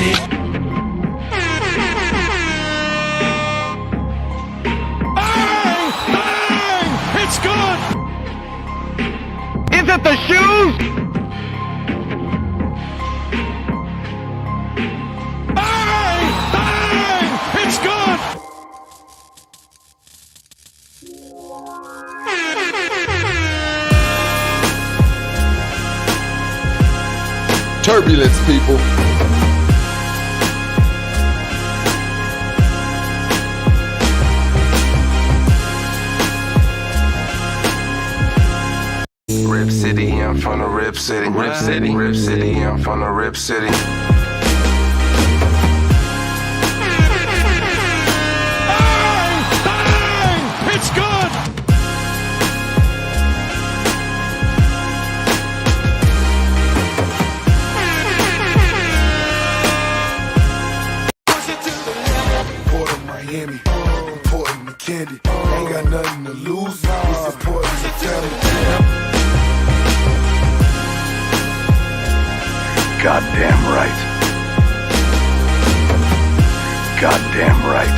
it. Bang! Bang! It's good! Is it the shoes? Bang! Bang! It's good! Turbulence, people. Rip City, I'm from the Rip City. Rip City, Rip City, I'm from the Rip City. Bang! Bang! It's good! Miami, important to candy. Ain't got nothing to lose. It's important to family. Goddamn right. Goddamn right.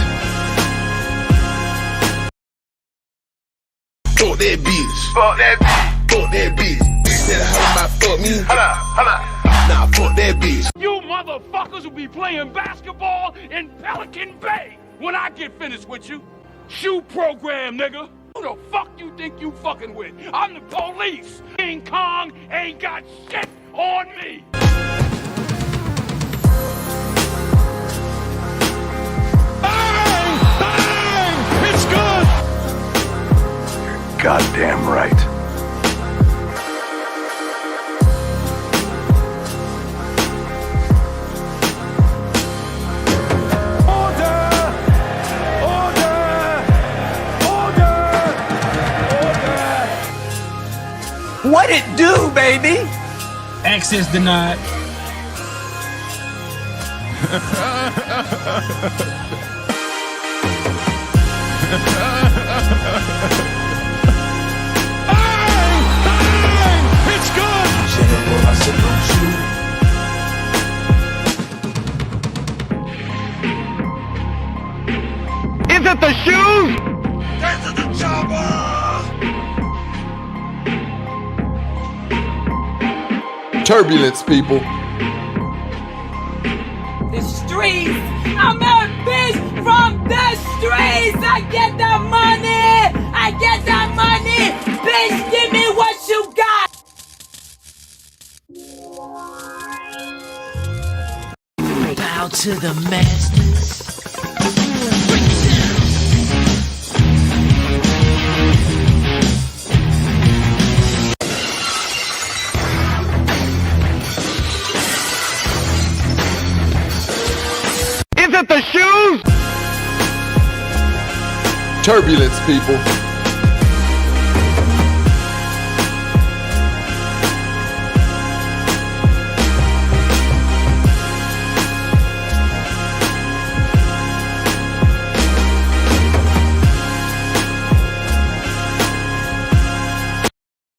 Fuck that bitch. Fuck that bitch. Fuck that bitch. Bitch said how about fuck me. Hold up. Nah, fuck that bitch. You motherfuckers will be playing basketball in Pelican Bay when I get finished with you. Shoe program, nigga. Who the fuck you think you fucking with? I'm the police. King Kong ain't got shit on me. Bang! Bang! It's good! Goddamn right. What it do, baby? Access denied. Bang! Bang! It's good! General, I salute you. Is it the shoes? This is the chopper! Turbulence, people. The streets. I'm a bitch from the streets. I get the money. I get the money. Bitch, give me what you got. Bow to the masters. Is it the shoes? Turbulence, people.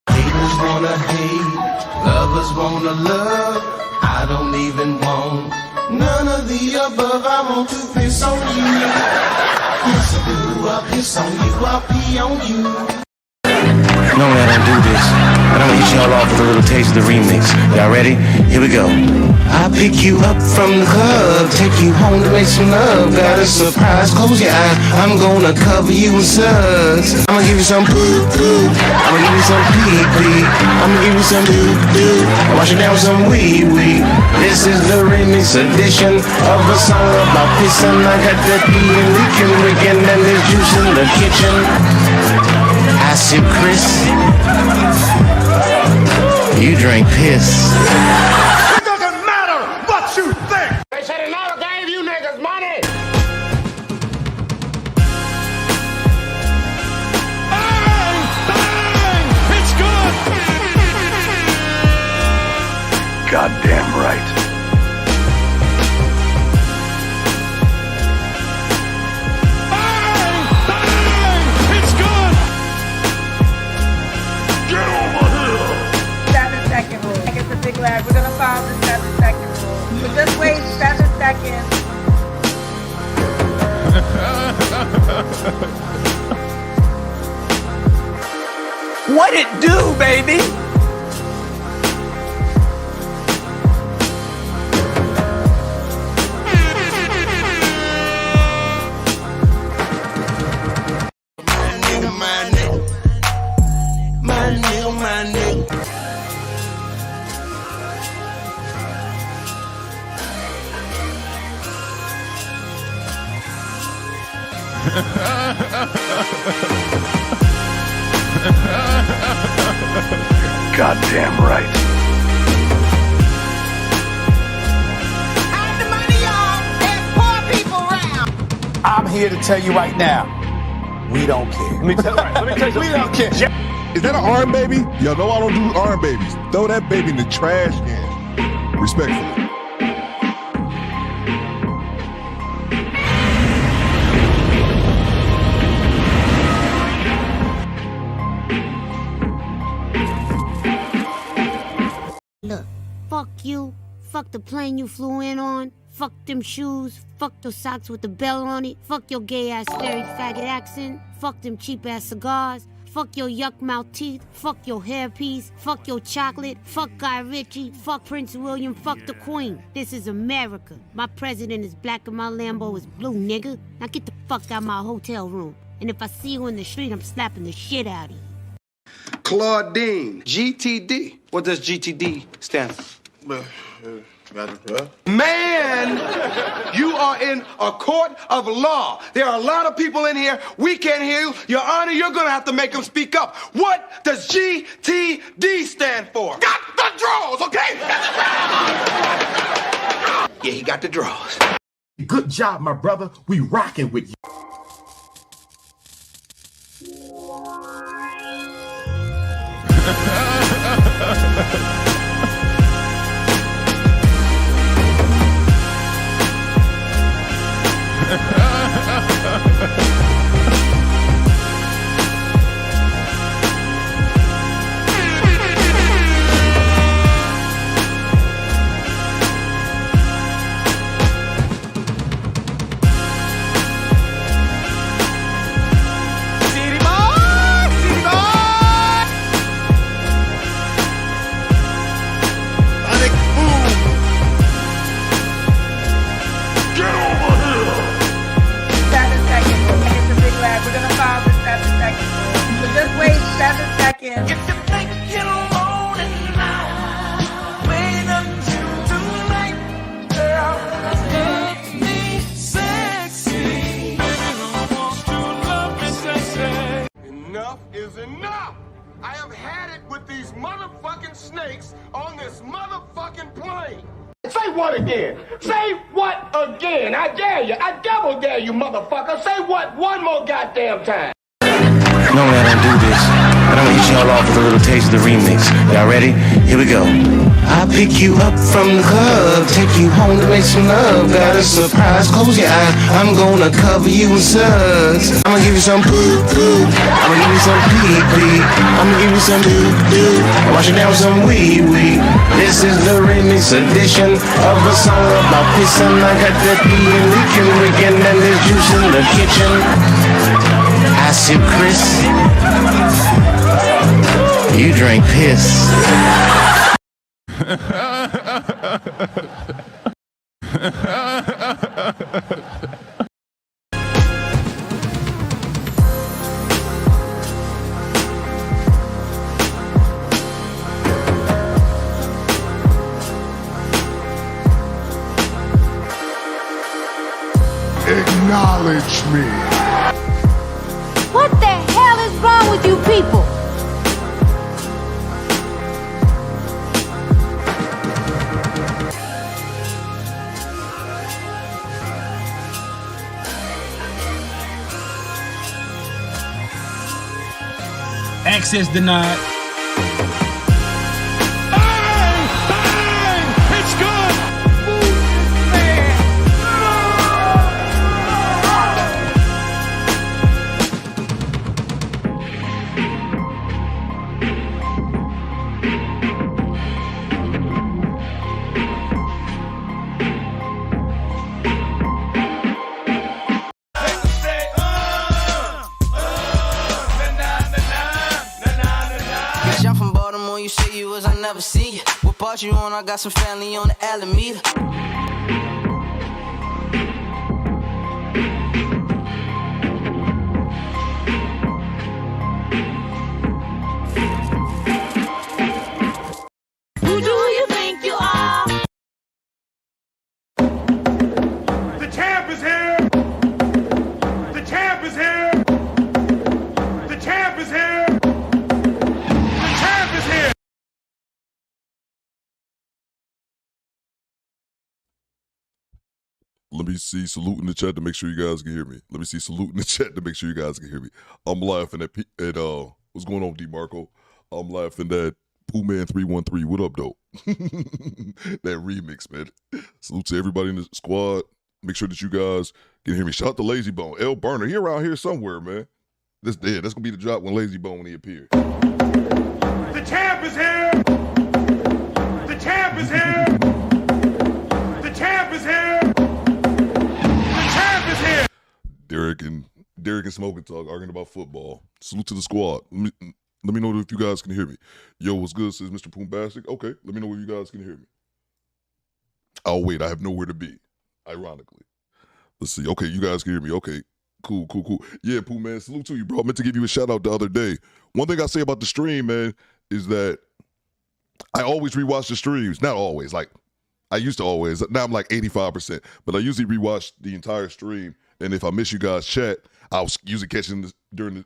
Haters wanna hate, lovers wanna love. I don't even want none of the above. I want to piss on you. Piss on you, I'll piss on you, I'll pee on you. Normally I don't do this, but I'm gonna hit y'all off with a little taste of the remix. Y'all ready? Here we go. I pick you up from the club, take you home to make some love. Got a surprise, close your eyes, I'm gonna cover you in suds. I'ma give you some poo-poo, I'ma give you some pee-pee, I'ma give you some doo-doo, wash it down with some wee-wee. This is the remix edition of a song about pissing. I got that pee and leaking, and there's juice in the kitchen. I sip Chris, you drink piss. It doesn't matter what you think. They said another gave you niggas money. Bang! Bang! It's good! Goddamn right. Bang! Bang! It's good! Get over here! 7-second rule. I guess the big lad. We're gonna find seconds. What it do, baby? My nigga. Goddamn right. Hide the money, y'all. There's poor people around. I'm here to tell you right now, we don't care. Let me tell you We don't care. Is that an arm baby? Yo, no, I don't do arm babies. Throw that baby in the trash can. Respectfully. Look, fuck you, fuck the plane you flew in on, fuck them shoes, fuck those socks with the bell on it, fuck your gay-ass fairy faggot accent, fuck them cheap-ass cigars, fuck your yuck-mouth teeth, fuck your hairpiece, fuck your chocolate, fuck Guy Ritchie, fuck Prince William, fuck the Queen. This is America. My president is black and my Lambo is blue, nigga. Now get the fuck out my hotel room. And if I see you in the street, I'm slapping the shit out of you. Claudine. GTD. What does GTD stand for? Man, you are in a court of law. There are a lot of people in here. We can't hear you. Your Honor, you're going to have to make them speak up. What does GTD stand for? Got the draws, okay? Yeah, he got the draws. Good job, my brother. We rocking with you. Enough is enough. I have had it with these motherfucking snakes on this motherfucking plane. Say what again? Say what again? I dare you. I double dare you, motherfucker. Say what one more goddamn time. Normally I don't do this, but I'm gonna hit y'all off with a little taste of the remix. Y'all ready? Here we go. I pick you up from the club, take you home to make some love. Got a surprise, close your eyes, I'm gonna cover you in suds. I'm gonna give you some poo-poo, I'm gonna give you some pee-pee, I'm gonna give you some doo-doo, wash it down with some wee-wee. This is the remix edition of a song about pissing. I got that pee and leaking, and there's juice in the kitchen. I sip Chris, you drink piss. Acknowledge me. What the hell is wrong with you people? Access denied. It's good. never see you. What part you on? I got some family on the Alameda. Who do you think you are? The champ is here! The champ is here! The champ is here! The champ is here! Let me see salute in the chat to make sure you guys can hear me. Let me see salute in the chat to make sure you guys can hear me. I'm laughing at what's going on, DeMarco? I'm laughing at Poohman313. What up, though? That remix, man. Salute to everybody in the squad. Make sure that you guys can hear me. Shout out to Lazy Bone. L Burner, he around here somewhere, man. That's gonna be the drop when Lazy Bone when he appeared. The champ is here! The champ is here! The champ is here! The champ is here! Derek and Smoking Talk arguing about football. Salute to the squad. Let me know if you guys can hear me. Yo, what's good, says Mr. Poombastic. Okay, let me know if you guys can hear me. Oh, wait, I have nowhere to be, ironically. Let's see. Okay, you guys can hear me. Okay, cool. Yeah, Pooh, man, salute to you, bro. I meant to give you a shout-out the other day. One thing I say about the stream, man, is that I always rewatch the streams. Not always. Like, I used to always. Now I'm like 85%. But I usually rewatch the entire stream. And if I miss you guys' chat, I was usually catching this during the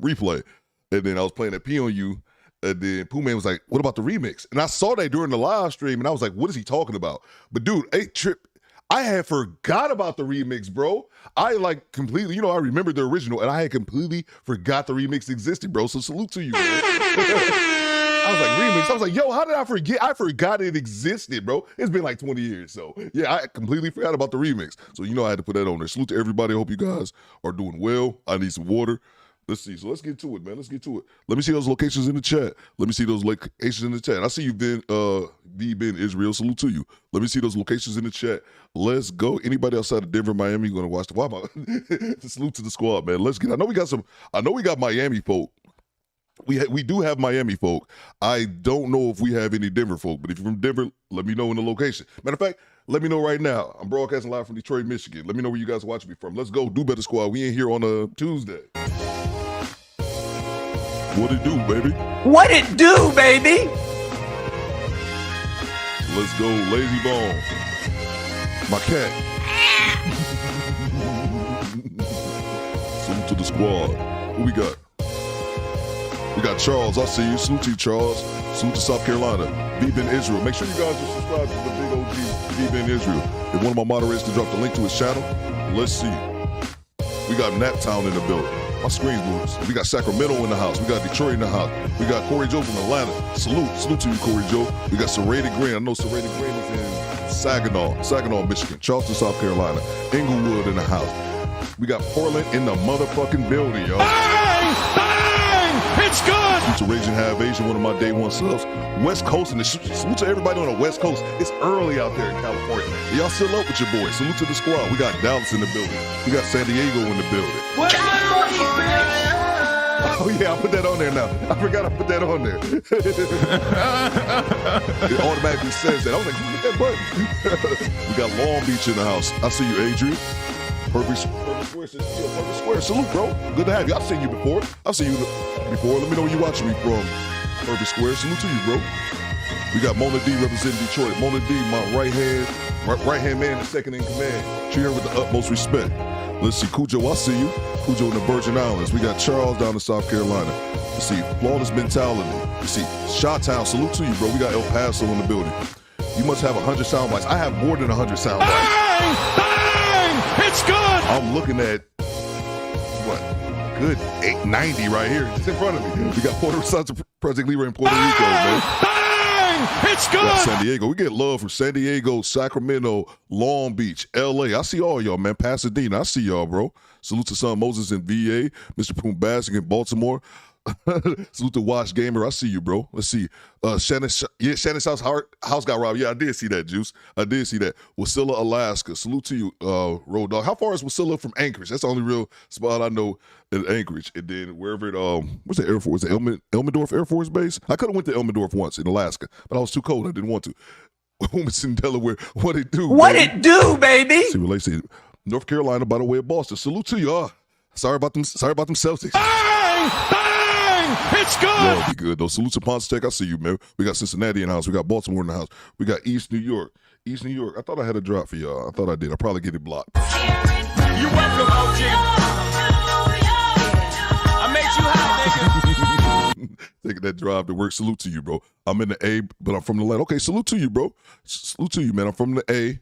replay. And then I was playing that P on you, and then Pooh Man was like, what about the remix? And I saw that during the live stream, and I was like, what is he talking about? But dude, I had forgot about the remix, bro. I like completely, I remembered the original, and I had completely forgot the remix existed, bro. So salute to you, man. I was like, remix. I was like, yo, how did I forget? I forgot it existed, bro. It's been like 20 years. So yeah, I completely forgot about the remix. So I had to put that on there. Salute to everybody. I hope you guys are doing well. I need some water. Let's see. So let's get to it, man. Let's get to it. Let me see those locations in the chat. Let me see those locations in the chat. I see you, Ben Israel. Salute to you. Let me see those locations in the chat. Let's go. Anybody outside of Denver, Miami, going to watch the? Why am I? Salute to the squad, man. Let's get. I know we got Miami folk. We do have Miami folk. I don't know if we have any Denver folk, but if you're from Denver, let me know in the location. Matter of fact, let me know right now. I'm broadcasting live from Detroit, Michigan. Let me know where you guys are watching me from. Let's go. Do Better Squad. We ain't here on a Tuesday. What it do, baby? What it do, baby? Let's go, Lazy Bone. My cat. Salute to the squad. Who we got? We got Charles. I see you. Salute to you, Charles. Salute to South Carolina. V-Ben Israel. Make sure you guys are subscribed to the big OG V-Ben Israel. If one of my moderators can drop the link to his channel, let's see. We got Naptown in the building. My screen's moving. We got Sacramento in the house. We got Detroit in the house. We got Corey Joe from Atlanta. Salute to you, Corey Joe. We got Serrated Green. I know Serrated Green is in Saginaw, Michigan. Charleston, South Carolina. Inglewood in the house. We got Portland in the motherfucking building, yo. Bang! Bang! It's good! Salute to Raging Have Asian, one of my day one subs. West Coast, and salute to everybody on the West Coast. It's early out there in California. Y'all still up with your boys. Salute to the squad. We got Dallas in the building. We got San Diego in the building. What? Oh yeah, I put that on there now. I forgot I put that on there. It automatically says that. I was like, hit that button. We got Long Beach in the house. I see you, Adrian. Perfect Square. Salute, bro. Good to have you. I've seen you before. Let me know where you're watching me from. Perfect Square. Salute to you, bro. We got Mona D representing Detroit. Mona D, my right hand man, the second in command. Treat her with the utmost respect. Let's see, Cujo, I see you. Cujo in the Virgin Islands. We got Charles down in South Carolina. Let's see, Flawless Mentality. Let's see, Chi-Town, salute to you, bro. We got El Paso in the building. You must have 100 sound bites. I have more than 100 sound bites. Bang! Bang! It's good! I'm looking at, good 890 right here. It's in front of me. We got Puerto Rico, Project Leroy in Puerto Rico, man. It's good. San Diego. We get love from San Diego, Sacramento, Long Beach, LA. I see all y'all, man. Pasadena. I see y'all, bro. Salute to Son Moses in VA, Mr. Poombastic in Baltimore. Salute to Wash Gamer. I see you, bro. Let's see. Shannon's house got robbed. Yeah, I did see that, Juice. I did see that. Wasilla, Alaska. Salute to you, Road Dog. How far is Wasilla from Anchorage? That's the only real spot I know in Anchorage. And then wherever it, what's the Air Force? Was it Elmendorf Air Force Base? I could have went to Elmendorf once in Alaska, but I was too cold. I didn't want to. Women's in Delaware. What it do, What baby? it do, baby? See what they say. North Carolina by the way of Boston. Salute to you. Sorry about them Celtics. It's good. Yeah, be good though. Salute to Ponce Tech. I see you, man. We got Cincinnati in the house. We got Baltimore in the house. We got East New York. East New York. I thought I had a drop for y'all. I thought I did. I probably get it blocked. You welcome, OG. I made you hot, nigga. Taking that drive to work. Salute to you, bro. I'm in the A, but I'm from the land. Okay, salute to you, bro. Salute to you, man. I'm from the A,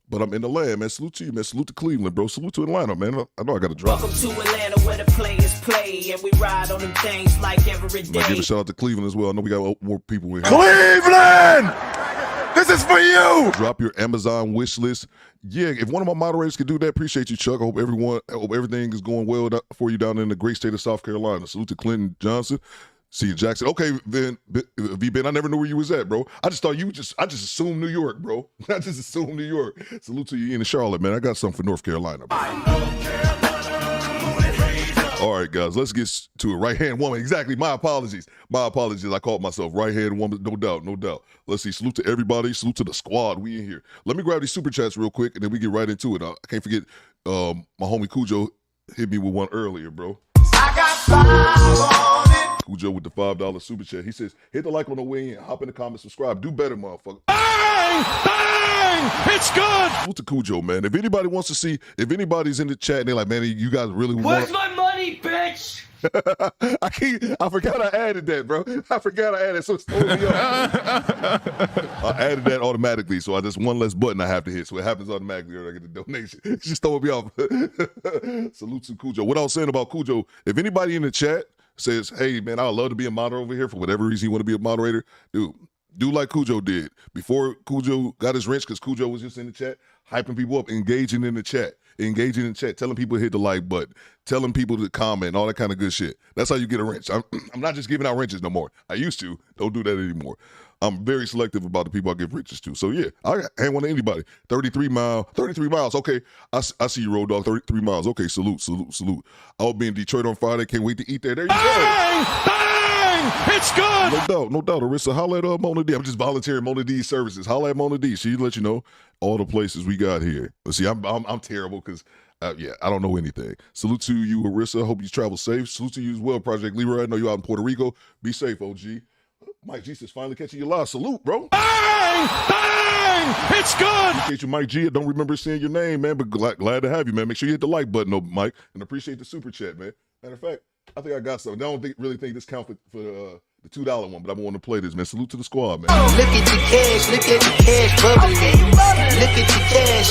but I'm in the land, man. Salute to you, man. Salute to Cleveland, bro. Salute to Atlanta, man. I know I got a drop. Welcome to Atlanta where the players play and we ride on them things like every day. I give a shout out to Cleveland as well. I know we got more people in here. Cleveland! This is for you! Drop your Amazon wish list. Yeah, if one of my moderators could do that, appreciate you, Chuck. I hope everything is going well for you down in the great state of South Carolina. Salute to Clinton Johnson. See you, Jackson. Okay, then, V-Ben, I never knew where you was at, bro. I just thought I just assumed New York, bro. I just assumed New York. Salute to you in Charlotte, man. I got something for North Carolina, bro. All right, guys, let's get to it. Right-hand woman. Exactly. My apologies. I called myself right-hand woman. No doubt. Let's see. Salute to everybody. Salute to the squad. We in here. Let me grab these super chats real quick, and then we get right into it. I can't forget my homie Cujo hit me with one earlier, bro. I got 5 on it. Cujo with the $5 super chat. He says, hit the like on the way in. Hop in the comments, subscribe. Do better, motherfucker. Bang! It's good. Salute to Cujo, man. If anybody wants to see, if anybody's in the chat and they're like, man, you guys really Where's want... my money, bitch? I forgot I added that, bro. So it's throwing me off. I added that automatically, so there's one less button I have to hit, so it happens automatically when I get the donation. It's just throwing me off. Salute to Cujo. What I was saying about Cujo, if anybody in the chat says, hey, man, I'd love to be a moderator over here for whatever reason you want to be a moderator, dude, do like Cujo did. Before Cujo got his wrench, because Cujo was just in the chat, hyping people up, engaging in the chat, telling people to hit the like button, telling people to comment, all that kind of good shit. That's how you get a wrench. I'm not just giving out wrenches no more. I used to. Don't do that anymore. I'm very selective about the people I give wrenches to. So, yeah, I hand one to anybody. 33 miles. Okay, I see you, Road Dog. 33 miles. Okay, salute. I'll be in Detroit on Friday. Can't wait to eat there. There you go. Bang! It's good. No doubt. Arissa, holla at Mona D. I'm just volunteering Mona D's services. Holla at Mona D. She'll let you know all the places we got here. Let's see, I'm terrible because, I don't know anything. Salute to you, Arissa. Hope you travel safe. Salute to you as well, Project Leroy. I know you're out in Puerto Rico. Be safe, OG. Mike G says, finally catching you live. Salute, bro. Bang! It's good. Appreciate you, Mike G. I don't remember seeing your name, man, but glad to have you, man. Make sure you hit the like button, Mike, and appreciate the super chat, man. Matter of fact, I think I got something. I don't really think this counts for the $2 one, but I want to play this, man. Salute to the squad, man. Look at the cash bubbling. Look at the cash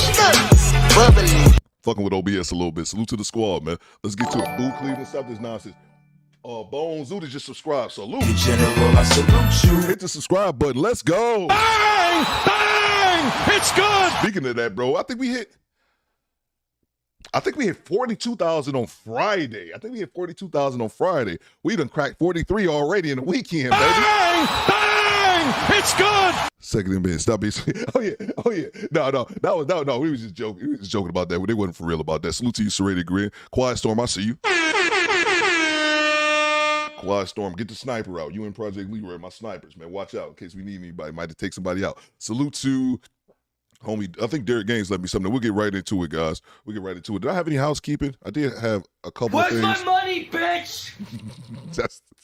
bubbling. Fucking with OBS a little bit. Salute to the squad, man. Let's get to it. Boo Cleveland, stop this nonsense. Bones Zuda just subscribed. Salute. General, I salute you. Hit the subscribe button. Let's go. Bang! It's good. Speaking of that, bro, I think we hit 42,000 on Friday. We done cracked 43 already in the weekend, baby. Bang! It's good. Second in bed. Stop being. Oh yeah. No. We was just joking about that. They wasn't for real about that. Salute to you, Serrated Grin. Quiet Storm, I see you. Quiet Storm, get the sniper out. You and Project Leroy, my snipers, man. Watch out in case we need anybody. Might have to take somebody out. Salute to homie. I think Derek Gaines let me something. We'll get right into it, guys. Did I have any housekeeping? I did have a couple of things. Where's my money, bitch?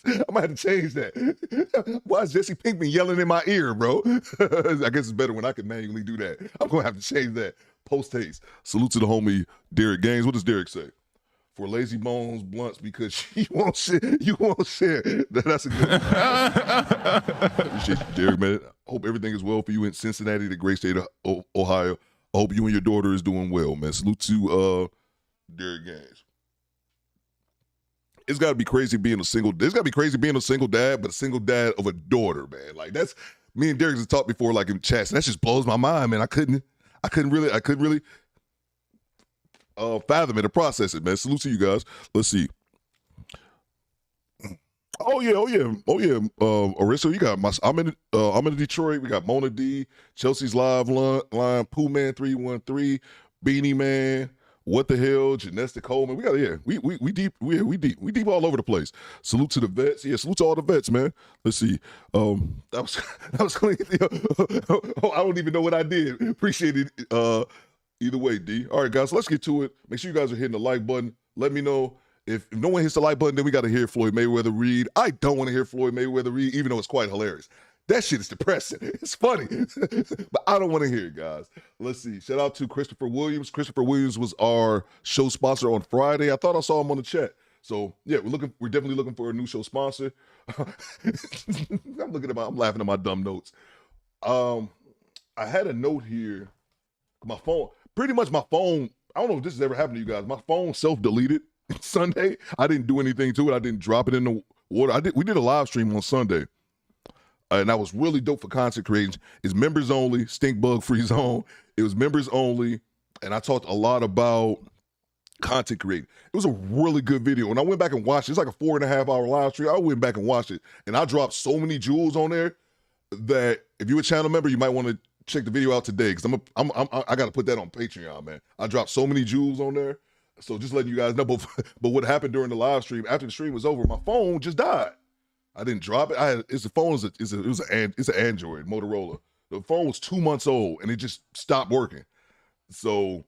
I might have to change that. Why is Jesse Pinkman yelling in my ear, bro? I guess it's better when I can manually do that. I'm going to have to change that post haste. Salute to the homie Derek Gaines. What does Derek say? For lazy bones blunts because you won't share. That's a good one. Appreciate you, Derek, man. Hope everything is well for you in Cincinnati, the great state of Ohio. I hope you and your daughter is doing well, man. Salute to Derek Gaines. It's got to be crazy being a single. It's got to be crazy being a single dad, but a single dad of a daughter, man. Like that's me and Derek have talked before, like in chats, and that just blows my mind, man. I couldn't really fathom it or process it, man. Salute to you guys. Let's see. Oh yeah. Arissa, you got I'm in Detroit. We got Mona D, Chelsea's live line, Pooh Man 313, Beanie Man. What the hell, Janesta Coleman? We got we deep all over the place. Salute to the vets. Yeah, salute to all the vets, man. Let's see. That was clean. I don't even know what I did. Appreciate it. Either way, D. All right, guys, so let's get to it. Make sure you guys are hitting the like button. Let me know if no one hits the like button, then we got to hear Floyd Mayweather read. I don't want to hear Floyd Mayweather read, even though it's quite hilarious. That shit is depressing. It's funny, but I don't want to hear it, guys. Let's see. Shout out to Christopher Williams. Christopher Williams was our show sponsor on Friday. I thought I saw him on the chat. So yeah, we're definitely looking for a new show sponsor. I'm laughing at my dumb notes. I had a note here. My phone, pretty much my phone. I don't know if this has ever happened to you guys. My phone self-deleted Sunday. I didn't do anything to it. I didn't drop it in the water. We did a live stream on Sunday. And that was really dope for content creation. It's members only, stink bug free zone. It was members only. And I talked a lot about content creating. It was a really good video. When I went back and watched it, it's like a 4.5-hour live stream. I went back and watched it. And I dropped so many jewels on there that if you're a channel member, you might want to check the video out today. Because I got to put that on Patreon, man. I dropped so many jewels on there. So just letting you guys know. But what happened during the live stream, after the stream was over, my phone just died. I didn't drop it. It's an Android Motorola. The phone was 2 months old and it just stopped working. So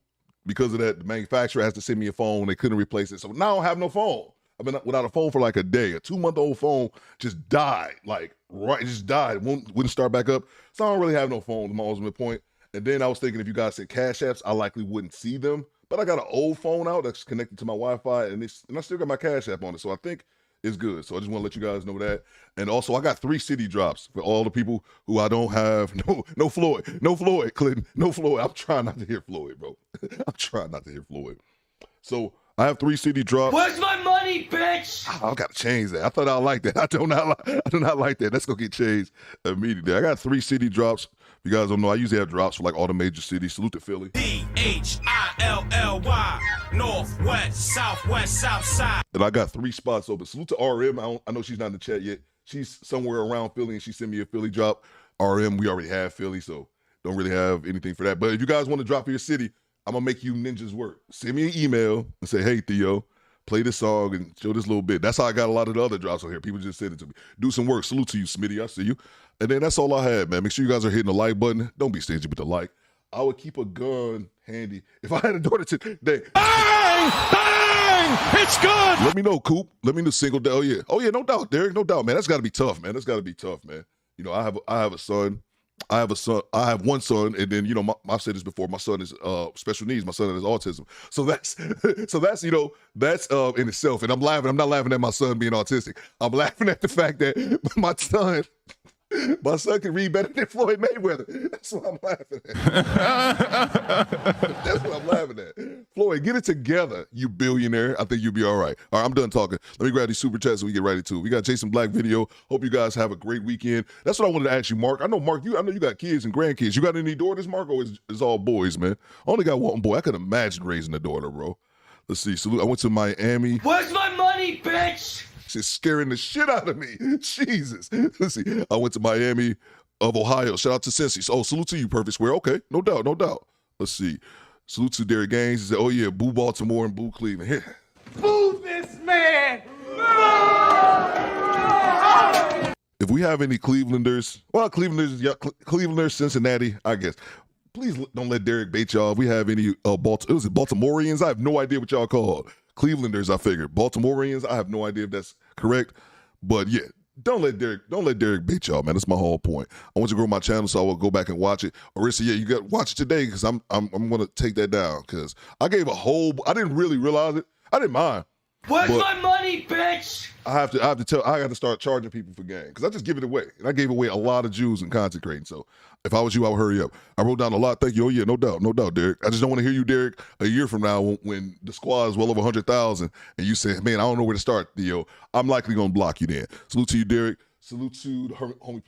because of that, the manufacturer has to send me a phone. They couldn't replace it. So now I don't have no phone. I've been without a phone for like a day. A 2-month-old phone just died. It just died. Wouldn't start back up. So I don't really have no phone, is my ultimate point. And then I was thinking if you guys said Cash Apps, I likely wouldn't see them. But I got an old phone out that's connected to my Wi-Fi and I still got my Cash App on it. So I think it's good. So I just want to let you guys know that. And also I got 3 city drops for all the people who I don't have. No Floyd, Clinton, no Floyd. I'm trying not to hear Floyd, bro. I'm trying not to hear Floyd. So I have 3 city drops. Where's my money, bitch? I got to change that. I thought I liked that. I do not like that. That's going to get changed immediately. I got 3 city drops. You guys don't know, I usually have drops for like all the major cities. Salute to Philly. DHILLY, Northwest, Southwest, Southside. And I got 3 spots open. Salute to RM. I know she's not in the chat yet. She's somewhere around Philly and she sent me a Philly drop. RM, we already have Philly, so don't really have anything for that. But if you guys want to drop your city, I'm going to make you ninjas work. Send me an email and say, hey, Theo, play this song and show this little bit. That's how I got a lot of the other drops on here. People just send it to me. Do some work. Salute to you, Smitty. I see you. And then that's all I had, man. Make sure you guys are hitting the like button. Don't be stingy with the like. I would keep a gun handy. If I had a daughter today. Bang! Bang! It's good! Let me know, Coop. Let me know, single day. Oh, yeah, no doubt, Derek. No doubt, man. That's got to be tough, man. That's got to be tough, man. You know, I have a son. I have one son, and then, you know, I've said this before, my son is special needs. My son has autism. So that's you know, that's in itself. And I'm not laughing at my son being autistic. I'm laughing at the fact that my son can read better than Floyd Mayweather. That's what I'm laughing at. That's what I'm laughing at. Floyd, get it together, you billionaire. I think you'll be all right. All right, I'm done talking. Let me grab these super chats so we get right into it. We got Jason Black video. Hope you guys have a great weekend. That's what I wanted to ask you, Mark. I know, Mark, I know you got kids and grandkids. You got any daughters, Mark, or is all boys, man? I only got one boy. I could imagine raising a daughter, bro. Let's see. Salute. I went to Miami. Where's my money, bitch? She's scaring the shit out of me. Jesus. Let's see. I went to Miami of Ohio. Shout out to Cincy. Oh, salute to you, Perfect Square. Okay, no doubt, no doubt. Let's see. Salute to Derek Gaines. He said, oh, yeah, boo Baltimore and boo Cleveland. Here. Boo this man! If we have any Clevelanders, Clevelanders, Cincinnati, I guess. Please don't let Derek bait y'all. If we have any Baltimoreans, I have no idea what y'all called. Clevelanders, I figured. Baltimoreans, I have no idea if that's correct. But yeah, don't let Derek bait y'all, man. That's my whole point. I want to grow my channel, so I will go back and watch it. Arissa, yeah, you got to watch it today because I'm gonna take that down because I gave I didn't really realize it. I didn't mind. Where's my money, bitch? I got to start charging people for game because I just give it away. And I gave away a lot of Jews in content creating. So if I was you, I would hurry up. I wrote down a lot. Thank you. Oh, yeah, no doubt, Derek. I just don't want to hear you, Derek, a year from now when the squad is well over 100,000 and you say, man, I don't know where to start, Theo. I'm likely going to block you then. Salute to you, Derek. Salute to the homie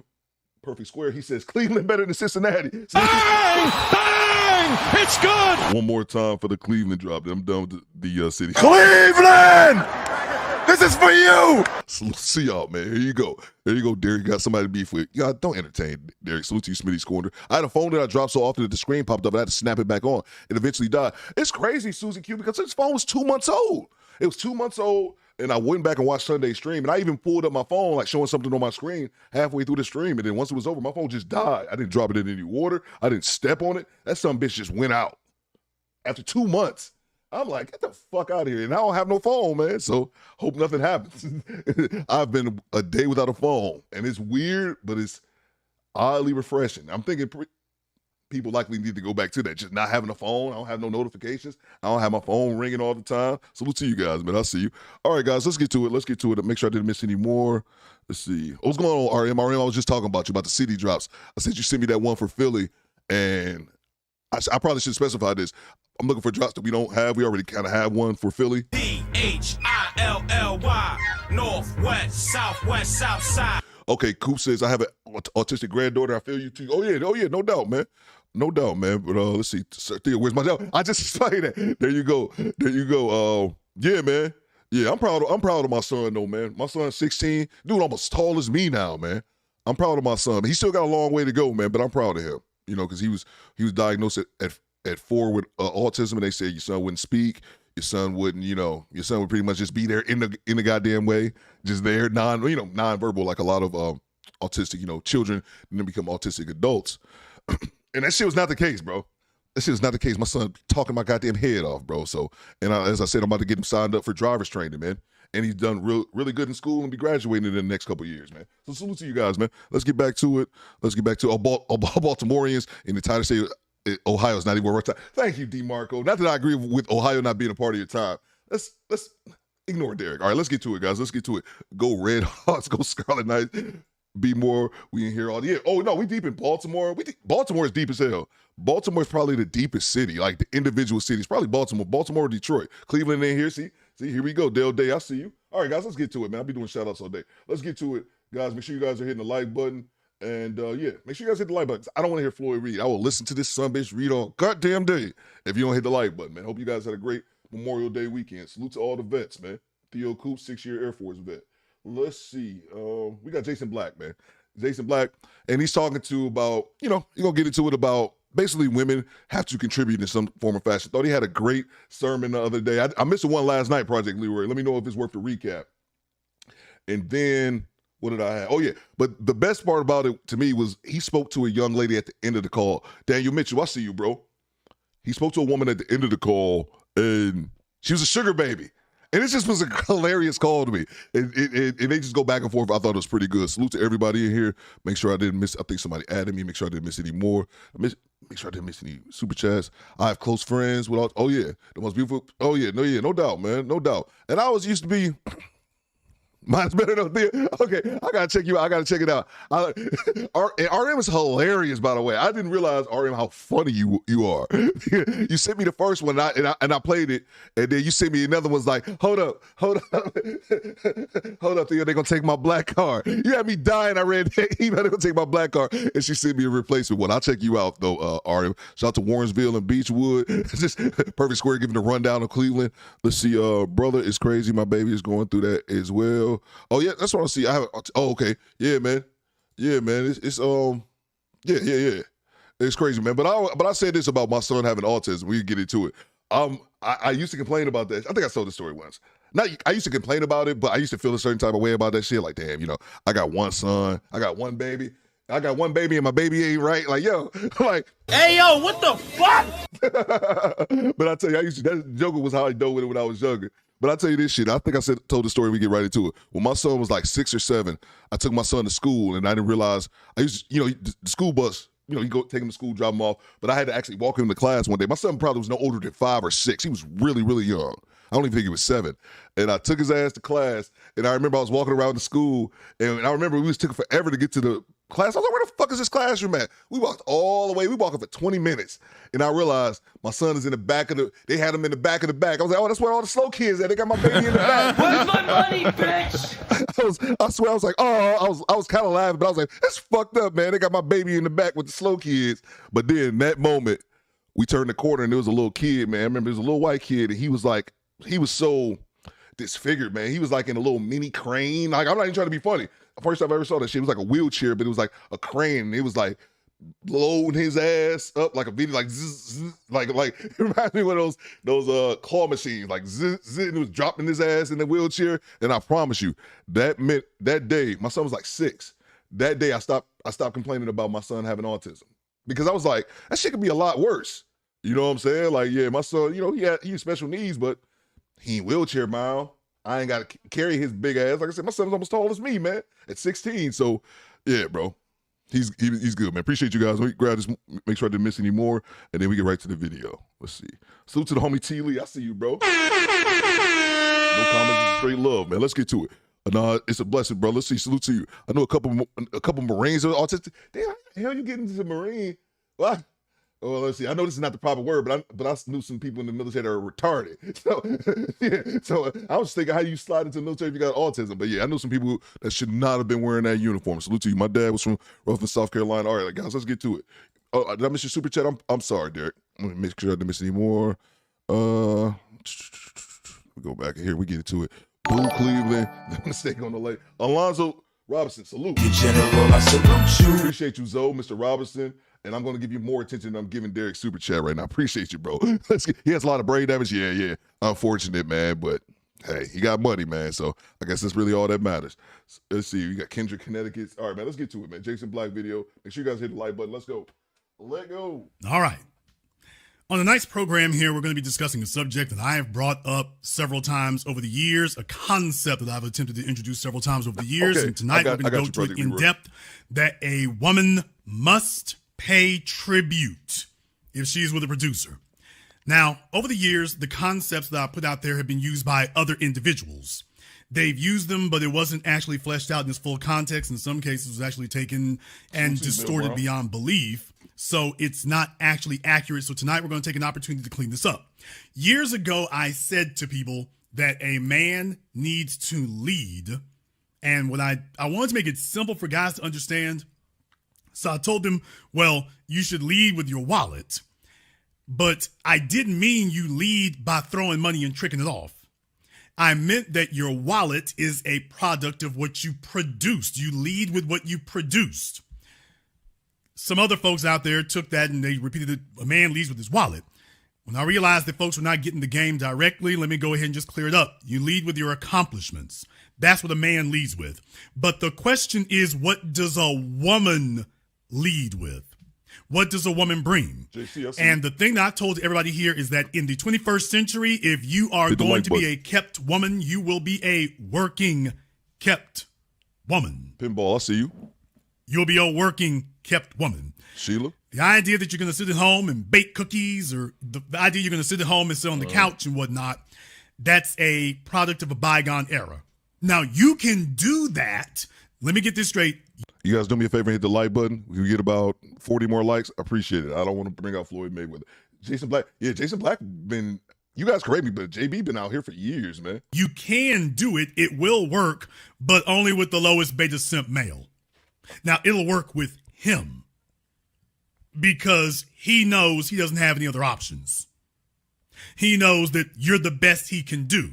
Perfect Square. He says, Cleveland better than Cincinnati. Bang! Bang! It's good! One more time for the Cleveland drop. I'm done with the city. Cleveland! This is for you. Salute to y'all, man. Here you go. There you go, Derek. You got somebody to beef with. Y'all don't entertain Derek. Salute to you, Smitty's Corner. I had a phone that I dropped so often that the screen popped up. I had to snap it back on. It eventually died. It's crazy, Susie Q, because this phone was 2 months old. It was 2 months old, and I went back and watched Sunday's stream, and I even pulled up my phone, like showing something on my screen halfway through the stream, and then once it was over, my phone just died. I didn't drop it in any water. I didn't step on it. That son bitch just went out after 2 months. I'm like, get the fuck out of here. And I don't have no phone, man. So hope nothing happens. I've been a day without a phone. And it's weird, but it's oddly refreshing. I'm thinking people likely need to go back to that. Just not having a phone. I don't have no notifications. I don't have my phone ringing all the time. Salute to you guys, man. I see you. All right, guys, let's get to it. Let's get to it. Make sure I didn't miss any more. Let's see. What's going on, RM? RM, I was just talking about you, about the city drops. I said you sent me that one for Philly, and I probably should specify this. I'm looking for drops that we don't have. We already kind of have one for Philly. DHILLY, Northwest, Southwest, Southside. Okay, Coop says, I have an autistic granddaughter. I feel you too. Oh, yeah, no doubt, man. No doubt, man. But let's see. Theo, where's my doubt? I just explained that. There you go. Yeah, man. Yeah, I'm proud of my son, though, man. My son's 16. Dude, almost tall as me now, man. I'm proud of my son. He still got a long way to go, man, but I'm proud of him. You know, because he was diagnosed at 4 with autism, and they said your son wouldn't speak, your son wouldn't, your son would pretty much just be there in the goddamn way, just there, non-verbal, like a lot of autistic, children, and then become autistic adults. And that shit was not the case, bro. That shit was not the case. My son talking my goddamn head off, bro. So, and as I said, I'm about to get him signed up for driver's training, man. And he's done really good in school and be graduating in the next couple of years, man. So salute to you guys, man. Let's get back to it. Baltimoreans in the Title State. Ohio's not even where we're talking. Thank you, DeMarco. Not that I agree with Ohio not being a part of your time. Let's ignore Derek. All right, let's get to it, guys. Let's get to it. Go Red Hawks. Go Scarlet Knights. Be more. We in here all the year. Oh no, we deep in Baltimore. Baltimore is deep as hell. Baltimore is probably the deepest city, like the individual cities. Probably Baltimore or Detroit. Cleveland in here. See, here we go. Dale Day, I see you. All right, guys, let's get to it, man. I'll be doing shout outs all day. Let's get to it, guys. Make sure you guys are hitting the like button. And yeah, make sure you guys hit the like button. I don't want to hear Floyd read. I will listen to this son bitch read all goddamn day if you don't hit the like button, man. Hope you guys had a great Memorial Day weekend. Salute to all the vets, man. Theo Coop, 6-year Air Force vet. Let's see. We got Jason Black, man. Jason Black, and he's talking to about, you're going to get into it about basically women have to contribute in some form or fashion. Thought he had a great sermon the other day. I missed the one last night, Project Leroy. Let me know if it's worth the recap. And then, what did I have? Oh, yeah. But the best part about it to me was he spoke to a young lady at the end of the call. Daniel Mitchell, I see you, bro. He spoke to a woman at the end of the call, and she was a sugar baby. And it just was a hilarious call to me. And they just go back and forth. I thought it was pretty good. Salute to everybody in here. Make sure I didn't miss, I think somebody added me. Make sure I didn't miss any more. Make sure I didn't miss any super chats. I have close friends with all, oh yeah, the most beautiful, oh yeah, no doubt, man, no doubt. And I always used to be, mine's better than Theo. Okay, I gotta check you out. I gotta check it out. RM is hilarious, by the way. I didn't realize, RM, how funny you are. You sent me the first one, and I played it, and then you sent me another one's like, hold up, Theo, they're gonna take my black car. You had me dying. I read that email, they're gonna take my black car, and she sent me a replacement one. I'll check you out though, RM. Shout out to Warrensville and Beechwood. Just Perfect Square giving a rundown of Cleveland. Let's see, brother, it's crazy. My baby is going through that as well. Oh yeah, that's what I see. I have. Oh okay, yeah, man. It's yeah. It's crazy, man. But I said this about my son having autism. We can get into it. I used to complain about that. I think I told the story once. I used to complain about it, but I used to feel a certain type of way about that shit. Like, damn, I got one son, I got one baby, and my baby ain't right. Like, yo, like, hey, yo, what the fuck? But I tell you, that joke was how I dealt with it when I was younger. But I'll tell you this shit. I think I told the story. We get right into it. When my son was like 6 or 7, I took my son to school, and I didn't realize I used to, the school bus. You go take him to school, drop him off. But I had to actually walk him to class one day. My son probably was no older than 5 or 6. He was really, really young. I don't even think he was 7. And I took his ass to class, and I remember I was walking around the school, and I remember we took forever to get to the class. I was like, where the fuck is this classroom at? We walked all the way. We walked for 20 minutes. And I realized my son is in the back of they had him in the back of the back. I was like, oh, that's where all the slow kids at. They got my baby in the back. Where's my money, bitch? I swear, I was like, oh, I was kind of laughing, but I was like, that's fucked up, man. They got my baby in the back with the slow kids. But then that moment, we turned the corner, and there was a little kid, man. I remember there was a little white kid, and he was so disfigured, man. He was like in a little mini crane. Like, I'm not even trying to be funny. The first time I ever saw that shit, it was like a wheelchair, but it was like a crane. And it was like loading his ass up like a video, like zzz, zzz, like it reminds me of those claw machines, like zzz, zzz, and it was dropping his ass in the wheelchair. And I promise you, that meant that day, my son was like 6. That day I stopped complaining about my son having autism. Because I was like, that shit could be a lot worse. You know what I'm saying? Like, yeah, my son, you know, he has special needs, but he ain't wheelchair bound. I ain't got to carry his big ass. Like I said, my son's almost tall as me, man, at 16. So, yeah, bro, he's good, man. Appreciate you guys. Let me grab this, make sure I didn't miss any more, and then we get right to the video. Let's see. Salute to the homie T. Lee. I see you, bro. No comments, just straight love, man. Let's get to it. No, it's a blessing, bro. Let's see. Salute to you. I know a couple Marines are autistic. Damn, how the hell you get into the Marine? What? Well, let's see. I know this is not the proper word, but I knew some people in the military that are retarded. So, yeah. So I was thinking how you slide into the military if you got autism. But yeah, I know some people that should not have been wearing that uniform. Salute to you. My dad was from Rutherford, South Carolina. All right, guys, let's get to it. Oh, did I miss your super chat? I'm sorry, Derek. Let me make sure I didn't miss any more. We go back here. We get into it. Blue Cleveland. Mistake on the lake. Alonzo Robinson. Salute. General, I salute you. Appreciate you, Zoe, Mr. Robinson. And I'm going to give you more attention than I'm giving Derek super chat right now. Appreciate you, bro. He has a lot of brain damage. Yeah. Unfortunate, man. But, hey, he got money, man. So I guess that's really all that matters. Let's see. We got Kendrick, Connecticut. All right, man. Let's get to it, man. Jason Black video. Make sure you guys hit the like button. Let's go. Let go. All right. On tonight's program here, we're going to be discussing a subject that I have brought up several times over the years, a concept that I've attempted to introduce several times over the years. Okay. And tonight we're going to go to it in depth, that a woman must pay tribute if she's with a producer. Now, over the years, the concepts that I put out there have been used by other individuals. They've used them, but it wasn't actually fleshed out in its full context. In some cases, it was actually taken and distorted beyond belief. So it's not actually accurate. So tonight we're going to take an opportunity to clean this up. Years ago, I said to people that a man needs to lead. And what I wanted to make it simple for guys to understand. So I told them, well, you should lead with your wallet. But I didn't mean you lead by throwing money and tricking it off. I meant that your wallet is a product of what you produced. You lead with what you produced. Some other folks out there took that and they repeated it. A man leads with his wallet. When I realized that folks were not getting the game directly, let me go ahead and just clear it up. You lead with your accomplishments. That's what a man leads with. But the question is, what does a woman lead with? What does a woman bring? And the thing that I told everybody here is that in the 21st century, if you are going to be a kept woman, you will be a working kept woman. Pinball, I see you. You'll be a working kept woman. Sheila? The idea that you're going to sit at home and bake cookies, or the idea you're going to sit at home and sit on the couch and whatnot, that's a product of a bygone era. Now, you can do that. Let me get this straight. You guys do me a favor and hit the like button. We get about 40 more likes. I appreciate it. I don't want to bring out Floyd Mayweather. Jason Black. Yeah, Jason Black been, you guys correct me, but JB been out here for years, man. You can do it. It will work, but only with the lowest beta simp male. Now, it'll work with him because he knows he doesn't have any other options. He knows that you're the best he can do.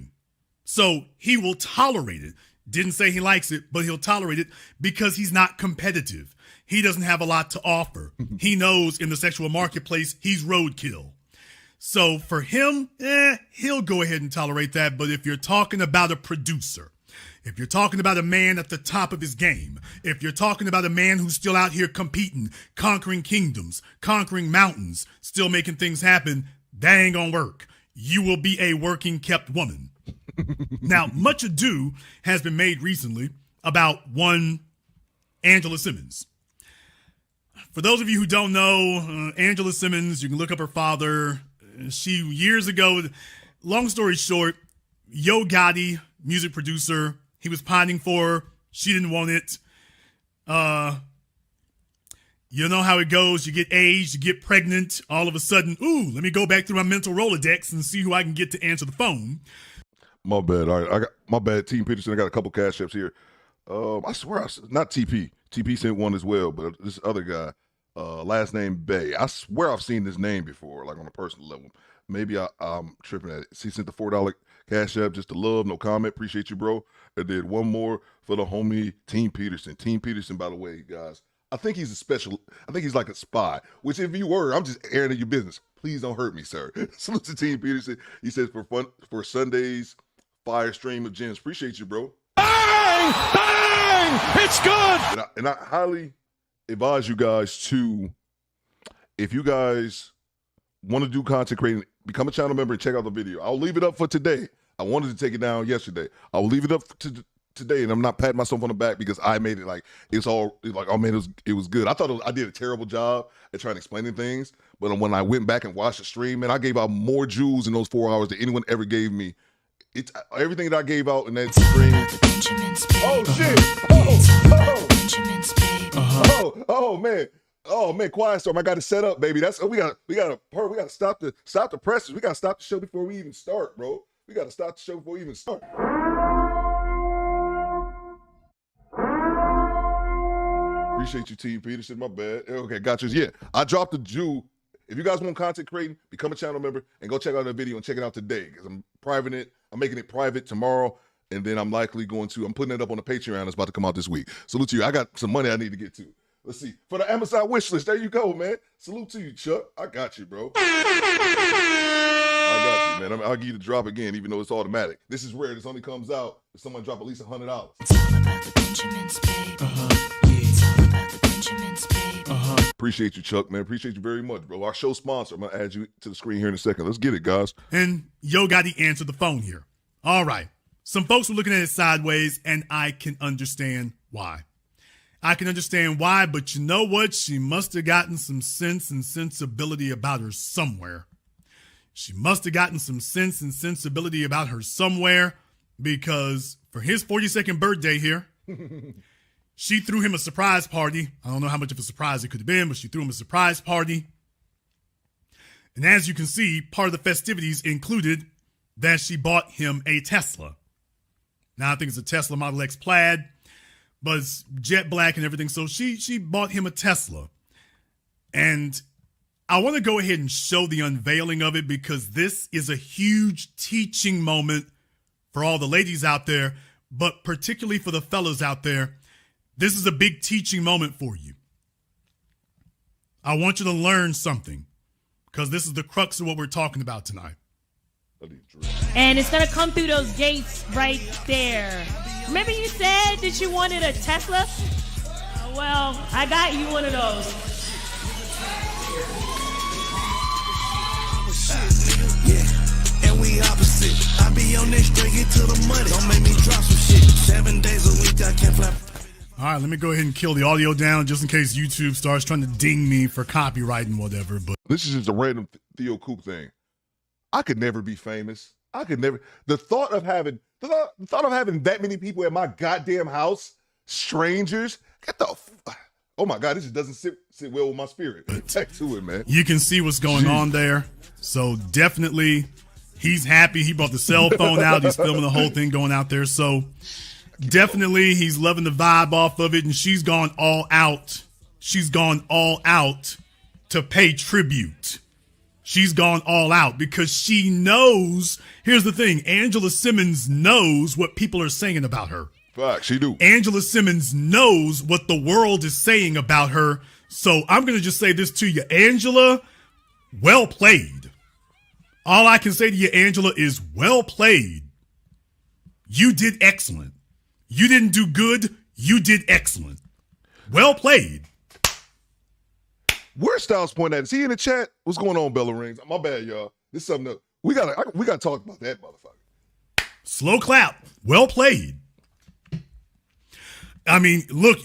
So he will tolerate it. Didn't say he likes it, but he'll tolerate it because he's not competitive. He doesn't have a lot to offer. He knows in the sexual marketplace, he's roadkill. So for him, he'll go ahead and tolerate that. But if you're talking about a producer, if you're talking about a man at the top of his game, if you're talking about a man who's still out here competing, conquering kingdoms, conquering mountains, still making things happen, that ain't gonna work. You will be a working kept woman. Now, much ado has been made recently about one Angela Simmons. For those of you who don't know, Angela Simmons, you can look up her father. She, years ago, long story short, Yo Gotti, music producer, he was pining for her. She didn't want it. You know how it goes. You get aged, you get pregnant. All of a sudden, let me go back through my mental Rolodex and see who I can get to answer the phone. My bad. All right, I got my bad. Team Peterson. I got a couple cash apps here. I swear, not TP. TP sent one as well, but this other guy, last name Bay. I swear I've seen this name before, like on a personal level. maybe I'm tripping at it. He sent the $4 cash app just to love, no comment. Appreciate you, bro. I did one more for the homie Team Peterson. Team Peterson, by the way, guys. I think he's he's like a spy, which if you were, I'm just airing at your business. Please don't hurt me, sir. Salute to Team Peterson. He says for Sunday's fire stream of gems. Appreciate you, bro. Bang! Bang! It's good! And I highly advise you guys to, if you guys want to do content creating, become a channel member and check out the video. I'll leave it up for today. I wanted to take it down yesterday. I'll leave it up to today, and I'm not patting myself on the back because I made it like it's all like, oh man, it was good. I thought I did a terrible job at trying to explain things, but when I went back and watched the stream, man, I gave out more jewels in those 4 hours than anyone ever gave me. It's everything that I gave out in that stream. Oh shit! Oh man, Quiet Storm. I got to set up, baby. That's we got to stop the presses. We got to stop the show before we even start, bro. We got to stop the show before we even start. Appreciate you, Team Peterson. My bad. Okay, gotcha. Yeah, I dropped the jewel. If you guys want content creating, become a channel member and go check out the video and check it out today because I'm making it private tomorrow, and then I'm putting it up on the Patreon. It's about to come out this week. Salute to you. I got some money I need to get to. Let's see. For the Amazon wish list, there you go, man. Salute to you, Chuck. I got you, bro. I got you, man. I'll give you the drop again, even though it's automatic. This is rare. This only comes out if someone drop at least $100. It's all about the Benjamins, babe. It's all about the Benjamins, babe. Appreciate you, Chuck, man. Appreciate you very much, bro. Our show sponsor. I'm going to add you to the screen here in a second. Let's get it, guys. And Yo Gotti answered the phone here. All right. Some folks were looking at it sideways, and I can understand why. But you know what? She must have gotten some sense and sensibility about her somewhere. Because for his 42nd birthday here, she threw him a surprise party. I don't know how much of a surprise it could have been, but she threw him a surprise party. And as you can see, part of the festivities included that she bought him a Tesla. Now, I think it's a Tesla Model X Plaid, but it's jet black and everything. So she bought him a Tesla. And I want to go ahead and show the unveiling of it because this is a huge teaching moment for all the ladies out there, but particularly for the fellas out there. This is a big teaching moment for you. I want you to learn something because this is the crux of what we're talking about tonight. And it's going to come through those gates right there. Remember you said that you wanted a Tesla? Well, I got you one of those. Yeah, and we opposite. I be on this straight, get to the money. Don't make me drop some shit. 7 days a week, I can't fly. All right, let me go ahead and kill the audio down just in case YouTube starts trying to ding me for copyright and whatever. But this is just a random Theo Coop thing. I could never be famous. I could never. The thought of having that many people at my goddamn house, strangers, oh my God, this just doesn't sit well with my spirit. Back to it, man. You can see what's going on there. So definitely, he's happy. He brought the cell phone out. He's filming the whole thing going out there. So definitely, he's loving the vibe off of it, and she's gone all out. She's gone all out to pay tribute. She's gone all out because she knows. Here's the thing. Angela Simmons knows what people are saying about her. Fact, she do. Angela Simmons knows what the world is saying about her. So I'm going to just say this to you. Angela, well played. All I can say to you, Angela, is well played. You did excellent. You didn't do good. You did excellent. Well played. Where's Styles Point at? Is he in the chat? What's going on, Bella Rings? My bad, y'all. This is something that we gotta talk about that motherfucker. Slow clap. Well played. I mean, look,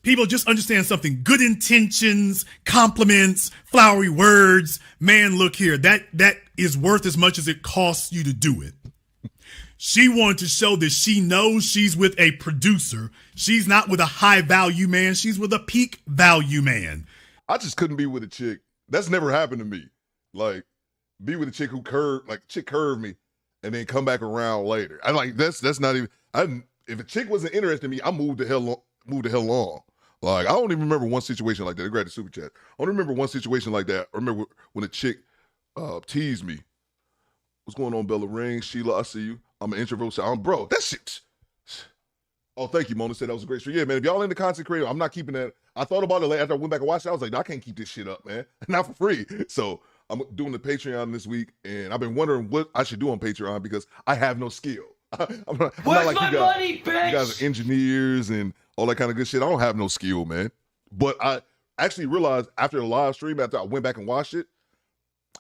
people just understand something. Good intentions, compliments, flowery words. Man, look here. That is worth as much as it costs you to do it. She wanted to show that she knows she's with a producer. She's not with a high value man. She's with a peak value man. I just couldn't be with a chick. That's never happened to me. Like, be with a chick who curved me and then come back around later. I like that's not even. If a chick wasn't interested in me, I moved the hell on. Like, I don't even remember one situation like that. They grabbed the super chat. I don't remember one situation like that. I remember when a chick Tease me. What's going on, Bella Ring? Sheila, I see you. I'm an introvert. So bro, that shit. Oh, thank you, Mona. Said that was a great show. Yeah, man, if y'all into content creator, I'm not keeping that. I thought about it after I went back and watched it. I was like, I can't keep this shit up, man. Not for free. So I'm doing the Patreon this week, and I've been wondering what I should do on Patreon because I have no skill. I'm not like you guys. Money, bitch? You guys are engineers and all that kind of good shit. I don't have no skill, man. But I actually realized after the live stream, after I went back and watched it,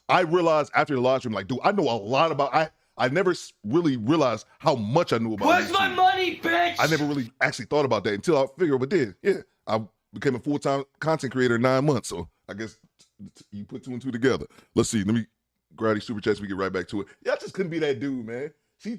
I realized after the live stream, like, dude, I know a lot about I never really realized how much I knew about Where's my money, bitch? I never really actually thought about that until I figured, but then, yeah, I became a full-time content creator in 9 months. So I guess you put 2 and 2 together. Let's see. Let me grab these super chats. We get right back to it. Yeah, I just couldn't be that dude, man.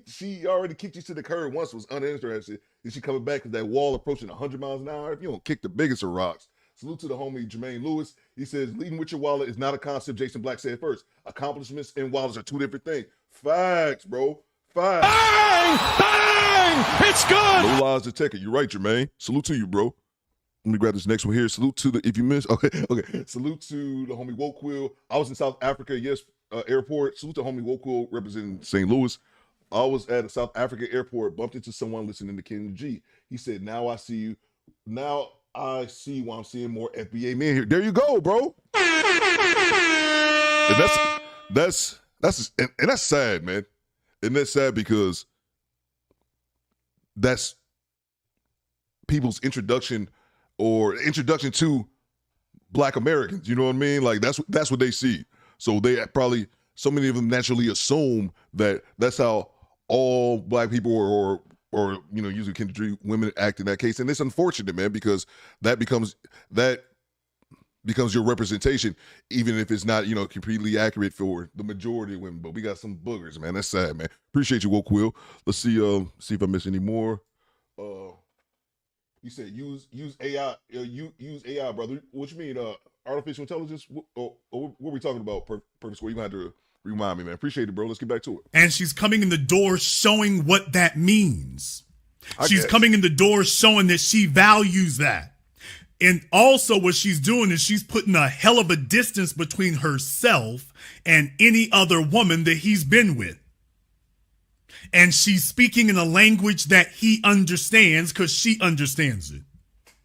She already kicked you to the curb once, was uninterested. And she coming back because that wall approaching 100 miles an hour. If you don't kick the biggest of rocks. Salute to the homie Jermaine Lewis. He says, leading with your wallet is not a concept Jason Black said first. Accomplishments and wallets are 2 different things. Facts, bro. Facts. Bang! Bang! It's good! No lies detected. You're right, Jermaine. Salute to you, bro. Let me grab this next one here. Salute to if you missed. Okay. Salute to the homie Wokewill. I was in South Africa, yes, airport. Salute to homie Wokewill representing St. Louis. I was at a South Africa airport, bumped into someone listening to Ken G. He said, now I see you. Now I see why I'm seeing more FBA men here. There you go, bro. And that's sad, man. And that's sad because that's people's introduction to Black Americans. You know what I mean? Like that's what they see. So they probably, so many of them naturally assume that that's how all Black people or usually can treat women act in that case. And it's unfortunate, man, because that becomes your representation, even if it's not, completely accurate for the majority of women. But we got some boogers, man. That's sad, man. Appreciate you, Wokewill. Let's see if I miss any more. You said use AI, use AI, brother. What you mean, artificial intelligence? What are we talking about? Perfect score. You gonna have to remind me, man. Appreciate it, bro. Let's get back to it. And she's coming in the door showing what that means. She's coming in the door showing that she values that. And also what she's doing is she's putting a hell of a distance between herself and any other woman that he's been with. And she's speaking in a language that he understands because she understands it.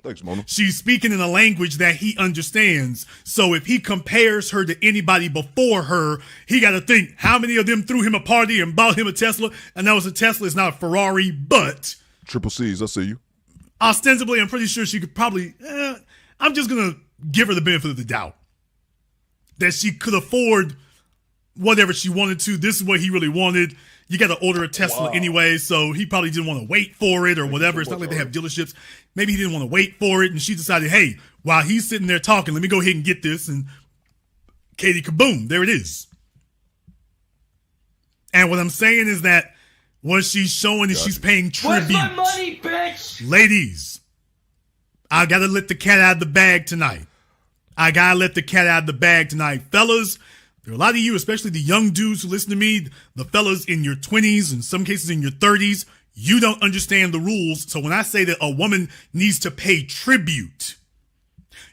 Thanks, Mona. She's speaking in a language that he understands. So if he compares her to anybody before her, he got to think how many of them threw him a party and bought him a Tesla. And that was a Tesla. It's not a Ferrari, but Triple C's. I see you. Ostensibly, I'm pretty sure she could probably, I'm just going to give her the benefit of the doubt that she could afford whatever she wanted to. This is what he really wanted. You got to order a Tesla anyway, so he probably didn't want to wait for it or whatever. It's not like they have dealerships. Maybe he didn't want to wait for it, and she decided, hey, while he's sitting there talking, let me go ahead and get this, and Katie, kaboom, there it is. And what I'm saying is that what she's showing is she's paying tribute. Where's my money, bitch? Ladies, I got to let the cat out of the bag tonight. Fellas, there are a lot of you, especially the young dudes who listen to me, the fellas in your 20s, in some cases in your 30s, you don't understand the rules. So when I say that a woman needs to pay tribute,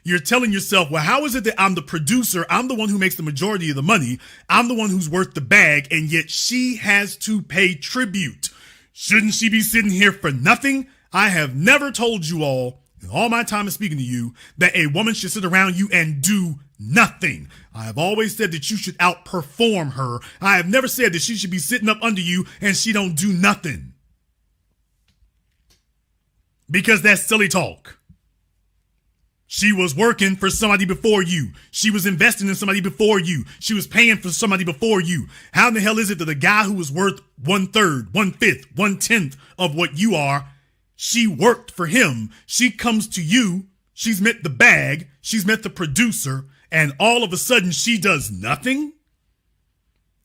you're telling yourself, well, how is it that I'm the producer? I'm the one who makes the majority of the money. I'm the one who's worth the bag, and yet she has to pay tribute. Shouldn't she be sitting here for nothing? I have never told you all, in all my time of speaking to you, that a woman should sit around you and do nothing. I have always said that you should outperform her. I have never said that she should be sitting up under you and she don't do nothing. Because that's silly talk. She was working for somebody before you. She was investing in somebody before you. She was paying for somebody before you. How in the hell is it that a guy who was worth 1/3, 1/5, 1/10 of what you are, she worked for him. She comes to you. She's met the bag. She's met the producer. And all of a sudden she does nothing?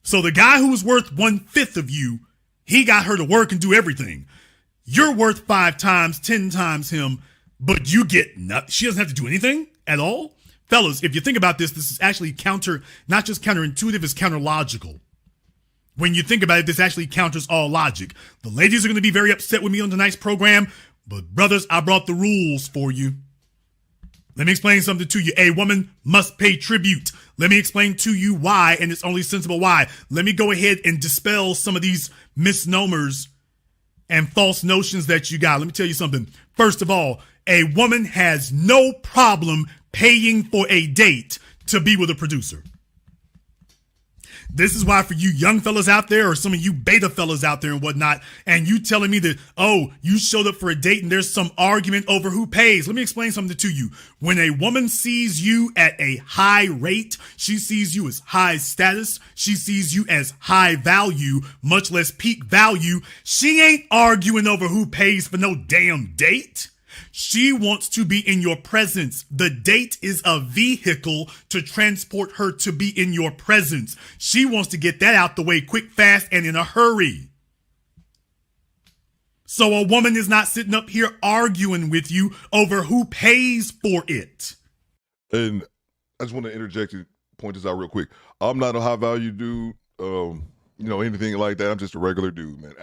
So the guy who was worth 1/5 of you, he got her to work and do everything. You're worth 5 times, 10 times him, but you get nothing. She doesn't have to do anything at all. Fellas, if you think about this, this is actually not just counterintuitive, it's counterlogical. When you think about it, this actually counters all logic. The ladies are going to be very upset with me on tonight's program, but brothers, I brought the rules for you. Let me explain something to you. A woman must pay tribute. Let me explain to you why, and it's only sensible why. Let me go ahead and dispel some of these misnomers and false notions that you got. Let me tell you something. First of all, a woman has no problem paying for a date to be with a producer. This is why for you young fellas out there, or some of you beta fellas out there and whatnot, and you telling me that, oh, you showed up for a date and there's some argument over who pays. Let me explain something to you. When a woman sees you at a high rate, she sees you as high status, she sees you as high value, much less peak value. She ain't arguing over who pays for no damn date. She wants to be in your presence. The date is a vehicle to transport her to be in your presence. She wants to get that out the way quick, fast, and in a hurry. So a woman is not sitting up here arguing with you over who pays for it. And I just want to interject and point this out real quick. I'm not a high value dude, anything like that. I'm just a regular dude, man.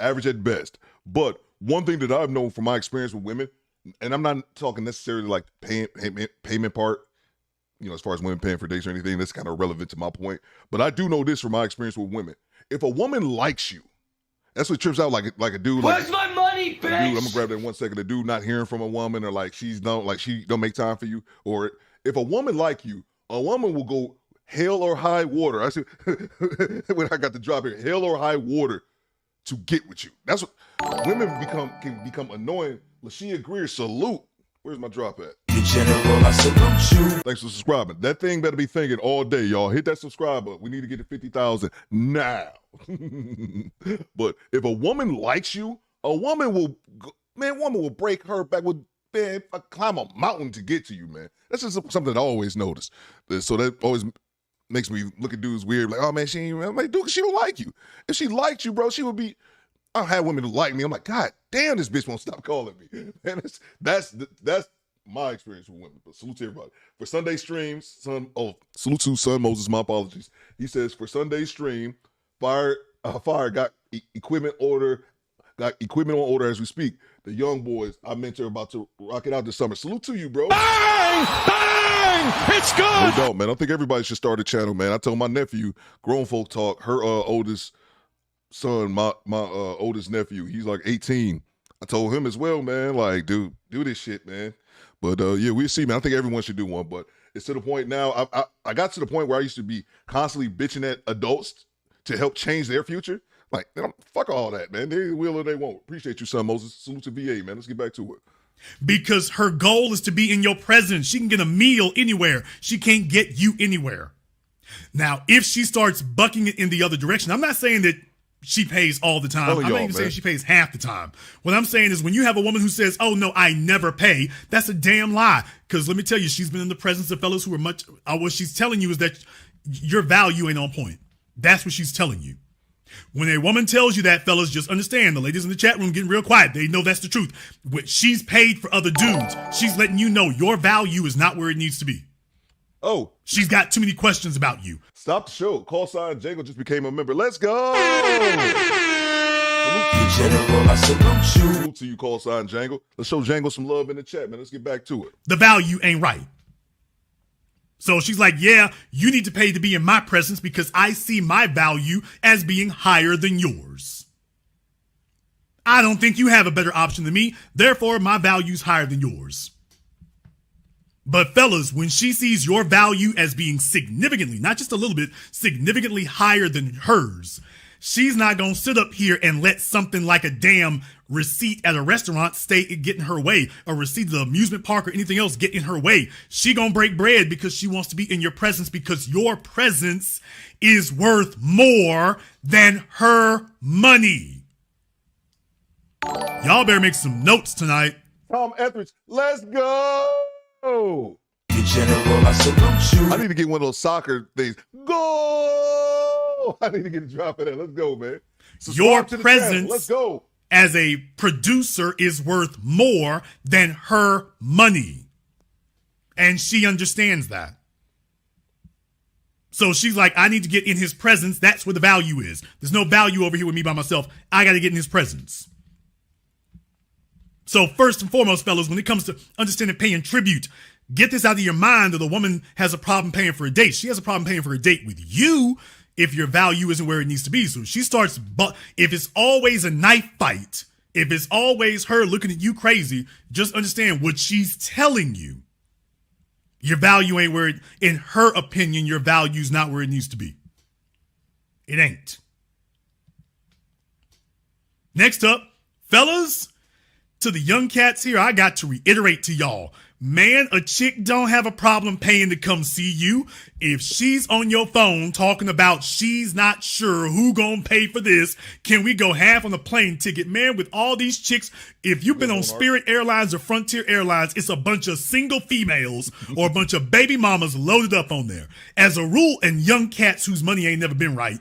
Average at best. But one thing that I've known from my experience with women, and I'm not talking necessarily like payment part, as far as women paying for dates or anything, that's kind of relevant to my point. But I do know this from my experience with women. If a woman likes you, that's what trips out like a dude. Where's my money, bitch? Dude, I'm gonna grab that 1 second. A dude not hearing from a woman, or she don't make time for you. Or if a woman like you, a woman will go hell or high water. I said when I got the drop here, hell or high water to get with you. That's what women can become annoying. Lashia Greer, salute. Where's my drop at? General, I salute you. Thanks for subscribing. That thing better be thinking all day, y'all. Hit that subscribe button. We need to get to 50,000 now. But if a woman likes you, a woman will break her back, climb a mountain to get to you, man. That's just something I always notice. So that always makes me look at dudes weird, like, oh man, I'm like, dude, she don't like you. If she liked you, bro, she would be. I've had women who like me. I'm like, God damn, this bitch won't stop calling me. Man, that's my experience with women. But salute to everybody. For Sunday streams, salute to Son Moses, my apologies. He says, for Sunday stream, Fire got equipment on order as we speak. The young boys I mentor about to rock it out this summer. Salute to you, bro. Bang! Bang! It's good! No doubt, man. I think everybody should start a channel, man. I told my nephew, Grown Folk Talk, her oldest son, my oldest nephew, he's like 18. I told him as well, man, like, dude, do this shit, man. But yeah, we'll see, man. I think everyone should do one, but it's to the point now. I got to the point where I used to be constantly bitching at adults to help change their future. Like, man, fuck all that, man. They will or they won't. Appreciate you, Son Moses. Salute to VA, man. Let's get back to it. Because her goal is to be in your presence. She can get a meal anywhere. She can't get you anywhere. Now, if she starts bucking it in the other direction, I'm not saying that she pays all the time. I'm not even saying she pays half the time. What I'm saying is when you have a woman who says, oh, no, I never pay, that's a damn lie. Because let me tell you, she's been in the presence of fellas who are what she's telling you is that your value ain't on point. That's what she's telling you. When a woman tells you that, fellas, just understand, the ladies in the chat room getting real quiet. They know that's the truth. She's paid for other dudes. She's letting you know your value is not where it needs to be. Oh. She's got too many questions about you. Stop the show. Call sign Jangle just became a member. Let's go. General, I salute you. Salute to you, call sign Jangle. Let's show Jangle some love in the chat, man. Let's get back to it. The value ain't right. So she's like, yeah, you need to pay to be in my presence because I see my value as being higher than yours. I don't think you have a better option than me. Therefore, my value's higher than yours. But fellas, when she sees your value as being significantly, not just a little bit, significantly higher than hers, she's not going to sit up here and let something like a damn receipt at a restaurant get in her way, a receipt at the amusement park or anything else get in her way. She going to break bread because she wants to be in your presence because your presence is worth more than her money. Y'all better make some notes tonight. Tom Etheridge, let's go. General, I salute you. I need to get one of those soccer things. Go! I need to get a drop of that. Let's go, man. Your presence let's go. As a producer is worth more than her money. And she understands that. So she's like, I need to get in his presence. That's where the value is. There's no value over here with me by myself. I got to get in his presence. So first and foremost, fellas, when it comes to understanding paying tribute, get this out of your mind that a woman has a problem paying for a date. She has a problem paying for a date with you if your value isn't where it needs to be. So if she starts, if it's always a knife fight, if it's always her looking at you crazy, just understand what she's telling you. Your value ain't where, in her opinion, your value's not where it needs to be. It ain't. Next up, fellas, to the young cats here, I got to reiterate to y'all, man, a chick don't have a problem paying to come see you. If she's on your phone talking about she's not sure who gonna pay for this, can we go half on the plane ticket? Man, with all these chicks, if you've been on Spirit Airlines or Frontier Airlines, it's a bunch of single females or a bunch of baby mamas loaded up on there. As a rule, and young cats whose money ain't never been right.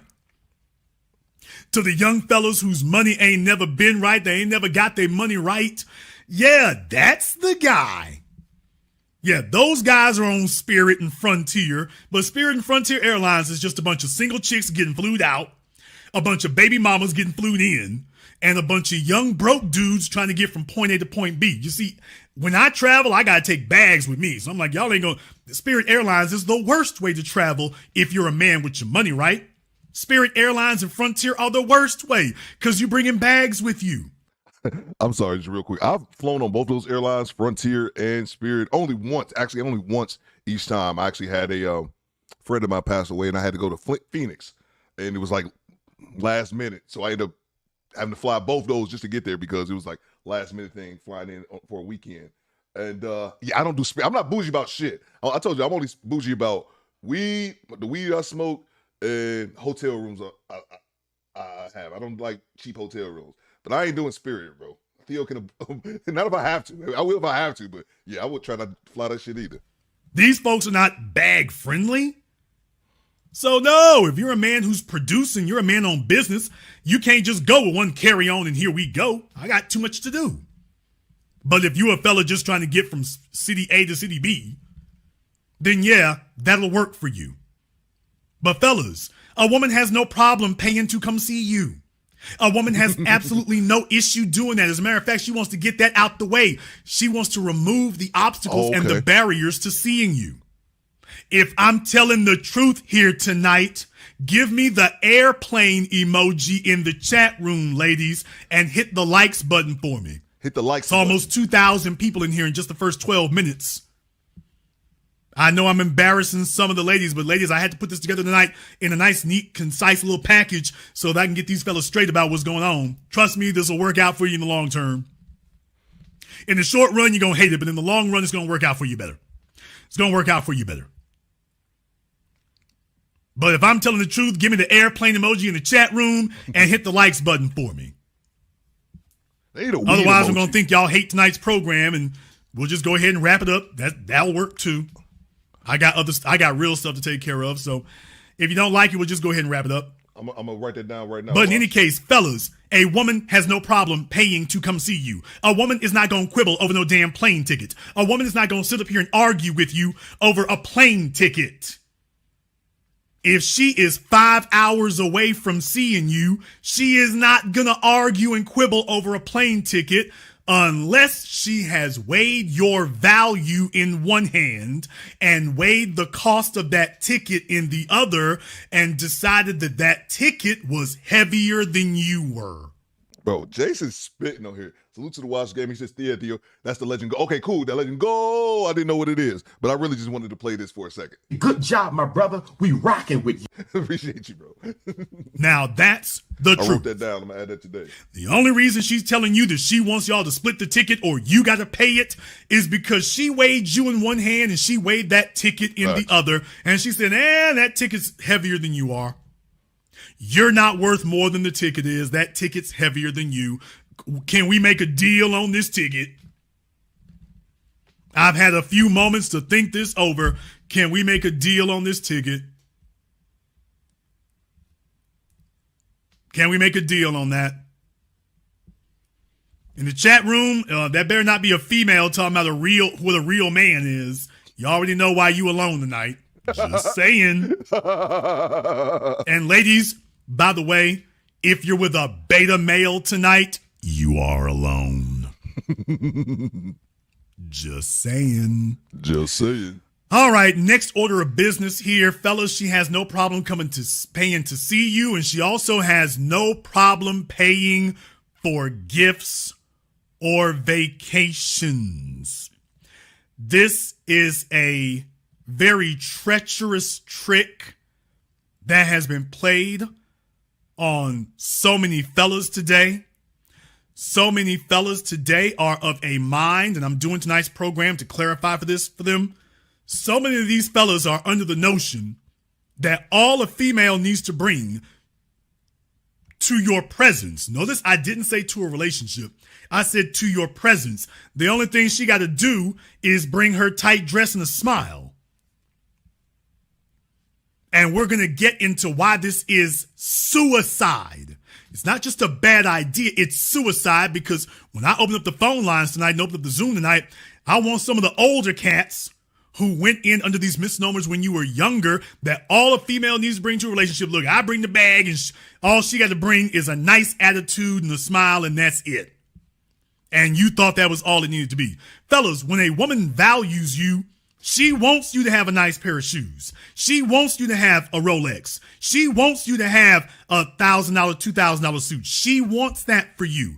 To the young fellas whose money ain't never been right, they ain't never got their money right. Yeah, that's the guy. Yeah, those guys are on Spirit and Frontier, but Spirit and Frontier Airlines is just a bunch of single chicks getting flued out, a bunch of baby mamas getting flued in, and a bunch of young broke dudes trying to get from point A to point B. You see, when I travel, I got to take bags with me. So I'm like, y'all ain't going to, Spirit Airlines is the worst way to travel if you're a man with your money, right? Spirit Airlines and Frontier are the worst way because you're bringing bags with you. I'm sorry, just real quick. I've flown on both those airlines, Frontier and Spirit, only once each time. I actually had a friend of mine pass away, and I had to go to Phoenix, and it was like last minute. So I ended up having to fly both those just to get there because it was like last minute thing, flying in for a weekend. And yeah, I don't do Spirit. I'm not bougie about shit. I told you, I'm only bougie about weed, the weed I smoke, and hotel rooms I have. I don't like cheap hotel rooms. But I ain't doing Spirit, bro. Theo can, not if I have to. I will if I have to, but yeah, I would try not to fly that shit either. These folks are not bag friendly. So no, if you're a man who's producing, you're a man on business, you can't just go with one carry on and here we go. I got too much to do. But if you're a fella just trying to get from city A to city B, then yeah, that'll work for you. But fellas, a woman has no problem paying to come see you. A woman has absolutely no issue doing that. As a matter of fact, she wants to get that out the way. She wants to remove the obstacles and the barriers to seeing you. If I'm telling the truth here tonight, give me the airplane emoji in the chat room, ladies, and hit the likes button for me. Hit the likes button. It's almost 2,000 people in here in just the first 12 minutes. I know I'm embarrassing some of the ladies, but ladies, I had to put this together tonight in a nice, neat, concise little package so that I can get these fellas straight about what's going on. Trust me, this will work out for you in the long term. In the short run, you're going to hate it, but in the long run, it's going to work out for you better. It's going to work out for you better. But if I'm telling the truth, give me the airplane emoji in the chat room and hit the likes button for me. Otherwise, I'm going to think y'all hate tonight's program, and we'll just go ahead and wrap it up. That'll work too. I got real stuff to take care of. So if you don't like it, we'll just go ahead and wrap it up. I'm going to write that down right now. But in any case, fellas, a woman has no problem paying to come see you. A woman is not going to quibble over no damn plane ticket. A woman is not going to sit up here and argue with you over a plane ticket. If she is 5 hours away from seeing you, she is not going to argue and quibble over a plane ticket unless she has weighed your value in one hand and weighed the cost of that ticket in the other and decided that that ticket was heavier than you were. Bro, Jason's spitting on here. Salute to the Watch Game. He says, Theo, that's the Legend Go. Okay, cool. That Legend Go. I didn't know what it is, but I really just wanted to play this for a second. Good job, my brother. We rocking with you. Appreciate you, bro. Now that's the truth. I wrote that down. I'm going to add that today. The only reason she's telling you that she wants y'all to split the ticket or you got to pay it is because she weighed you in one hand and she weighed that ticket in the other. And she said, that ticket's heavier than you are. You're not worth more than the ticket is. That ticket's heavier than you. Can we make a deal on this ticket? I've had a few moments to think this over. Can we make a deal on this ticket? Can we make a deal on that? In the chat room, that better not be a female talking about what a real man is. You already know why you alone tonight. Just saying. And ladies, by the way, if you're with a beta male tonight, you are alone. Just saying. Just saying. All right, next order of business here. Fellas, she has no problem paying to see you, and she also has no problem paying for gifts or vacations. This is a very treacherous trick that has been played on so many fellas today. So many fellas today are of a mind, and I'm doing tonight's program to clarify for them. So many of these fellas are under the notion that all a female needs to bring to your presence. Notice I didn't say to a relationship. I said to your presence. The only thing she got to do is bring her tight dress and a smile. And we're going to get into why this is suicide. It's not just a bad idea. It's suicide, because when I open up the phone lines tonight and open up the Zoom tonight, I want some of the older cats who went in under these misnomers when you were younger that all a female needs to bring to a relationship. Look, I bring the bag, and all she got to bring is a nice attitude and a smile, and that's it. And you thought that was all it needed to be. Fellas, when a woman values you, she wants you to have a nice pair of shoes. She wants you to have a Rolex. She wants you to have a $1,000, $2,000 suit. She wants that for you.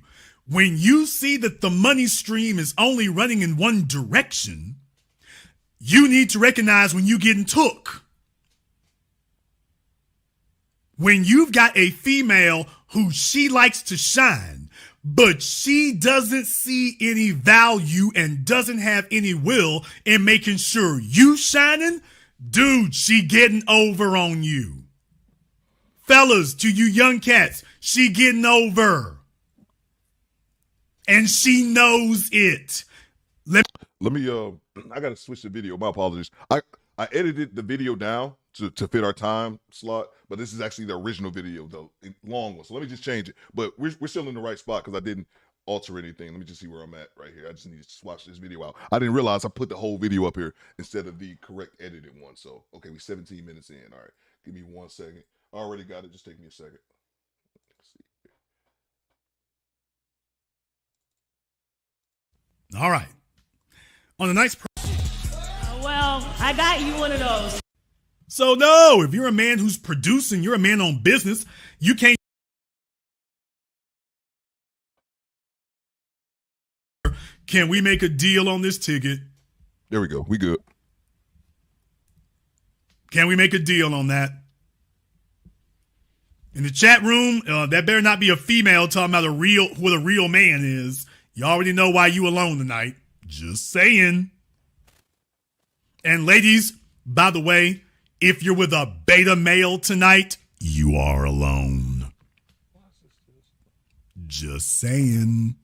When you see that the money stream is only running in one direction, you need to recognize when you're getting took. When you've got a female who she likes to shine, but she doesn't see any value and doesn't have any will in making sure you shining, dude, she getting over on you. Fellas, to you young cats, she getting over. And she knows it. Let me I gotta switch the video. My apologies. I edited the video down to fit our time slot, but this is actually the original video, though, long one. So let me just change it. But we're still in the right spot because I didn't alter anything. Let me just see where I'm at right here. I just need to swatch this video out. I didn't realize I put the whole video up here instead of the correct edited one. So okay, we 17 minutes in. All right, give me 1 second. I already got it. Just take me a second. Let's see. All right. On the nice. Well, I got you one of those. So no, if you're a man who's producing, you're a man on business, you can't. Can we make a deal on this ticket? There we go. We good. Can we make a deal on that? In the chat room, that better not be a female talking about what a real man is. You already know why you alone tonight. Just saying. And ladies, by the way, if you're with a beta male tonight, you are alone. Just saying.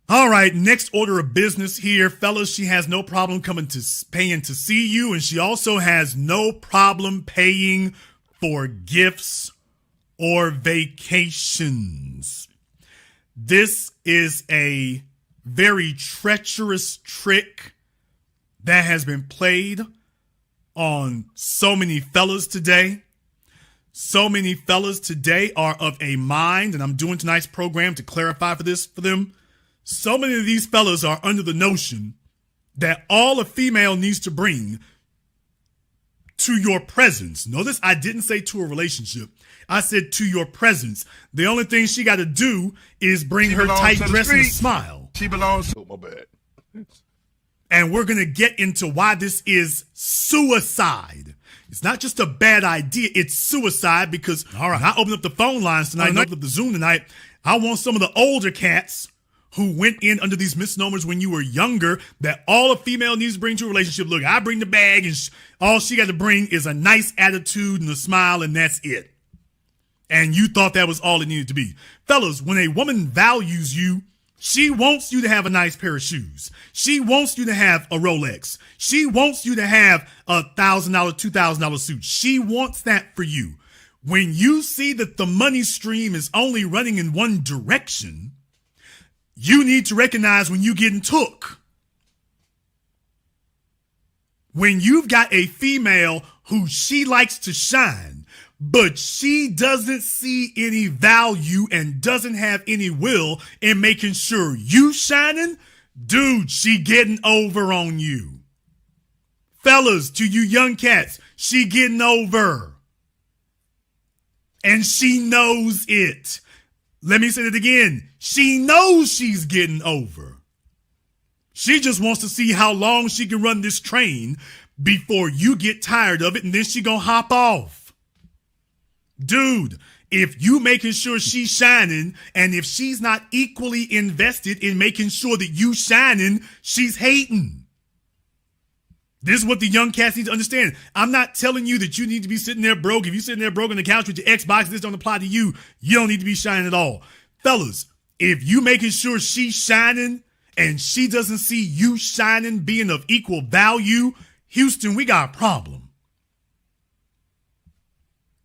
All right, next order of business here. Fellas, she has no problem paying to see you, and she also has no problem paying for gifts or vacations. This is a very treacherous trick that has been played on so many fellas today. So many fellas today are of a mind, and I'm doing tonight's program to clarify for them. So many of these fellas are under the notion that all a female needs to bring to your presence. Notice I didn't say to a relationship. I said to your presence. The only thing she got to do is bring her tight dress and a smile. She belongs to my bad. And we're going to get into why this is suicide. It's not just a bad idea. It's suicide because, all right, I open up the phone lines tonight and open up the Zoom tonight. I want some of the older cats who went in under these misnomers when you were younger that all a female needs to bring to a relationship. Look, I bring the bag, and all she got to bring is a nice attitude and a smile, and that's it. And you thought that was all it needed to be. Fellas, when a woman values you, she wants you to have a nice pair of shoes. She wants you to have a Rolex. She wants you to have a $1,000, $2,000 suit. She wants that for you. When you see that the money stream is only running in one direction, you need to recognize when you're getting took. When you've got a female who she likes to shine, but she doesn't see any value and doesn't have any will in making sure you shining, dude, she getting over on you. Fellas, to you young cats, she getting over. And she knows it. Let me say it again. She knows she's getting over. She just wants to see how long she can run this train before you get tired of it, and then she gonna hop off. Dude, if you making sure she's shining, and if she's not equally invested in making sure that you shining, she's hating. This is what the young cats need to understand. I'm not telling you that you need to be sitting there broke. If you're sitting there broke on the couch with your Xbox, this don't apply to you. You don't need to be shining at all. Fellas, if you making sure she's shining and she doesn't see you shining being of equal value, Houston, we got a problem.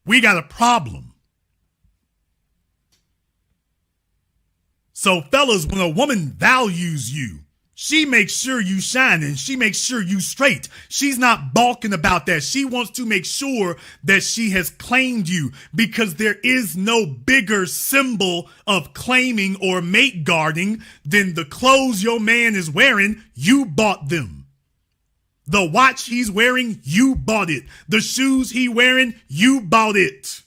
We got a problem. So fellas, when a woman values you, she makes sure you shining. She makes sure you straight. She's not balking about that. She wants to make sure that she has claimed you, because there is no bigger symbol of claiming or mate guarding than the clothes your man is wearing. You bought them. The watch he's wearing, you bought it. The shoes he wearing, you bought it.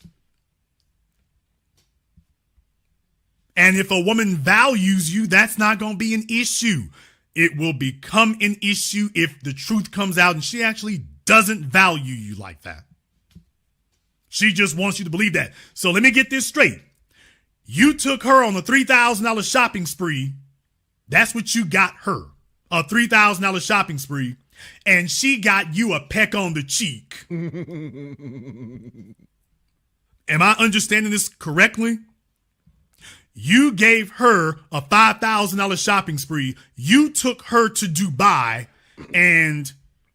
And if a woman values you, that's not going to be an issue. It will become an issue if the truth comes out and she actually doesn't value you like that. She just wants you to believe that. So let me get this straight. You took her on a $3,000 shopping spree. That's what you got her. A $3,000 shopping spree. And she got you a peck on the cheek. Am I understanding this correctly? You gave her a $5,000 shopping spree. You took her to Dubai and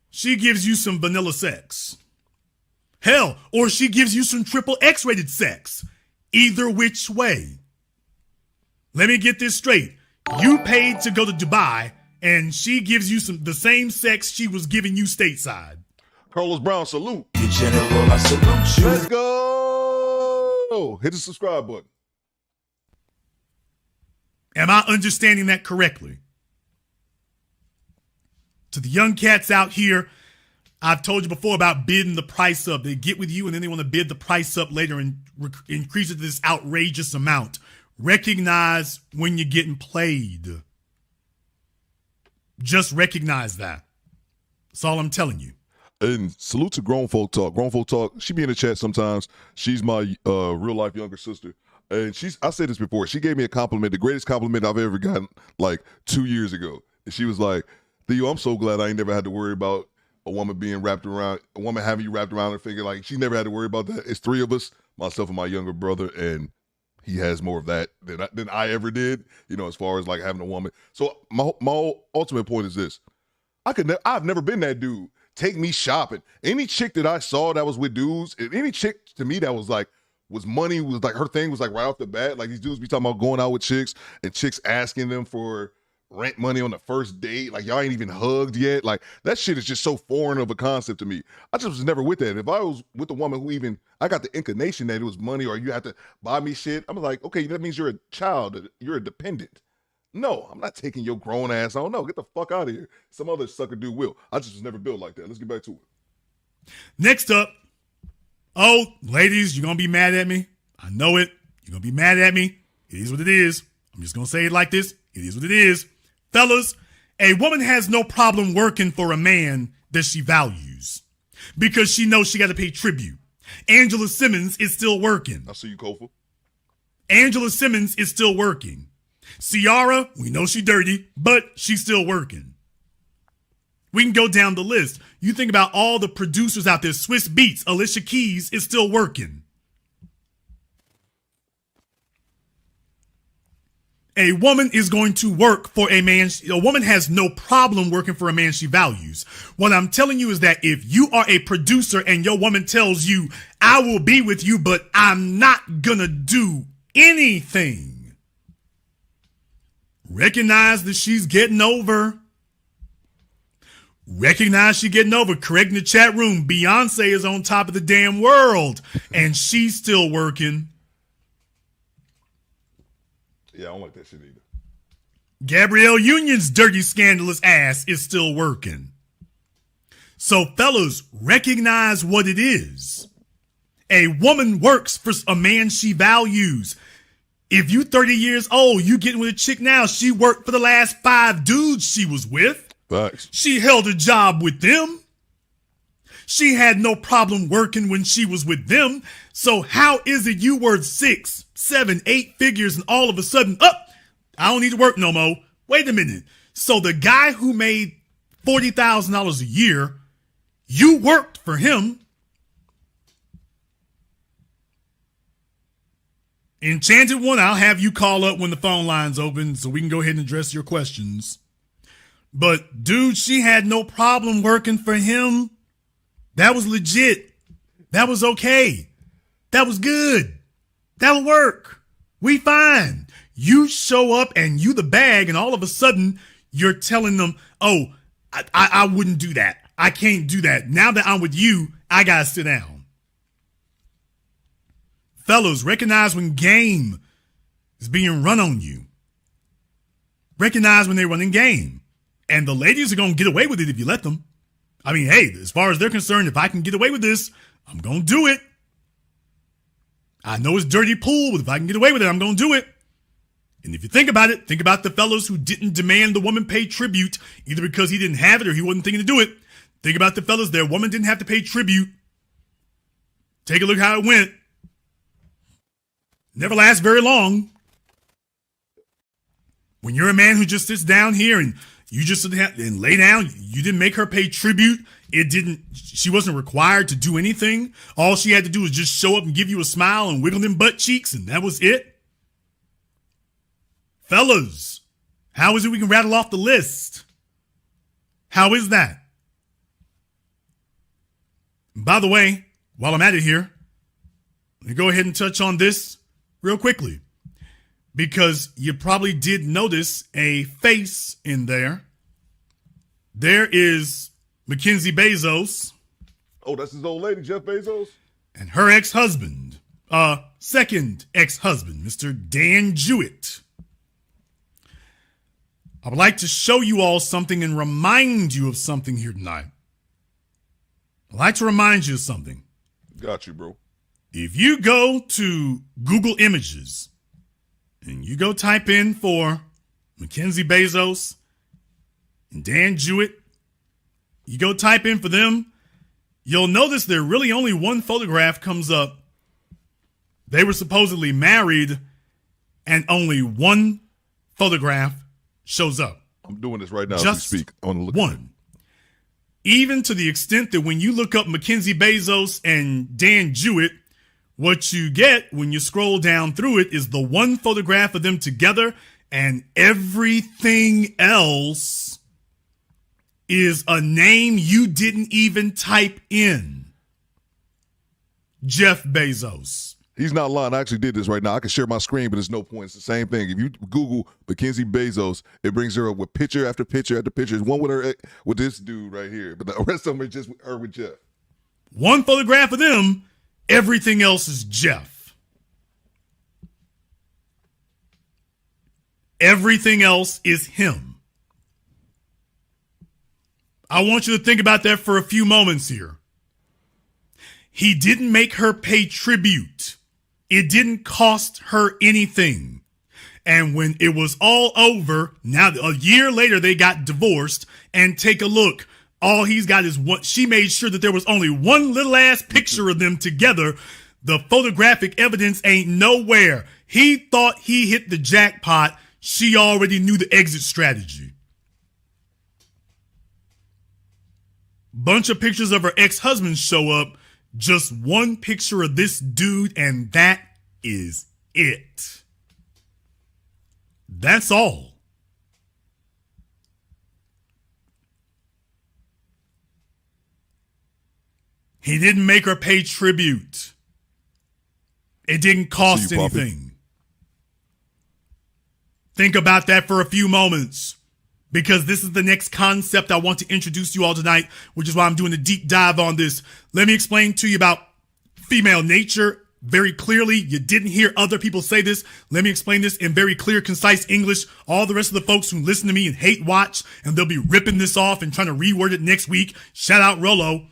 she gives you some vanilla sex. Hell, or she gives you some triple X rated sex. Either which way. Let me get this straight. You paid to go to Dubai and she gives you the same sex she was giving you stateside. Carlos Brown, salute. General, I salute you. Let's go. Hit the subscribe button. Am I understanding that correctly? To the young cats out here, I've told you before about bidding the price up. They get with you and then they want to bid the price up later and increase it to this outrageous amount. Recognize when you're getting played. Just recognize that. That's all I'm telling you. And salute to Grown Folk Talk. Grown Folk Talk, she be in the chat sometimes. She's my real life younger sister. And I said this before, she gave me a compliment, the greatest compliment I've ever gotten, like 2 years ago. And she was like, Theo, I'm so glad I ain't never had to worry about a woman having you wrapped around her finger. Like, she never had to worry about that. It's three of us, myself and my younger brother, and he has more of that than I ever did, as far as like having a woman. So my ultimate point is this. I've never been that dude. Take me shopping. Any chick that I saw that was with dudes, any chick to me that was money, was like her thing, was like right off the bat. Like these dudes be talking about going out with chicks and chicks asking them for rent money on the first date. Like y'all ain't even hugged yet. Like that shit is just so foreign of a concept to me. I just was never with that. If I was with a woman who I got the inclination that it was money or you have to buy me shit, I'm like, okay, that means you're a child. You're a dependent. No, I'm not taking your grown ass on. No, get the fuck out of here. Some other sucker dude will. I just was never built like that. Let's get back to it. Next up. Oh, ladies, you're going to be mad at me. I know it. You're going to be mad at me. It is what it is. I'm just going to say it like this. It is what it is. Fellas, a woman has no problem working for a man that she values because she knows she got to pay tribute. Angela Simmons is still working. I see you, Kofa. Angela Simmons is still working. Ciara, we know she dirty, but she's still working. We can go down the list. You think about all the producers out there. Swiss Beats, Alicia Keys is still working. A woman is going to work for a man. A woman has no problem working for a man she values. What I'm telling you is that if you are a producer and your woman tells you, I will be with you, but I'm not gonna do anything, recognize that she's getting over. Recognize she getting over. Correct in the chat room. Beyonce is on top of the damn world, and she's still working. Yeah, I don't like that shit either. Gabrielle Union's dirty, scandalous ass is still working. So, fellas, recognize what it is. A woman works for a man she values. If you 30 years old, you getting with a chick now, she worked for the last 5 dudes she was with. Facts. She held a job with them. She had no problem working when she was with them. So how is it you worth 6, 7, 8 figures and all of a sudden, I don't need to work no more. Wait a minute. So the guy who made $40,000 a year, you worked for him. Enchanted One, I'll have you call up when the phone line's open so we can go ahead and address your questions. But, dude, she had no problem working for him. That was legit. That was okay. That was good. That'll work. We fine. You show up and you the bag, and all of a sudden you're telling them, oh, I wouldn't do that. I can't do that. Now that I'm with you, I gotta sit down. Fellas, recognize when game is being run on you. Recognize when they're running game. And the ladies are going to get away with it if you let them. I mean, hey, as far as they're concerned, if I can get away with this, I'm going to do it. I know it's dirty pool, but if I can get away with it, I'm going to do it. And if you think about it, think about the fellows who didn't demand the woman pay tribute, either because he didn't have it or he wasn't thinking to do it. Think about the fellas, their woman didn't have to pay tribute. Take a look how it went. Never lasts very long. When you're a man who just sits down here and you just sit down and lay down, you didn't make her pay tribute. She wasn't required to do anything. All she had to do was just show up and give you a smile and wiggle them butt cheeks, and that was it. Fellas, how is it we can rattle off the list? How is that? By the way, while I'm at it here, let me go ahead and touch on this real quickly, because you probably did notice a face in there. There is Mackenzie Bezos. Oh, that's his old lady, Jeff Bezos? And her ex-husband, second ex-husband, Mr. Dan Jewett. I would like to show you all something and remind you of something here tonight. I'd like to remind you of something. Got you, bro. If you go to Google Images and you go type in for Mackenzie Bezos and Dan Jewett, you go type in for them, you'll notice there really only one photograph comes up. They were supposedly married and only one photograph shows up. I'm doing this right now Just as we speak. I want to look one. Even to the extent that when you look up Mackenzie Bezos and Dan Jewett, what you get when you scroll down through it is the one photograph of them together, and everything else is a name you didn't even type in. Jeff Bezos. He's not lying. I actually did this right now. I can share my screen, but there's no point. It's the same thing. If you Google Mackenzie Bezos, it brings her up with picture after picture after picture. There's one with her, with this dude right here, but the rest of them are just her with Jeff. One photograph of them, everything else is Jeff. Everything else is him. I want you to think about that for a few moments here. He didn't make her pay tribute. It didn't cost her anything. And when it was all over, now a year later, they got divorced, and take a look. All he's got is what she made sure that there was only one little ass picture of them together. The photographic evidence ain't nowhere. He thought he hit the jackpot. She already knew the exit strategy. Bunch of pictures of her ex-husband show up. Just one picture of this dude, and that is it. That's all. He didn't make her pay tribute. It didn't cost anything. Think about that for a few moments. because this is the next concept I want to introduce you all tonight, which is why I'm doing a deep dive on this. Let me explain to you about female nature very clearly. You didn't hear other people say this. Let me explain this in very clear, concise English. All the rest of the folks who listen to me and hate watch, and they'll be ripping this off and trying to reword it next week. Shout out Rolo.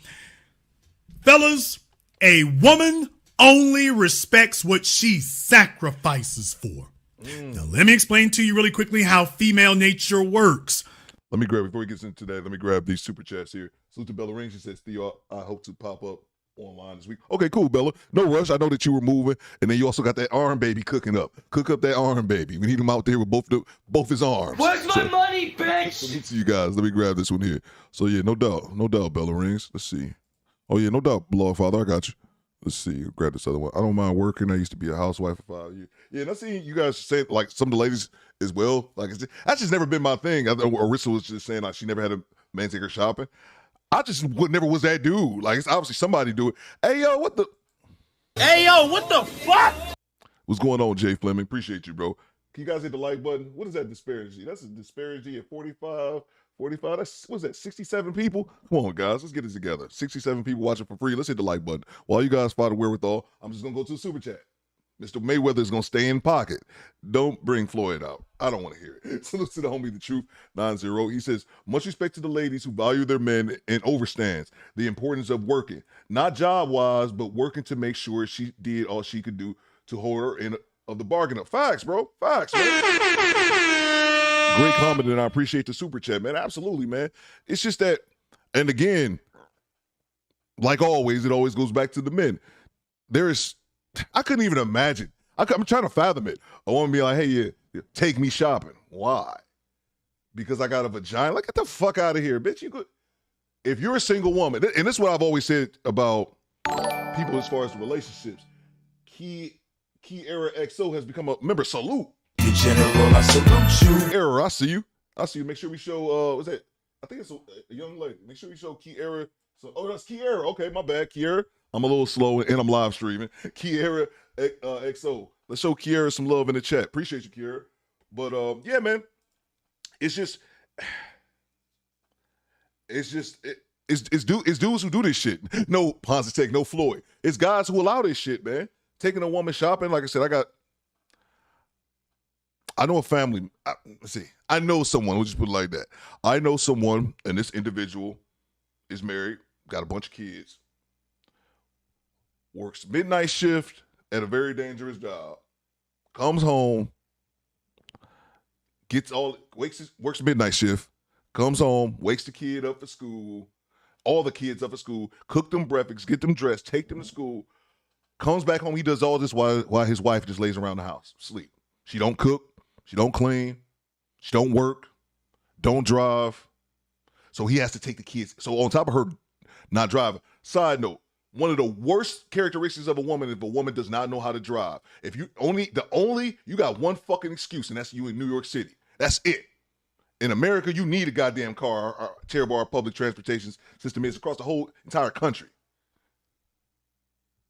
Fellas, a woman only respects what she sacrifices for. Now, let me explain to you really quickly how female nature works. Let me grab, before he gets into that, let me grab these super chats here. Salute to Bella Ring. She says, Theo, I hope to pop up online this week. Okay, cool, Bella. No rush. I know that you were moving, and then you also got that arm baby cooking up. Cook up that arm baby. We need him out there with both his arms. Where's my money, bitch? Let me see you guys. Let me grab this one here. So yeah, no doubt, Bella Rings. Let's see. Oh yeah, no doubt, Blogfather. I got you. Let's see. Grab this other one. I don't mind working. I used to be a housewife for 5 years. Yeah, and I see you guys say like some of the ladies as well. Like that's just never been my thing. I know Arissa was just saying like she never had a man take her shopping. I just never was that dude. Like, it's obviously somebody do it. Hey, yo, what the fuck? What's going on, Jay Fleming? Appreciate you, bro. Can you guys hit the like button? What is that disparity? That's a disparity at 45. That's, what's that, 67 people? Come on, guys. Let's get it together. 67 people watching for free. Let's hit the like button. While you guys find a wherewithal, I'm just going to go to the super chat. Mr. Mayweather is going to stay in pocket. Don't bring Floyd out. I don't want to hear it. Salute to the homie, The Truth 90. He says, much respect to the ladies who value their men and overstands the importance of working. Not job-wise, but working to make sure she did all she could do to hold her in of the bargain up. Facts, bro. Facts, man. Great comment, and I appreciate the super chat, man. Absolutely, man. It's just that, and again, like always, it always goes back to the men. I couldn't even imagine. I'm trying to fathom it. I want to be like, hey, yeah, take me shopping. Why? Because I got a vagina? Like, get the fuck out of here, bitch. You could, if you're a single woman, and this is what I've always said about people as far as relationships. Key Era XO has become a member. Salute. You general, I salute you. Era, I see you. Make sure we show, what's that? I think it's a young lady. Make sure we show Key Era. So, that's Key Era. Okay, my bad, Key Era. I'm a little slow and I'm live streaming. Kiera XO. Let's show Kiera some love in the chat. Appreciate you, Kiera. But yeah, man. It's dudes who do this shit. No Ponzi Tech, no Floyd. It's guys who allow this shit, man. Taking a woman shopping. Like I said, I know a family. I know someone. We'll just put it like that. I know someone, and this individual is married, got a bunch of kids. Works midnight shift at a very dangerous job. Comes home, works midnight shift, comes home, wakes the kid up for school, all the kids up for school, cook them breakfast, get them dressed, take them to school, comes back home, he does all this while his wife just lays around the house, sleep. She don't cook, she don't clean, she don't work, don't drive. So he has to take the kids. So on top of her not driving, side note, one of the worst characteristics of a woman is if a woman does not know how to drive. If you you got one fucking excuse, and that's you in New York City. That's it. In America, you need a goddamn car. Our terrible our public transportation system is across the whole entire country.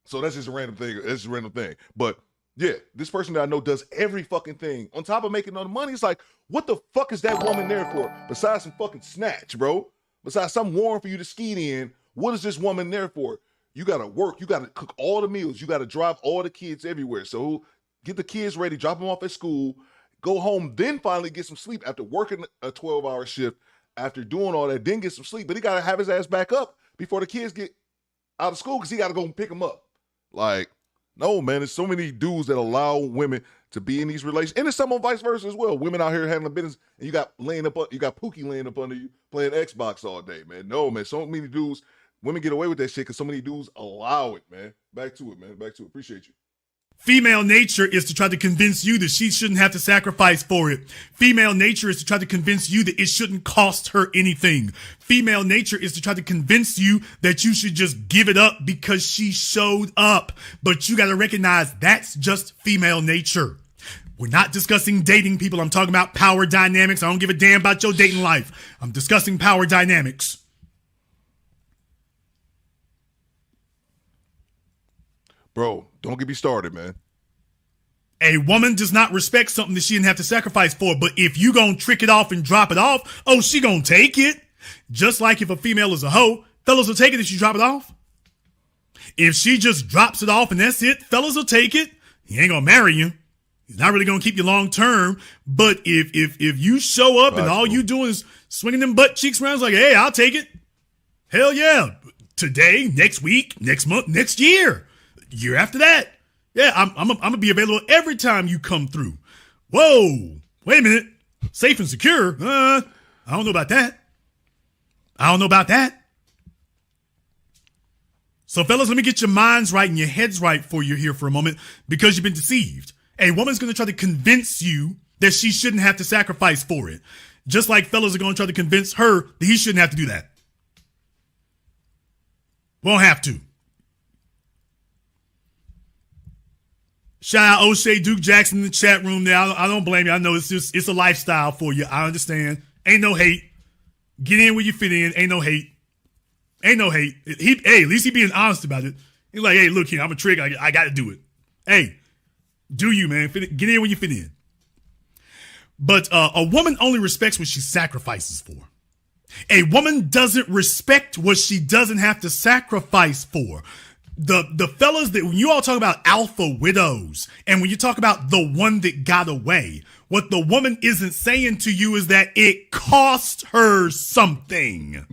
So that's just a random thing. But yeah, this person that I know does every fucking thing. On top of making all the money, it's like, what the fuck is that woman there for? Besides some fucking snatch, bro. Besides something warm for you to ski in, what is this woman there for? You got to work. You got to cook all the meals. You got to drive all the kids everywhere. So get the kids ready, drop them off at school, go home, then finally get some sleep after working a 12-hour shift, after doing all that, then get some sleep. But he got to have his ass back up before the kids get out of school because he got to go and pick them up. Like, no, man, there's so many dudes that allow women to be in these relations. And there's some on vice versa as well. Women out here handling business, and you got Pookie laying up under you playing Xbox all day, man. No, man, so many dudes. Women get away with that shit because so many dudes allow it, man. Back to it, man. Back to it. Appreciate you. Female nature is to try to convince you that she shouldn't have to sacrifice for it. Female nature is to try to convince you that it shouldn't cost her anything. Female nature is to try to convince you that you should just give it up because she showed up. But you got to recognize that's just female nature. We're not discussing dating, people. I'm talking about power dynamics. I don't give a damn about your dating life. I'm discussing power dynamics. Bro, don't get me started, man. A woman does not respect something that she didn't have to sacrifice for. But if you gonna trick it off and drop it off, oh, she gonna take it. Just like if a female is a hoe, fellas will take it if she drop it off. If she just drops it off and that's it, fellas will take it. He ain't gonna marry you. He's not really gonna keep you long term. But if you show up and all you doing is swinging them butt cheeks around, it's like, hey, I'll take it. Hell yeah. Today, next week, next month, next year after that. Yeah, I'm gonna be available every time you come through. Whoa, wait a minute. Safe and secure? I don't know about that. So fellas, let me get your minds right and your heads right for you here for a moment, because you've been deceived. A woman's gonna try to convince you that she shouldn't have to sacrifice for it. Just like fellas are gonna try to convince her that he shouldn't have to do that. Won't have to. Shout out O'Shea Duke Jackson in the chat room there. I don't blame you. I know it's a lifestyle for you. I understand. Ain't no hate. Get in where you fit in. Ain't no hate. Hey, at least he being honest about it. He's like, hey, look here, I'm a trick. I got to do it. Hey, do you, man. Get in where you fit in. But a woman only respects what she sacrifices for. A woman doesn't respect what she doesn't have to sacrifice for. The fellas that, when you all talk about alpha widows and when you talk about the one that got away, what the woman isn't saying to you is that it cost her something.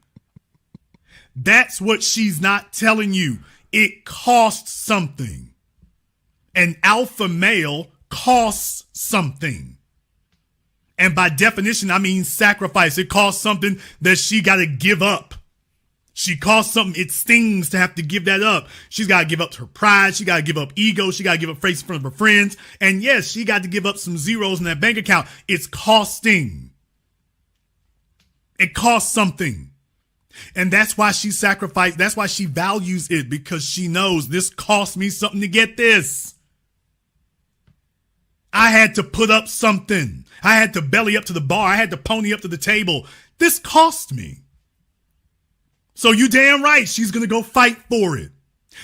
That's what she's not telling you. It costs something. An alpha male costs something. And by definition, I mean sacrifice. It costs something that she got to give up. She costs something. It stings to have to give that up. She's got to give up her pride. She got to give up ego. She got to give up face in front of her friends. And yes, she got to give up some zeros in that bank account. It's costing. It costs something. And that's why she sacrificed. That's why she values it, because she knows this cost me something to get this. I had to put up something. I had to belly up to the bar. I had to pony up to the table. This cost me. So you damn right she's going to go fight for it.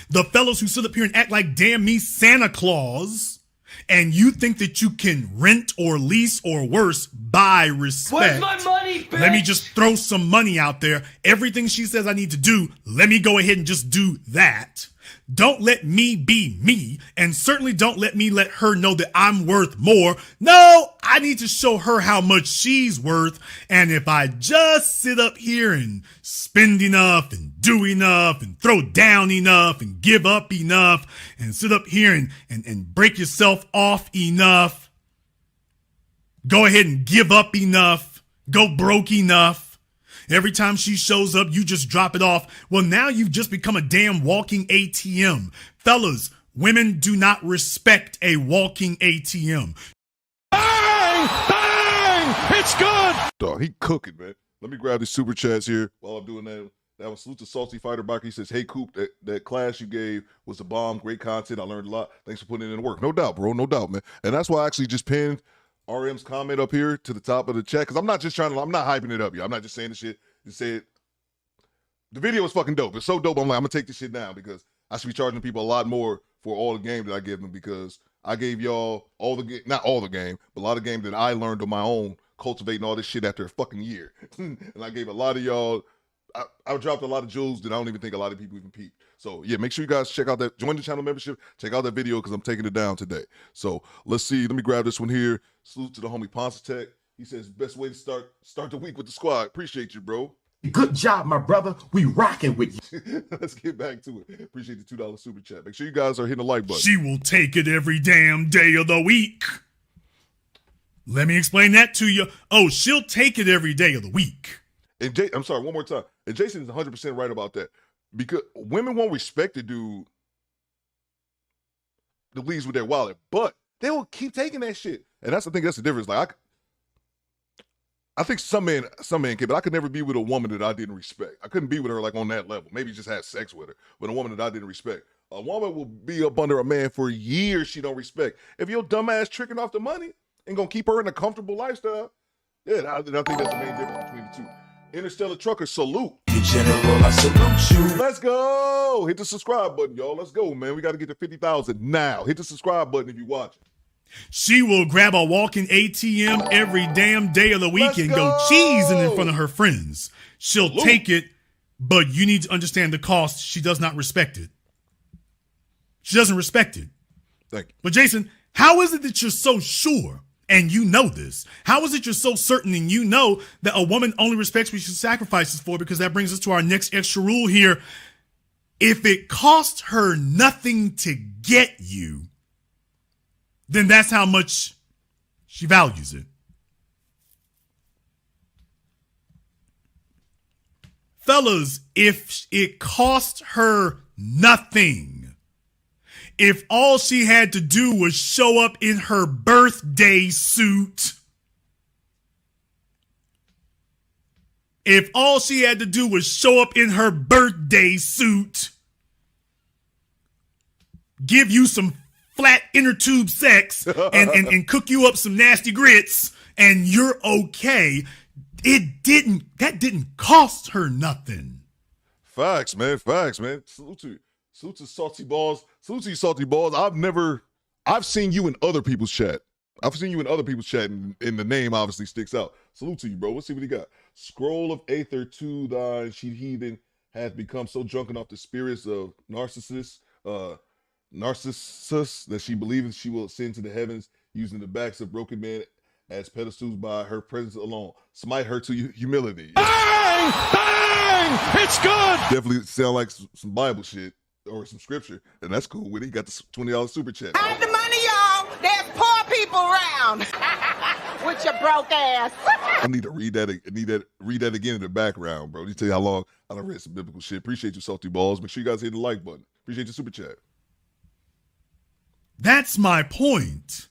The fellows who sit up here and act like damn me Santa Claus, and you think that you can rent or lease or worse, buy respect. Where's my money, bitch? Let me just throw some money out there. Everything she says I need to do, let me go ahead and just do that. Don't let me be me, and certainly don't let me let her know that I'm worth more. No, I need to show her how much she's worth. And if I just sit up here and spend enough and do enough and throw down enough and give up enough and sit up here and break yourself off enough, go ahead and give up enough, go broke enough. Every time she shows up, you just drop it off. Well, now you've just become a damn walking ATM. Fellas, women do not respect a walking ATM. Bang! Bang! It's good! Dog, he cooking, man. Let me grab these super chats here while I'm doing that. That was salute to Salty Fighter Biker. He says, hey, Coop, that class you gave was a bomb. Great content. I learned a lot. Thanks for putting it in work. No doubt, bro. No doubt, man. And that's why I actually just pinned RM's comment up here to the top of the chat, because I'm not hyping it up, y'all. I'm not just saying this shit. Just say it. The video is fucking dope. It's so dope. I'm like, I'm gonna take this shit down because I should be charging people a lot more for all the game that I give them, because I gave y'all all the game, not all the game, but a lot of game that I learned on my own, cultivating all this shit after a fucking year. And I gave a lot of y'all, I dropped a lot of jewels that I don't even think a lot of people even peeped. So yeah, make sure you guys check out that, join the channel membership, check out that video, because I'm taking it down today. So let's see, let me grab this one here. Salute to the homie Ponce Tech. He says, best way to start the week with the squad. Appreciate you, bro. Good job, my brother. We rocking with you. Let's get back to it. Appreciate the $2 super chat. Make sure you guys are hitting the like button. She will take it every damn day of the week. Let me explain that to you. Oh, she'll take it every day of the week. And I'm sorry, one more time. And Jason is 100% right about that. Because women won't respect the dude that leaves with their wallet, but they will keep taking that shit. And that's the thing, that's the difference. Like, I think some men can, but I could never be with a woman that I didn't respect. I couldn't be with her like on that level. Maybe just have sex with her, but a woman that I didn't respect. A woman will be up under a man for years she don't respect. If your dumb ass tricking off the money and gonna keep her in a comfortable lifestyle, yeah, I think that's the main difference between the two. Interstellar Trucker, salute. In general, I salute you. Let's go. Hit the subscribe button, y'all. Let's go, man. We got to get to 50,000 now. Hit the subscribe button if you're watching. She will grab a walking ATM every damn day of the week and go cheesing in front of her friends. She'll take it, but you need to understand the cost. She does not respect it. She doesn't respect it. Thank you. But Jason, how is it that you're so sure and you know this? How is it you're so certain and you know that a woman only respects what she sacrifices for? Because that brings us to our next extra rule here. If it costs her nothing to get you, then that's how much she values it. Fellas, if it cost her nothing, if all she had to do was show up in her birthday suit, if all she had to do was show up in her birthday suit, give you some flat inner tube sex and cook you up some nasty grits and you're okay, that didn't cost her nothing. Facts, man. Salute to Salty Balls. Salute to you, Salty Balls. I've seen you in other people's chat. And the name obviously sticks out. Salute to you, bro. Let's see what he got. Scroll of Aether to thy she heathen hath become so drunken off the spirits of Narcissus that she believeth she will ascend to the heavens using the backs of broken men as pedestals by her presence alone. Smite her to humility. Bang! Bang! It's good! Definitely sound like some Bible shit or some scripture, and that's cool with it. You got the $20 super chat. Hide the money, y'all. There's poor people around. With your broke ass. I need to read that again in the background, bro. Let me tell you how long I done read some biblical shit. Appreciate you, Salty Balls. Make sure you guys hit the like button. Appreciate your super chat. That's my point.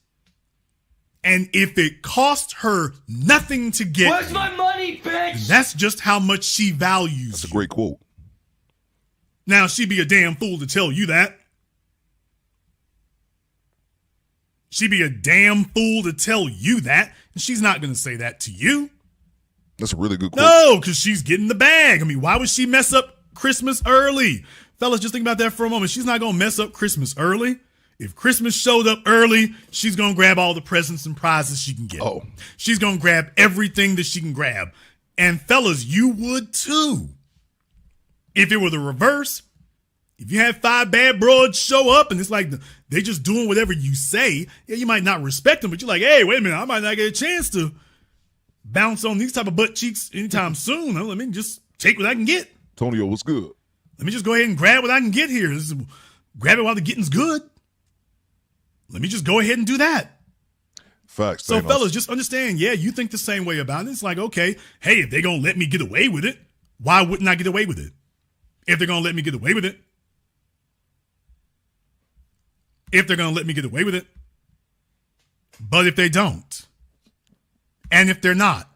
And if it cost her nothing to get Where's my money, bitch? That's just how much she values. That's a great quote. Now, she'd be a damn fool to tell you that. She'd be a damn fool to tell you that. And she's not going to say that to you. That's a really good quote. No, because she's getting the bag. I mean, why would she mess up Christmas early? Fellas, just think about that for a moment. She's not going to mess up Christmas early. If Christmas showed up early, she's going to grab all the presents and prizes she can get. Oh. She's going to grab everything that she can grab. And fellas, you would too. If it were the reverse, if you had 5 bad broads show up and it's like they just doing whatever you say, yeah, you might not respect them, but you're like, hey, wait a minute, I might not get a chance to bounce on these type of butt cheeks anytime soon. Let me just take what I can get. Tonio, what's good? Let me just go ahead and grab what I can get here. Grab it while the getting's good. Let me just go ahead and do that. Facts. So, fellas, just understand, yeah, you think the same way about it. It's like, okay, hey, if they're going to let me get away with it, why wouldn't I get away with it? If they're going to let me get away with it. If they're going to let me get away with it. But if they don't, and if they're not,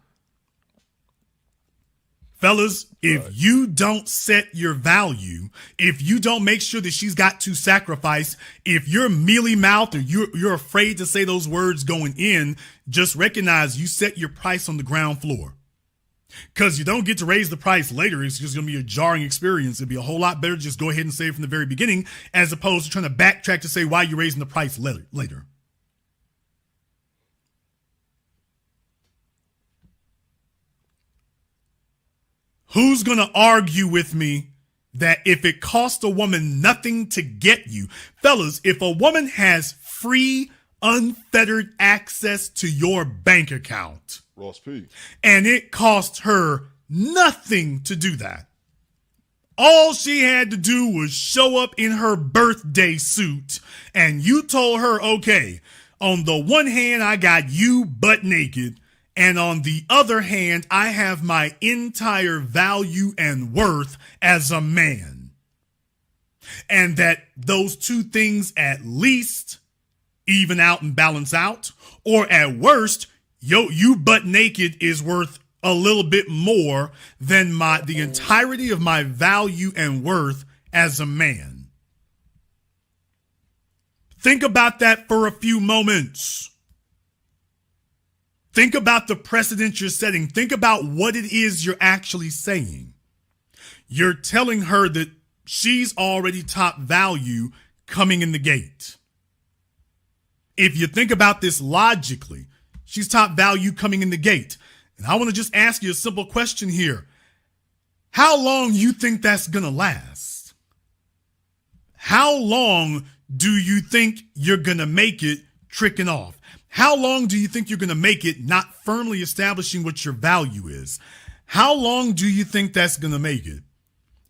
fellas, if you don't set your value, if you don't make sure that she's got to sacrifice, if you're mealy-mouthed or you're afraid to say those words going in, just recognize you set your price on the ground floor. Because you don't get to raise the price later. It's just going to be a jarring experience. It'd be a whole lot better to just go ahead and say it from the very beginning as opposed to trying to backtrack to say why you're raising the price later. Who's going to argue with me that if it costs a woman nothing to get you? Fellas, if a woman has free, unfettered access to your bank account, Ross P, and it cost her nothing to do that, all she had to do was show up in her birthday suit, and you told her, okay, on the one hand, I got you butt naked, and on the other hand, I have my entire value and worth as a man. And that those two things at least even out and balance out, or at worst, you butt naked is worth a little bit more than the entirety of my value and worth as a man. Think about that for a few moments. Think about the precedent you're setting. Think about what it is you're actually saying. You're telling her that she's already top value coming in the gate. If you think about this logically, she's top value coming in the gate. And I want to just ask you a simple question here. How long you think that's going to last? How long do you think you're going to make it tricking off? How long do you think you're going to make it not firmly establishing what your value is? How long do you think that's going to make it?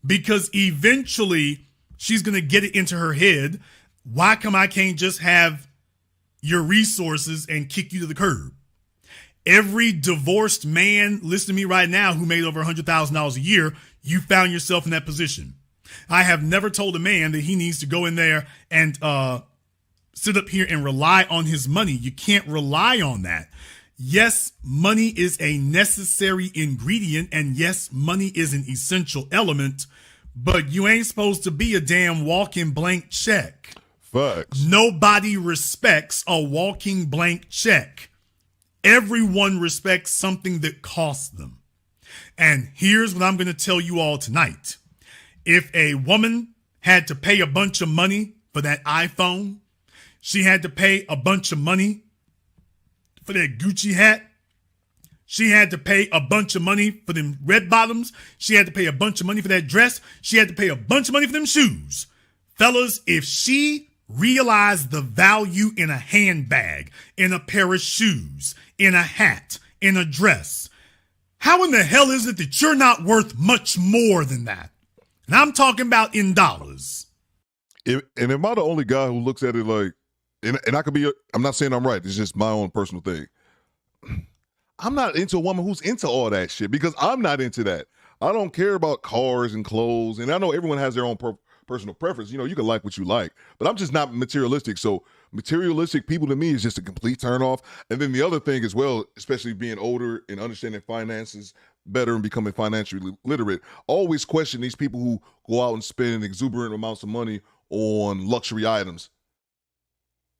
Because eventually she's going to get it into her head. Why come I can't just have your resources and kick you to the curb? Every divorced man, listen to me right now, who made over $100,000 a year, you found yourself in that position. I have never told a man that he needs to go in there and sit up here and rely on his money. You can't rely on that. Yes, money is a necessary ingredient, and yes, money is an essential element, but you ain't supposed to be a damn walking blank check. Facts. Nobody respects a walking blank check. Everyone respects something that costs them. And here's what I'm going to tell you all tonight. If a woman had to pay a bunch of money for that iPhone, she had to pay a bunch of money for that Gucci hat, she had to pay a bunch of money for them red bottoms, she had to pay a bunch of money for that dress, she had to pay a bunch of money for them shoes. Fellas, if she realized the value in a handbag, in a pair of shoes, in a hat, in a dress, how in the hell is it that you're not worth much more than that? And I'm talking about in dollars. And am I the only guy who looks at it like, and I could be, I'm not saying I'm right, it's just my own personal thing. I'm not into a woman who's into all that shit because I'm not into that. I don't care about cars and clothes, and I know everyone has their own personal preference. You know, you can like what you like, but I'm just not materialistic. So materialistic people to me is just a complete turn off. And then the other thing as well, especially being older and understanding finances better and becoming financially literate, always question these people who go out and spend exuberant amounts of money on luxury items.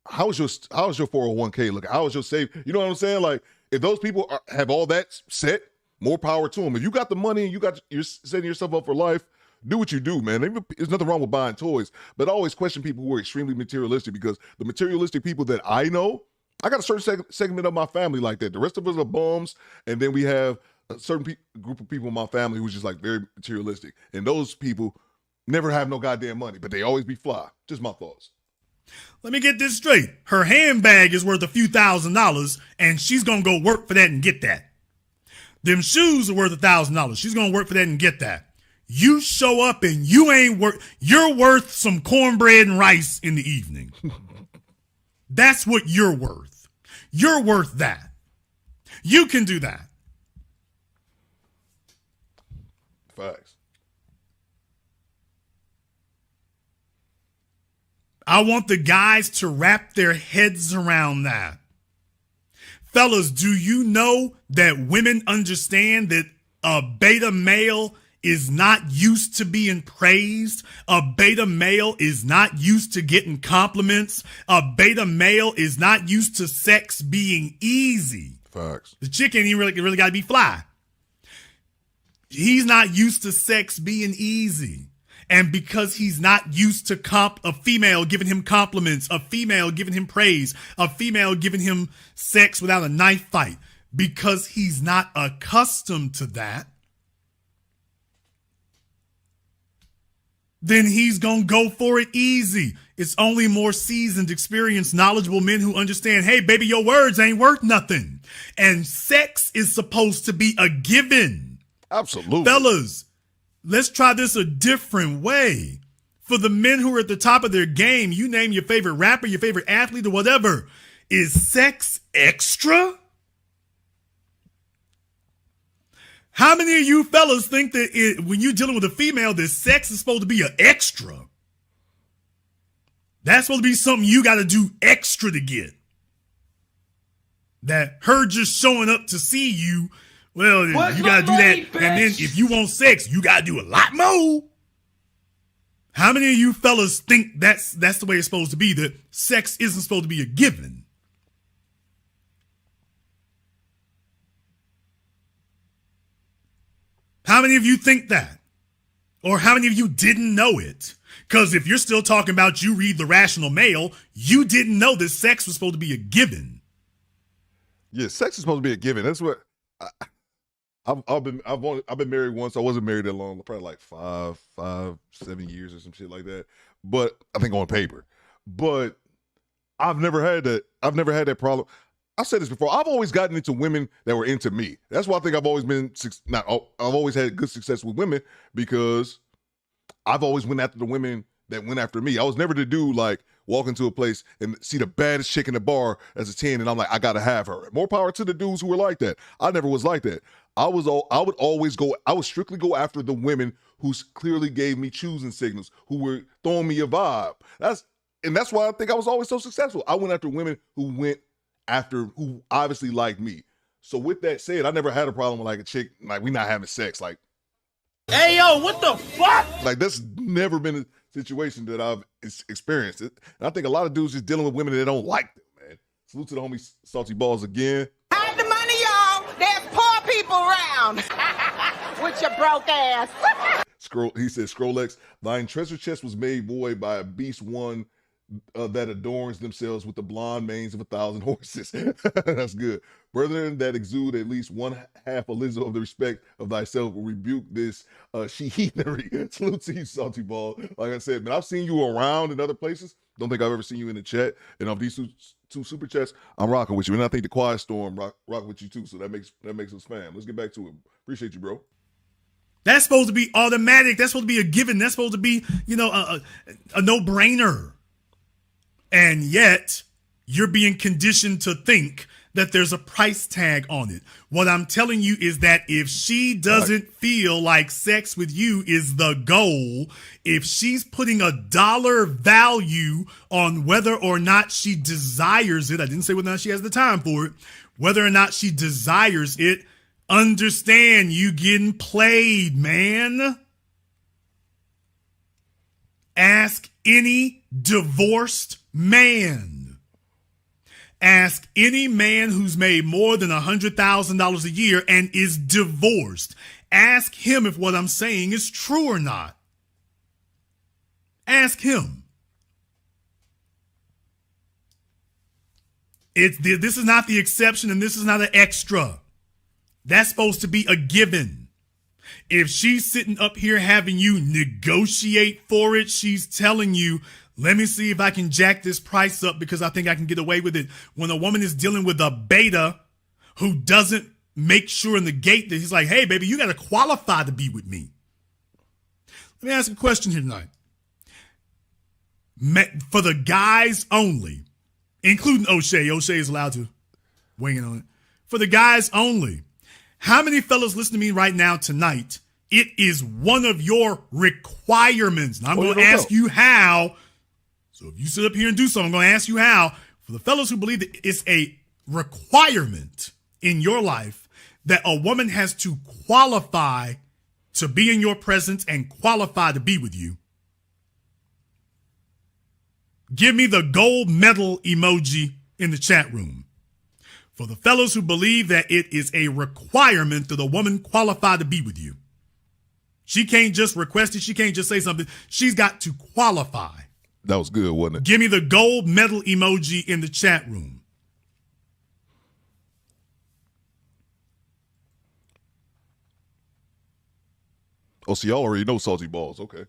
How's your 401k look? How is your save? You know what I'm saying? Like, if those people have all that set, more power to them. If you got the money and you're setting yourself up for life, do what you do, man. There's nothing wrong with buying toys, but I always question people who are extremely materialistic because the materialistic people that I know, I got a certain segment of my family like that. The rest of us are bums, and then we have a certain group of people in my family who's just like very materialistic, and those people never have no goddamn money, but they always be fly. Just my thoughts. Let me get this straight. Her handbag is worth a few $1,000s, and she's going to go work for that and get that. Them shoes are worth $1,000. She's going to work for that and get that. You show up and you ain't you're worth some cornbread and rice in the evening. That's what you're worth. You're worth that. You can do that. Facts. I want the guys to wrap their heads around that. Fellas, do you know that women understand that a beta male is not used to being praised? A beta male is not used to getting compliments. A beta male is not used to sex being easy. Facts. The chick ain't really got to be fly. He's not used to sex being easy. And because he's not used to a female giving him compliments, a female giving him praise, a female giving him sex without a knife fight, because he's not accustomed to that, then he's going to go for it easy. It's only more seasoned, experienced, knowledgeable men who understand, hey, baby, your words ain't worth nothing. And sex is supposed to be a given. Absolutely. Fellas, let's try this a different way. For the men who are at the top of their game, you name your favorite rapper, your favorite athlete, or whatever. Is sex extra? How many of you fellas think that when you're dealing with a female, that sex is supposed to be an extra? That's supposed to be something you got to do extra to get. That her just showing up to see you, well, you got to do that. Bitch. And then if you want sex, you got to do a lot more. How many of you fellas think that's the way it's supposed to be, that sex isn't supposed to be a given? How many of you think that? Or how many of you didn't know it? Because if you're still talking about you read The Rational Male, you didn't know that sex was supposed to be a given. Yeah, sex is supposed to be a given. That's what I've been married once. I wasn't married that long, probably like 7 years or some shit like that. But I think on paper. But I've never had that. I've never had that problem. I've said this before. I've always gotten into women that were into me. That's why I think I've always been I've always had good success with women, because I've always went after the women that went after me. I was never the dude like walk into a place and see the baddest chick in the bar as a 10 and I'm like, I gotta have her. More power to the dudes who were like that. I never was like that. I would strictly go after the women who clearly gave me choosing signals, who were throwing me a vibe. That's why I think I was always so successful. I went after women who obviously liked me. So with that said, I never had a problem with like a chick, like we not having sex. Like, hey, yo, what the fuck? Like, that's never been a situation that I've experienced. And I think a lot of dudes just dealing with women that don't like them, man. Salute to the homie Salty Balls again. Hide the money, y'all. There's poor people around. With your broke ass. He said, Scrollex, thine treasure chest was made void by a beast one that adorns themselves with the blonde manes of 1,000 horses. That's good. Brethren that exude at least one half a lizard of the respect of thyself will rebuke this she-heathery. Salute to you, Salty Ball. Like I said, man, I've seen you around in other places. Don't think I've ever seen you in the chat. And of these two super chats, I'm rocking with you. And I think the Quiet Storm rocking with you too. So that makes us fam. Let's get back to it. Appreciate you, bro. That's supposed to be automatic. That's supposed to be a given. That's supposed to be, a no-brainer. And yet, you're being conditioned to think that there's a price tag on it. What I'm telling you is that if she doesn't feel like sex with you is the goal, if she's putting a dollar value on whether or not she desires it, I didn't say whether or not she has the time for it, whether or not she desires it, understand you getting played, man. Ask any divorced man. Ask any man who's made more than $100,000 a year and is divorced. Ask him if what I'm saying is true or not. Ask him. This is not the exception and this is not an extra. That's supposed to be a given. If she's sitting up here having you negotiate for it, she's telling you, let me see if I can jack this price up because I think I can get away with it. When a woman is dealing with a beta who doesn't make sure in the gate that he's like, hey, baby, you got to qualify to be with me. Let me ask a question here tonight. For the guys only, including O'Shea. O'Shea is allowed to weigh in on it. For the guys only, how many fellas listen to me right now tonight? It is one of your requirements. Now I'm going to ask you how. So if you sit up here and do something, I'm going to ask you how. For the fellas who believe that it's a requirement in your life that a woman has to qualify to be in your presence and qualify to be with you, give me the gold medal emoji in the chat room. For the fellas who believe that it is a requirement that a woman qualify to be with you. She can't just request it. She can't just say something. She's got to qualify. That was good, wasn't it? Give me the gold medal emoji in the chat room. Oh, so y'all already know Salty Balls. Okay.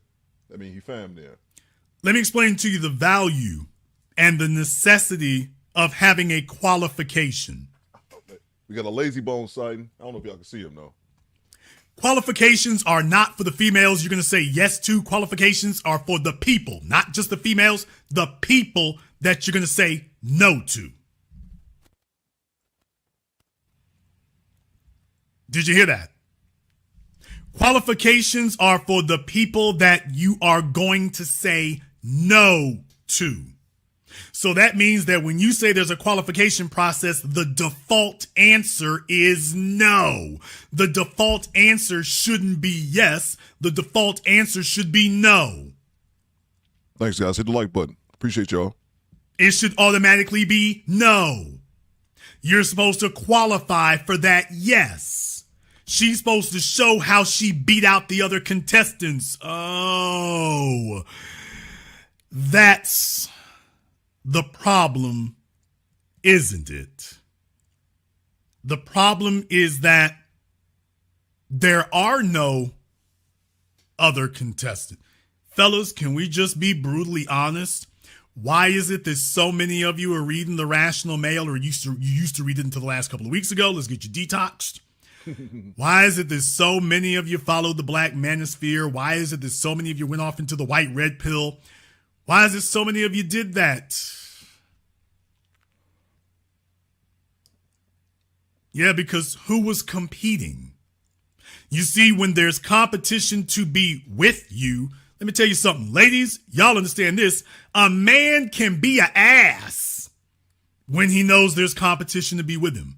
I mean, he fam there. Let me explain to you the value and the necessity of having a qualification. We got a lazy bone sighting. I don't know if y'all can see him though. Qualifications are not for the females you're going to say yes to. Qualifications are for the people, not just the females, the people that you're going to say no to. Did you hear that? Qualifications are for the people that you are going to say no to. So that means that when you say there's a qualification process, the default answer is no. The default answer shouldn't be yes. The default answer should be no. Thanks, guys. Hit the like button. Appreciate y'all. It should automatically be no. You're supposed to qualify for that yes. She's supposed to show how she beat out the other contestants. Oh, that's the problem, isn't it? The problem is that there are no other contestants. Fellas, can we just be brutally honest? Why is it that so many of you are reading the Rational Mail, or you used to read it until the last couple of weeks ago? Let's get you detoxed. Why is it that so many of you followed the Black Manosphere? Why is it that so many of you went off into the white red pill? Why is it so many of you did that? Yeah, because who was competing? You see, when there's competition to be with you, let me tell you something. Ladies, y'all understand this. A man can be an ass when he knows there's competition to be with him.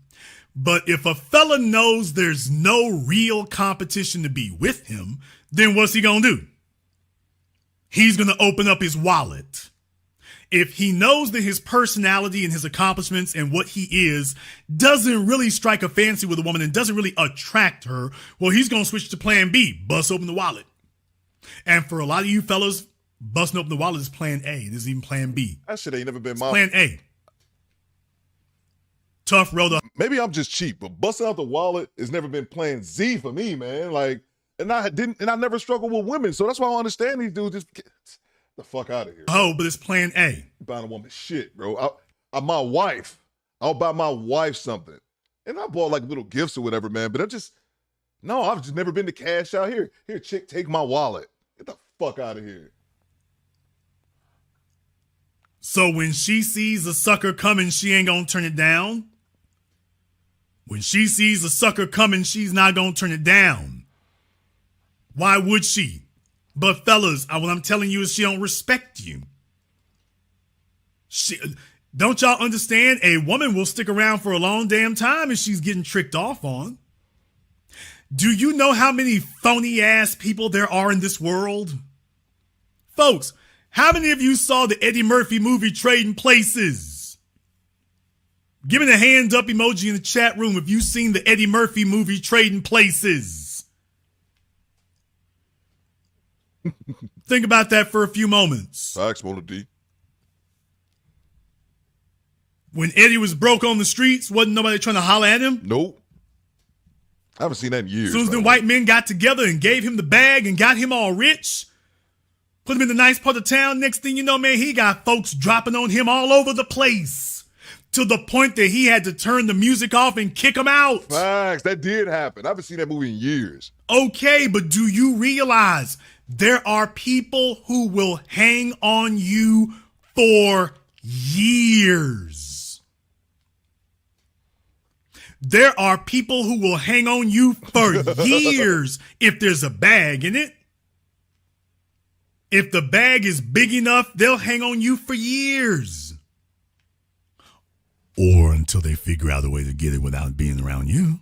But if a fella knows there's no real competition to be with him, then what's he gonna do? He's gonna open up his wallet. If he knows that his personality and his accomplishments and what he is doesn't really strike a fancy with a woman and doesn't really attract her, well, he's gonna switch to plan B, bust open the wallet. And for a lot of you fellas, busting open the wallet is plan A. This is even plan B. That shit ain't never been It's my plan A. Tough road up. Maybe I'm just cheap, but busting out the wallet has never been plan Z for me, man. Like, and I never struggled with women, so that's why I don't understand these dudes. Just get the fuck out of here. Oh, but it's plan A. Buying a woman shit, bro. I'm my wife. I'll buy my wife something, and I bought like little gifts or whatever, man. But I've just never been to cash out here. Here, chick, take my wallet. Get the fuck out of here. So when she sees a sucker coming, she ain't gonna turn it down. When she sees a sucker coming, she's not gonna turn it down. Why would she? But fellas, what I'm telling you is she don't respect you. Don't y'all understand? A woman will stick around for a long damn time if she's getting tricked off on. Do you know how many phony ass people there are in this world? Folks, how many of you saw the Eddie Murphy movie Trading Places? Give me the hand up emoji in the chat room if you've seen the Eddie Murphy movie Trading Places. Think about that for a few moments. Facts, Mona D. When Eddie was broke on the streets, wasn't nobody trying to holler at him? Nope. I haven't seen that in years. As soon as the white men got together and gave him the bag and got him all rich, put him in the nice part of town, next thing you know, man, he got folks dropping on him all over the place to the point that he had to turn the music off and kick him out. Facts, that did happen. I haven't seen that movie in years. Okay, but do you realize there are people who will hang on you for years? There are people who will hang on you for years if there's a bag in it. If the bag is big enough, they'll hang on you for years. Or until they figure out a way to get it without being around you.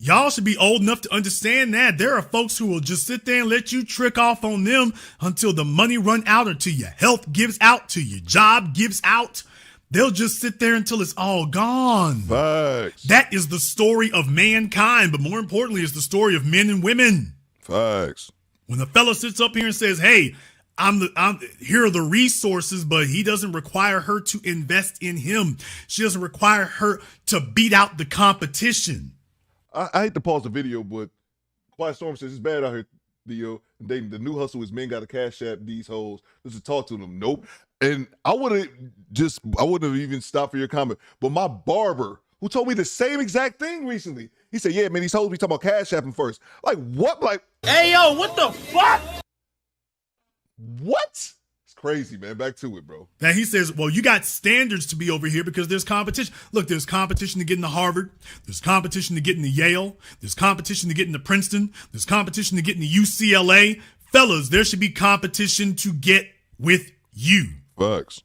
Y'all should be old enough to understand that. There are folks who will just sit there and let you trick off on them until the money run out, or till your health gives out, till your job gives out. They'll just sit there until it's all gone. Facts. That is the story of mankind, but more importantly, it's the story of men and women. Facts. When a fella sits up here and says, hey, here are the resources, but he doesn't require her to invest in him. She doesn't require her to beat out the competition. I hate to pause the video, but Quiet Storm says it's bad out here, Theo. The new hustle is men got to cash at these hoes just to talk to them. Nope. And I wouldn't have even stopped for your comment. But my barber, who told me the same exact thing recently, he said, yeah, man, these hoes be talking about cash apping first. Like, what? Like, hey, yo, what the fuck? What? It's crazy, man. Back to it, bro. Now he says, well, you got standards to be over here because there's competition. Look, there's competition to get into Harvard. There's competition to get into Yale. There's competition to get into Princeton. There's competition to get into UCLA. Fellas, there should be competition to get with you. Facts.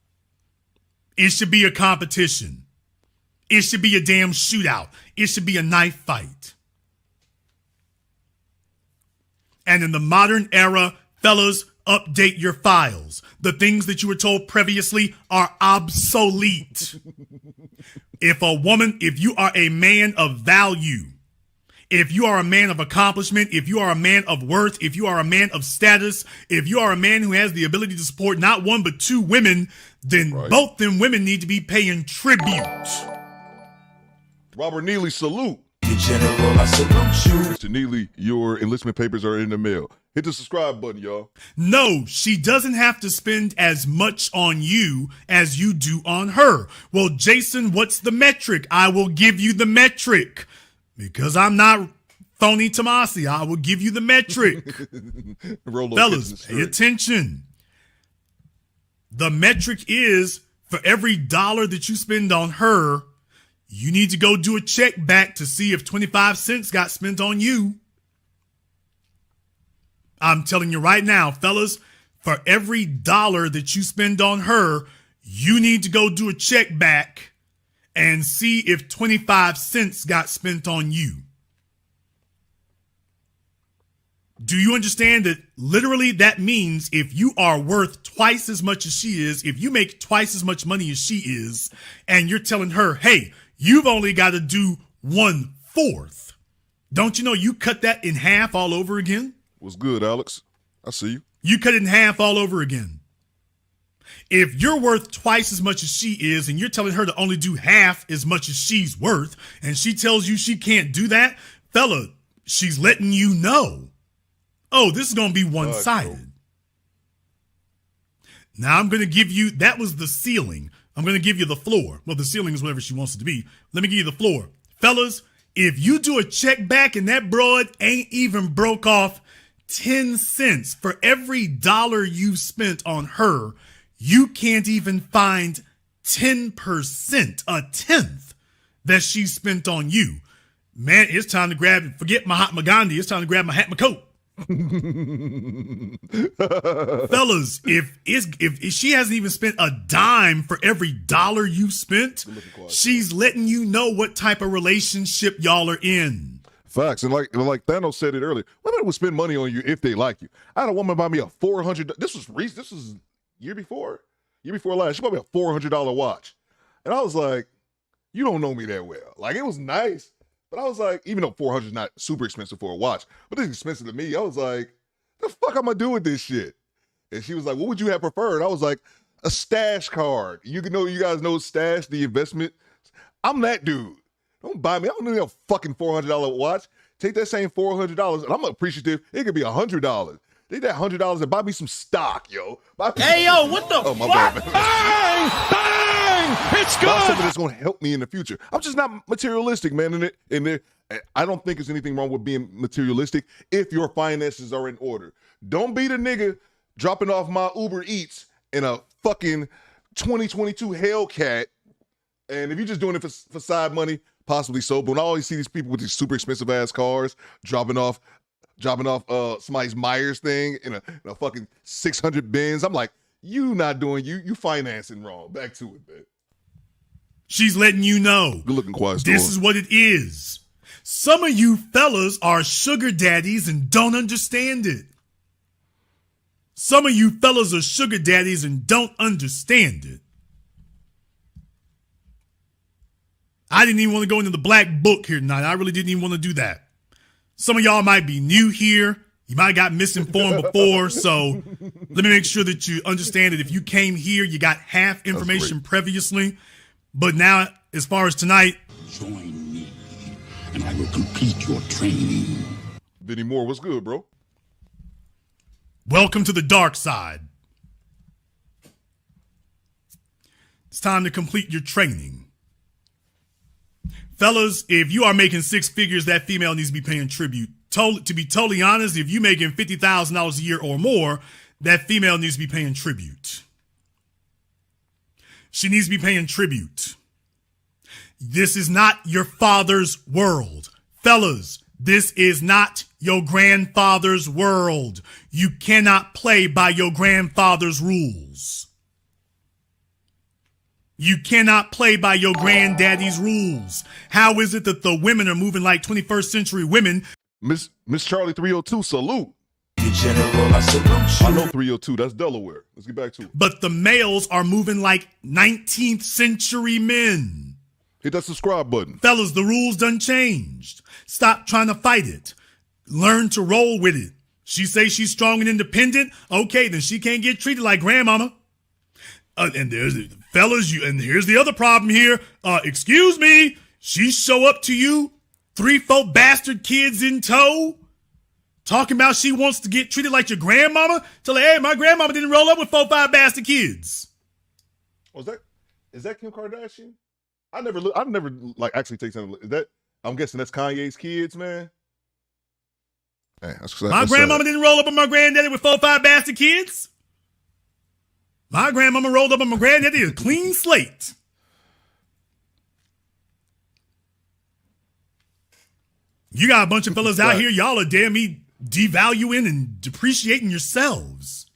It should be a competition. It should be a damn shootout. It should be a knife fight. And in the modern era, fellas, update your files. The things that you were told previously are obsolete. If you are a man of value, if you are a man of accomplishment, if you are a man of worth, if you are a man of status, if you are a man who has the ability to support not one but two women, then both them women need to be paying tribute. Robert Neely, salute. General, I salute you. Mr. Neely, your enlistment papers are in the mail. Hit the subscribe button, y'all. No, she doesn't have to spend as much on you as you do on her. Well, Jason, what's the metric? I will give you the metric. Because I'm not phony Tomasi, I will give you the metric. Fellas, pay attention. The metric is for every dollar that you spend on her, you need to go do a check back to see if 25 cents got spent on you. I'm telling you right now, fellas, for every dollar that you spend on her, you need to go do a check back and see if 25 cents got spent on you. Do you understand that literally that means if you are worth twice as much as she is, if you make twice as much money as she is, and you're telling her, hey, you've only got to do 1/4. Don't you know you cut that in half all over again? What's good, Alex? I see you. You cut it in half all over again. If you're worth twice as much as she is and you're telling her to only do half as much as she's worth and she tells you she can't do that, fella, she's letting you know, oh, this is going to be one-sided. Now I'm going to give you, that was the ceiling. I'm going to give you the floor. Well, the ceiling is whatever she wants it to be. Let me give you the floor. Fellas, if you do a check back and that broad ain't even broke off 10 cents for every dollar you spent on her, you can't even find 10%, a tenth that she spent on you. Man, it's time to forget Mahatma Gandhi. It's time to grab my hat, my coat. Fellas, if she hasn't even spent a dime for every dollar you spent, she's letting you know what type of relationship y'all are in. Facts. And like Thanos said it earlier, women will spend money on you if they like you. I had a woman buy me a $400. This was year before last. She bought me a $400 watch. And I was like, you don't know me that well. Like, it was nice. But I was like, even though $400 is not super expensive for a watch, but it's expensive to me. I was like, the fuck I'm going to do with this shit? And she was like, what would you have preferred? I was like, a stash card. You guys know Stash, the investment. I'm that dude. Don't buy me. I don't need a fucking $400 watch. Take that same $400, and I'm appreciative. It could be $100. Take that $100 and buy me some stock, yo. Hey, yo, what the fuck? Bang! Bang! It's good! Buy something that's going to help me in the future. I'm just not materialistic, man. And I don't think there's anything wrong with being materialistic if your finances are in order. Don't be the nigga dropping off my Uber Eats in a fucking 2022 Hellcat. And if you're just doing it for side money, possibly so. But when I always see these people with these super expensive ass cars dropping off somebody's Myers thing in a fucking 600 Benz, I'm like, you financing wrong. Back to it, man. She's letting you know. Good looking quiet store. This is what it is. Some of you fellas are sugar daddies and don't understand it. Some of you fellas are sugar daddies and don't understand it. I didn't even want to go into the black book here tonight. I really didn't even want to do that. Some of y'all might be new here. You might have got misinformed before. So let me make sure that you understand that if you came here, you got half information previously. But now, as far as tonight, join me and I will complete your training. Benny Moore, what's good, bro? Welcome to the dark side. It's time to complete your training. Fellas, if you are making six figures, that female needs to be paying tribute. To be totally honest, if you're making $50,000 a year or more, that female needs to be paying tribute. She needs to be paying tribute. This is not your father's world. Fellas, this is not your grandfather's world. You cannot play by your grandfather's rules. You cannot play by your granddaddy's rules. How is it that the women are moving like 21st century women? Miss Charlie 302, salute. General, I salute you. I know 302. That's Delaware. Let's get back to it. But the males are moving like 19th century men. Hit that subscribe button. Fellas, the rules done changed. Stop trying to fight it. Learn to roll with it. She say she's strong and independent. Okay, then she can't get treated like grandmama. And there's fellas, and here's the other problem here. Excuse me, she show up to you, 3-4 bastard kids in tow, talking about she wants to get treated like your grandmama. Tell her, hey, my grandmama didn't roll up with 4-5 bastard kids. Oh, is that Kim Kardashian? I've never like actually take something. Is that? I'm guessing that's Kanye's kids, man. Man, my grandmama didn't roll up with my granddaddy with 4-5 bastard kids. My grandmama rolled up on my granddaddy a clean slate. You got a bunch of fellas out here, y'all are damn me devaluing and depreciating yourselves.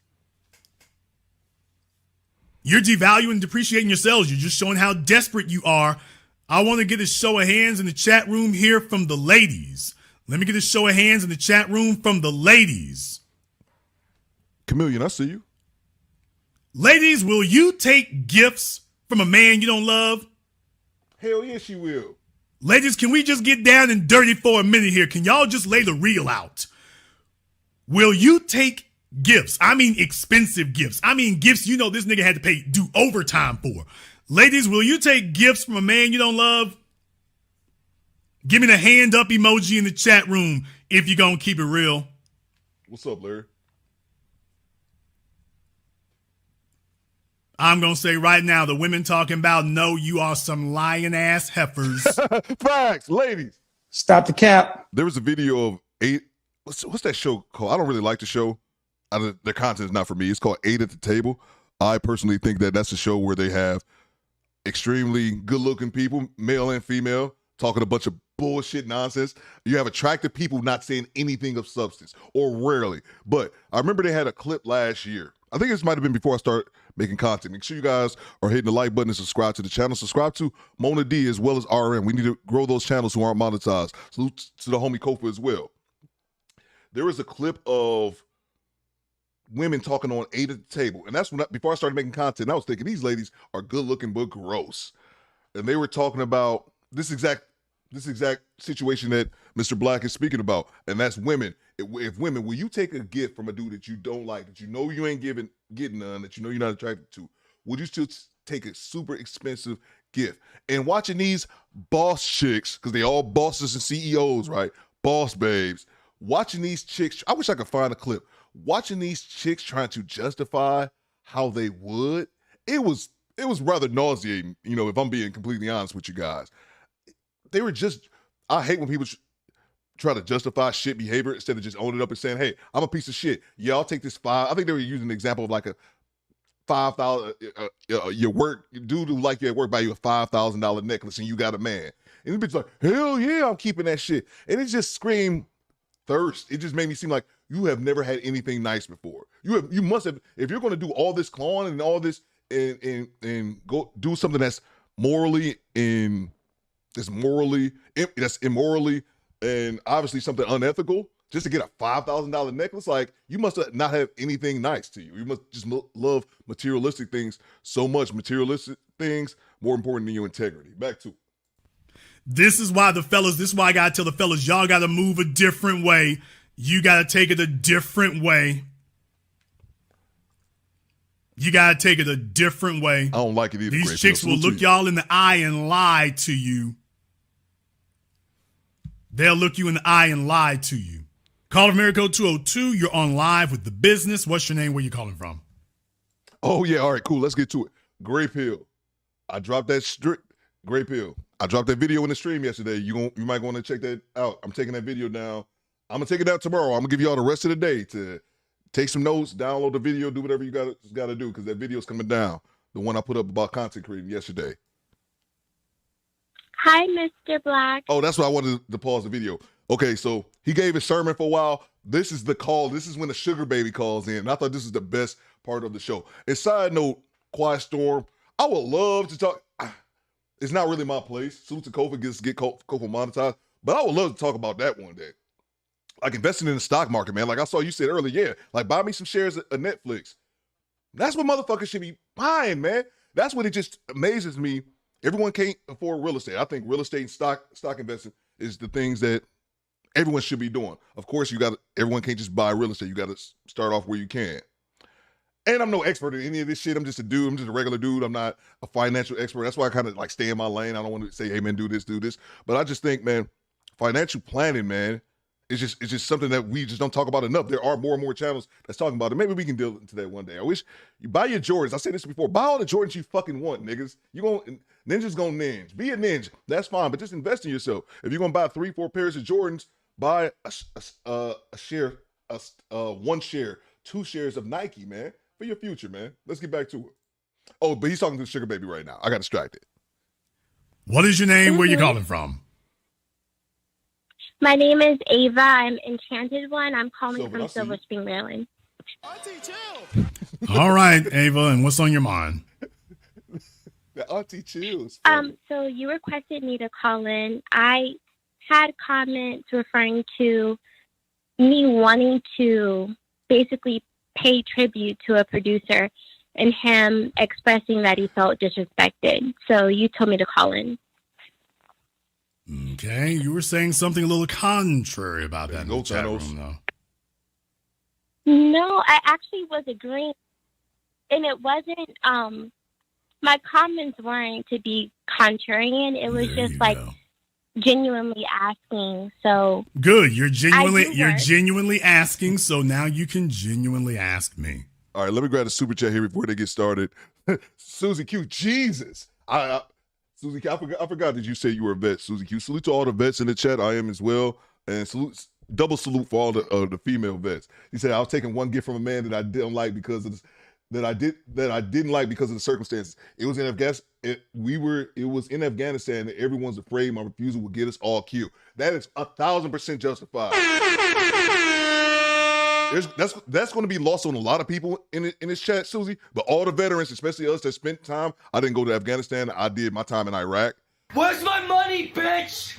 You're devaluing and depreciating yourselves. You're just showing how desperate you are. I want to get a show of hands in the chat room here from the ladies. Let me get a show of hands in the chat room from the ladies. Chameleon, I see you. Ladies, will you take gifts from a man you don't love? Hell yes, she will. Ladies, can we just get down and dirty for a minute here? Can y'all just lay the real out? Will you take gifts? I mean expensive gifts. I mean gifts you know this nigga had to do overtime for. Ladies, will you take gifts from a man you don't love? Give me the hand up emoji in the chat room if you're going to keep it real. What's up, Larry? I'm going to say right now, the women talking about, no, you are some lying ass heifers. Facts, ladies. Stop the cap. There was a video of 8. What's that show called? I don't really like the show. Their content is not for me. It's called 8 at the Table. I personally think that that's a show where they have extremely good-looking people, male and female, talking a bunch of bullshit nonsense. You have attractive people not saying anything of substance, or rarely. But I remember they had a clip last year. I think this might have been before I started making content. Make sure you guys are hitting the like button and subscribe to the channel. Subscribe to Mona D as well as RM. We need to grow those channels who aren't monetized. Salute to the homie Kofa as well. There was a clip of women talking on 8 at the Table. And that's when before I started making content, I was thinking these ladies are good looking but gross. And they were talking about this exact situation that Mr. Black is speaking about. And that's women. If women, will you take a gift from a dude that you don't like, that you know you ain't getting none, that you know you're not attracted to, would you still take a super expensive gift? And watching these boss chicks, because they all bosses and CEOs, right? Boss babes. Watching these chicks, I wish I could find a clip. Watching these chicks trying to justify how they would, it was rather nauseating, you know, if I'm being completely honest with you guys. They were just, I hate when people try to justify shit behavior instead of just owning it up and saying, hey, I'm a piece of shit. Yeah, I'll take this I think they were using an example of like a $5,000, your work, dude who like you at work buy you a $5,000 necklace and you got a man. And the bitch like, hell yeah, I'm keeping that shit. And it just screamed thirst. It just made me seem like you have never had anything nice before. You must have, if you're going to do all this clawing and all this and go do something that's that's immorally and obviously something unethical, just to get a $5,000 necklace, like you must not have anything nice to you. You must just love materialistic things so much. Materialistic things more important than your integrity. Back to it. This is why I gotta tell the fellas, y'all gotta move a different way. You gotta take it a different way. You gotta take it a different way. I don't like it either. These chicks will look y'all in the eye and lie to you. They'll look you in the eye and lie to you. Call of America 202, you're on live with the business. What's your name? Where you calling from? Oh, yeah. All right, cool. Let's get to it. Grape Hill. I dropped that Grape Hill. I dropped that video in the stream yesterday. You might want to check that out. I'm taking that video down. I'm going to take it down tomorrow. I'm going to give you all the rest of the day to take some notes, download the video, do whatever you got to do, because that video's coming down. The one I put up about content creating yesterday. Hi, Mr. Black. Oh, that's why I wanted to pause the video. Okay, so he gave his sermon for a while. This is the call. This is when the sugar baby calls in. And I thought this was the best part of the show. And side note, Quiet Storm, I would love to talk. It's not really my place. Salute to Kofa, get Kofa monetized. But I would love to talk about that one day. like investing in the stock market, man. Like I saw you said earlier, yeah, like buy me some shares of Netflix. That's what motherfuckers should be buying, man. That's what it just amazes me. Everyone can't afford real estate. I think real estate and stock investing is the things that everyone should be doing. Of course, everyone can't just buy real estate. You got to start off where you can. And I'm no expert in any of this shit. I'm just a dude. I'm just a regular dude. I'm not a financial expert. That's why I kind of like stay in my lane. I don't want to say, hey man, do this. But I just think, man, financial planning, man, it's just something that we just don't talk about enough. There are more and more channels that's talking about it. Maybe we can delve into that one day. I wish you buy your Jordans. I said this before. Buy all the Jordans you fucking want, niggas. Ninjas gonna ninja. Be a ninja. That's fine, but just invest in yourself. If you're gonna buy 3-4 pairs of Jordans, buy one share, 2 shares of Nike, man, for your future, man. Let's get back to it. Oh, but he's talking to the sugar baby right now. I got distracted. What is your name? Where you calling from? My name is Ava. I'm Enchanted One. I'm calling from Silver Spring, Maryland. All right, Ava, and what's on your mind? The auntie chills. So you requested me to call in. I had comments referring to me wanting to basically pay tribute to a producer and him expressing that he felt disrespected. So you told me to call in. Okay, you were saying something a little contrary about that in the chat room, though. No, I actually was agreeing, and it wasn't. My comments weren't to be contrarian. It was just like genuinely asking. So good. You're genuinely asking. So now you can genuinely ask me. All right, let me grab the super chat here before they get started. Susie Q, Jesus. Susie Q, I forgot that you said you were a vet, Susie Q. Salute to all the vets in the chat. I am as well. And double salute for all the female vets. He said, I was taking one gift from a man that I didn't like because of I didn't like because of the circumstances. It was in Afghanistan. It was in Afghanistan that everyone's afraid my refusal would get us all killed. That is 1,000% justified. That's going to be lost on a lot of people in this chat, Susie. But all the veterans, especially us that spent time, I didn't go to Afghanistan. I did my time in Iraq. Where's my money, bitch?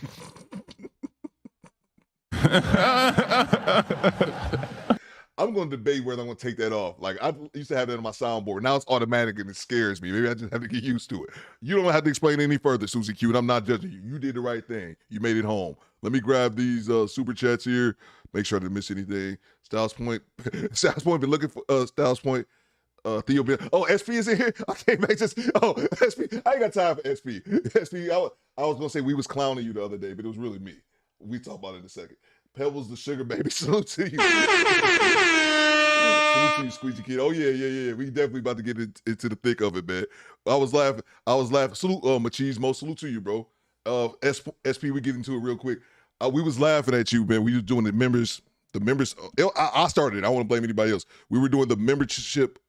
I'm going to debate whether I'm going to take that off. Like, I used to have that on my soundboard. Now it's automatic and it scares me. Maybe I just have to get used to it. You don't have to explain any further, Susie Q, and I'm not judging you. You did the right thing. You made it home. Let me grab these super chats here. Make sure I didn't miss anything. Styles Point. Been looking for Styles Point. Theo Ben. Oh, SP is in here? Okay, man. SP. I ain't got time for SP. SP, I was going to say we was clowning you the other day, but it was really me. We talk about it in a second. Pebbles the sugar baby. Salute to you. Salute to you, Squeegee Kid. Oh, yeah. We definitely about to get into the thick of it, man. I was laughing. Salute, Machismo. Salute to you, bro. SP, we get into it real quick. We was laughing at you, man. We was doing the members. I started it. I don't want to blame anybody else. We were doing the membership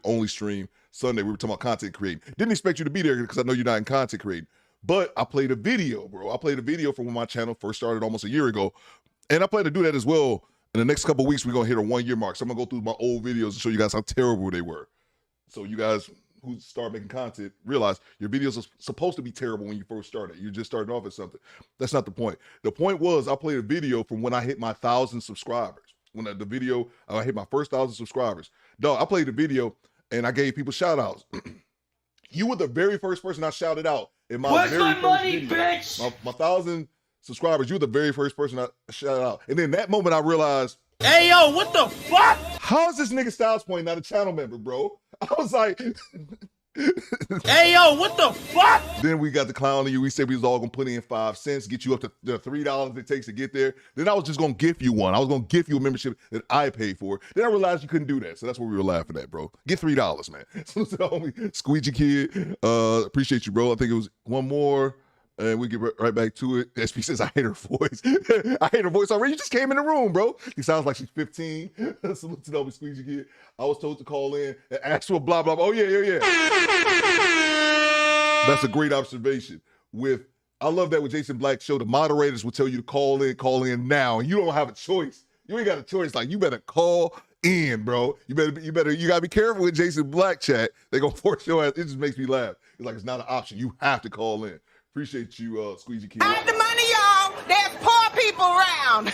only stream Sunday. We were talking about content creating. Didn't expect you to be there because I know you're not in content creating. But I played a video, bro. I played a video from when my channel first started almost a year ago. And I plan to do that as well. In the next couple of weeks, we're going to hit a 1 year mark. So I'm going to go through my old videos and show you guys how terrible they were. So you guys who start making content realize your videos are supposed to be terrible when you first started. You're just starting off at something. That's not the point. The point was I played a video from when I hit my 1,000 subscribers. When I hit my first 1,000 subscribers. Dog, I played the video and I gave people shout outs. You were the very first person I shouted out in my Where's very my first money, video. bitch? My 1,000 subscribers, you were the very first person I shouted out. And then that moment I realized, Hey, yo, what the fuck? How is this nigga Styles Point not a channel member, bro? I was like, Hey, yo, what the fuck? Then we got the clown on you. We said we was all gonna put in 5 cents, get you up to the $3 it takes to get there. Then I was just gonna gift you one. I was gonna gift you a membership that I paid for. Then I realized you couldn't do that. So that's what we were laughing at, bro. Get $3, man. So homie, Squeegee Kid, appreciate you, bro. I think it was one more. And we get right back to it. SP says, I hate her voice. I hate her voice already. You just came in the room, bro. He sounds like she's 15. Salute to the Squeegee Kid. I was told to call in and ask for a blah, blah, blah. Oh, yeah. That's a great observation. I love that with Jason Black's show, the moderators will tell you to call in now. And you don't have a choice. You ain't got a choice. Like, you better call in, bro. You gotta be careful with Jason Black chat. They gonna force your ass. It just makes me laugh. It's like, it's not an option. You have to call in. Appreciate you, Squeegee Kid. I had the money, y'all. there's poor people around.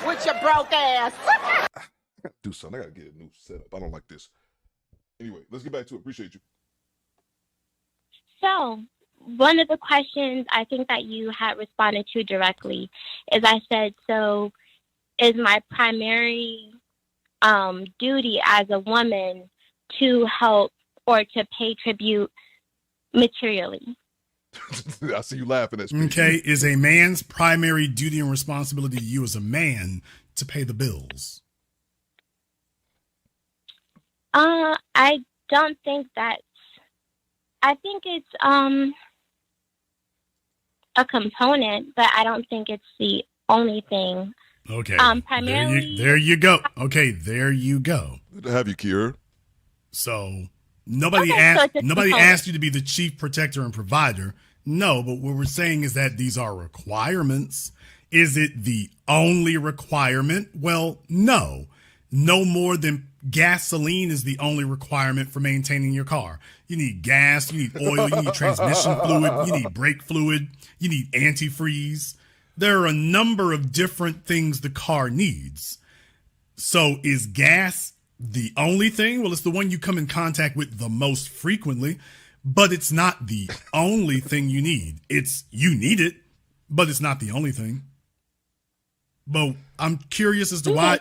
With your broke ass. I gotta do something. I gotta get a new setup. I don't like this. Anyway, let's get back to it. Appreciate you. So, one of the questions I think that you had responded to directly is I said, so is my primary duty as a woman to help or to pay tribute materially? I see you laughing at. Okay, is a man's primary duty and responsibility to you as a man to pay the bills? I don't think that's. I think it's a component, but I don't think it's the only thing. Okay. Primarily. There you go. Okay, there you go. Good to have you, Kiera. So nobody nobody asked you to be the chief protector and provider. No, but what we're saying is that these are requirements. Is it the only requirement? Well, no. No more than gasoline is the only requirement for maintaining your car. You need gas, you need oil, you need transmission fluid, you need brake fluid, you need antifreeze. There are a number of different things the car needs. So is gas the only thing? Well, it's the one you come in contact with the most frequently, but it's not the only thing you need. You need it, but it's not the only thing. But I'm curious as to why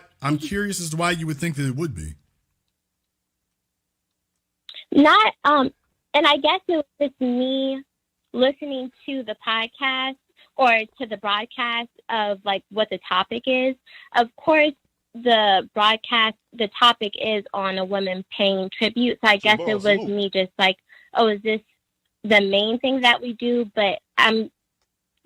you would think that it would be. Not and I guess it was just me listening to the podcast or to the broadcast of like what the topic is. Of course, the topic is on a woman paying tribute. So I guess it was me just like, oh, is this the main thing that we do? But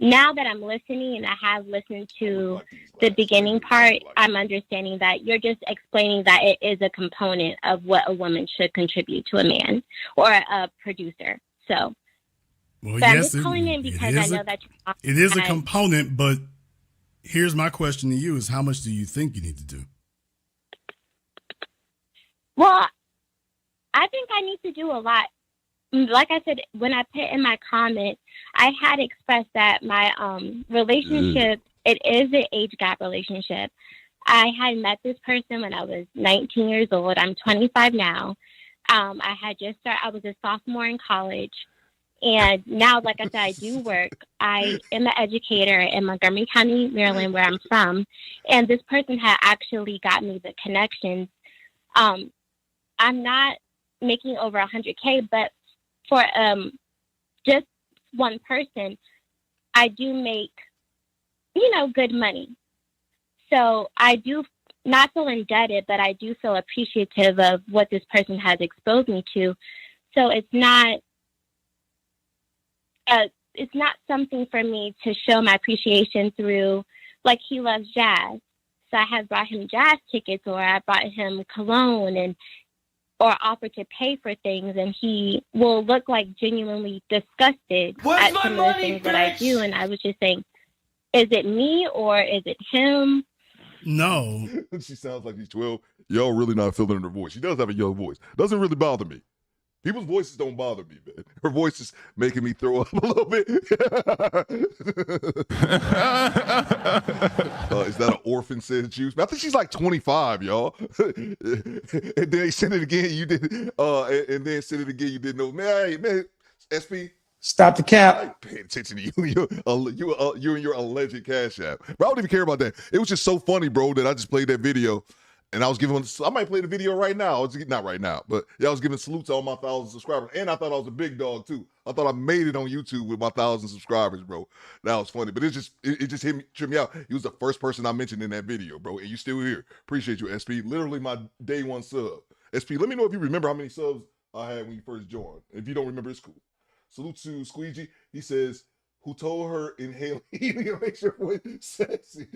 now that I'm listening and I have listened to the beginning part, I'm understanding that you're just explaining that it is a component of what a woman should contribute to a man or a producer. So, well, yes, I'm yes, just calling in because I know that it is a component, but here's my question to you is how much do you think you need to do? Well, I think I need to do a lot. Like I said, when I put in my comment, I had expressed that my relationship, it is an age gap relationship. I had met this person when I was 19 years old. I'm 25 now. I had just started, I was a sophomore in college. And now, like I said, I do work. I am an educator in Montgomery County, Maryland, where I'm from. And this person had actually got me the connections. I'm not making over 100K, but for just one person, I do make, good money. So I do not feel indebted, but I do feel appreciative of what this person has exposed me to. So it's not something for me to show my appreciation through, like he loves jazz. So I have brought him jazz tickets, or I brought him cologne or offered to pay for things, and he will look like genuinely disgusted at some of the things that I do. And I was just saying, is it me or is it him? No. She sounds like she's 12. Y'all really not feeling her voice. She does have a young voice. Doesn't really bother me. People's voices don't bother me, man. Her voice is making me throw up a little bit. Is that an orphan said juice? I think she's like 25, y'all. And then they sent it again. You did, and then sent it again. You didn't know, man. SP. Stop the cap. I ain't paying attention to you. You and your alleged cash app. Bro, I don't even care about that. It was just so funny, bro, that I just played that video. And I was giving, I might play the video right now. Not right now, but yeah, I was giving salutes to all my 1,000 subscribers. And I thought I was a big dog too. I thought I made it on YouTube with my 1,000 subscribers, bro. That was funny. But it just tripped me out. He was the first person I mentioned in that video, bro. And you still here. Appreciate you, SP. Literally my day one sub. SP, let me know if you remember how many subs I had when you first joined. If you don't remember, it's cool. Salute to Squeegee. He says, who told her inhaling helium makes your voice sexy.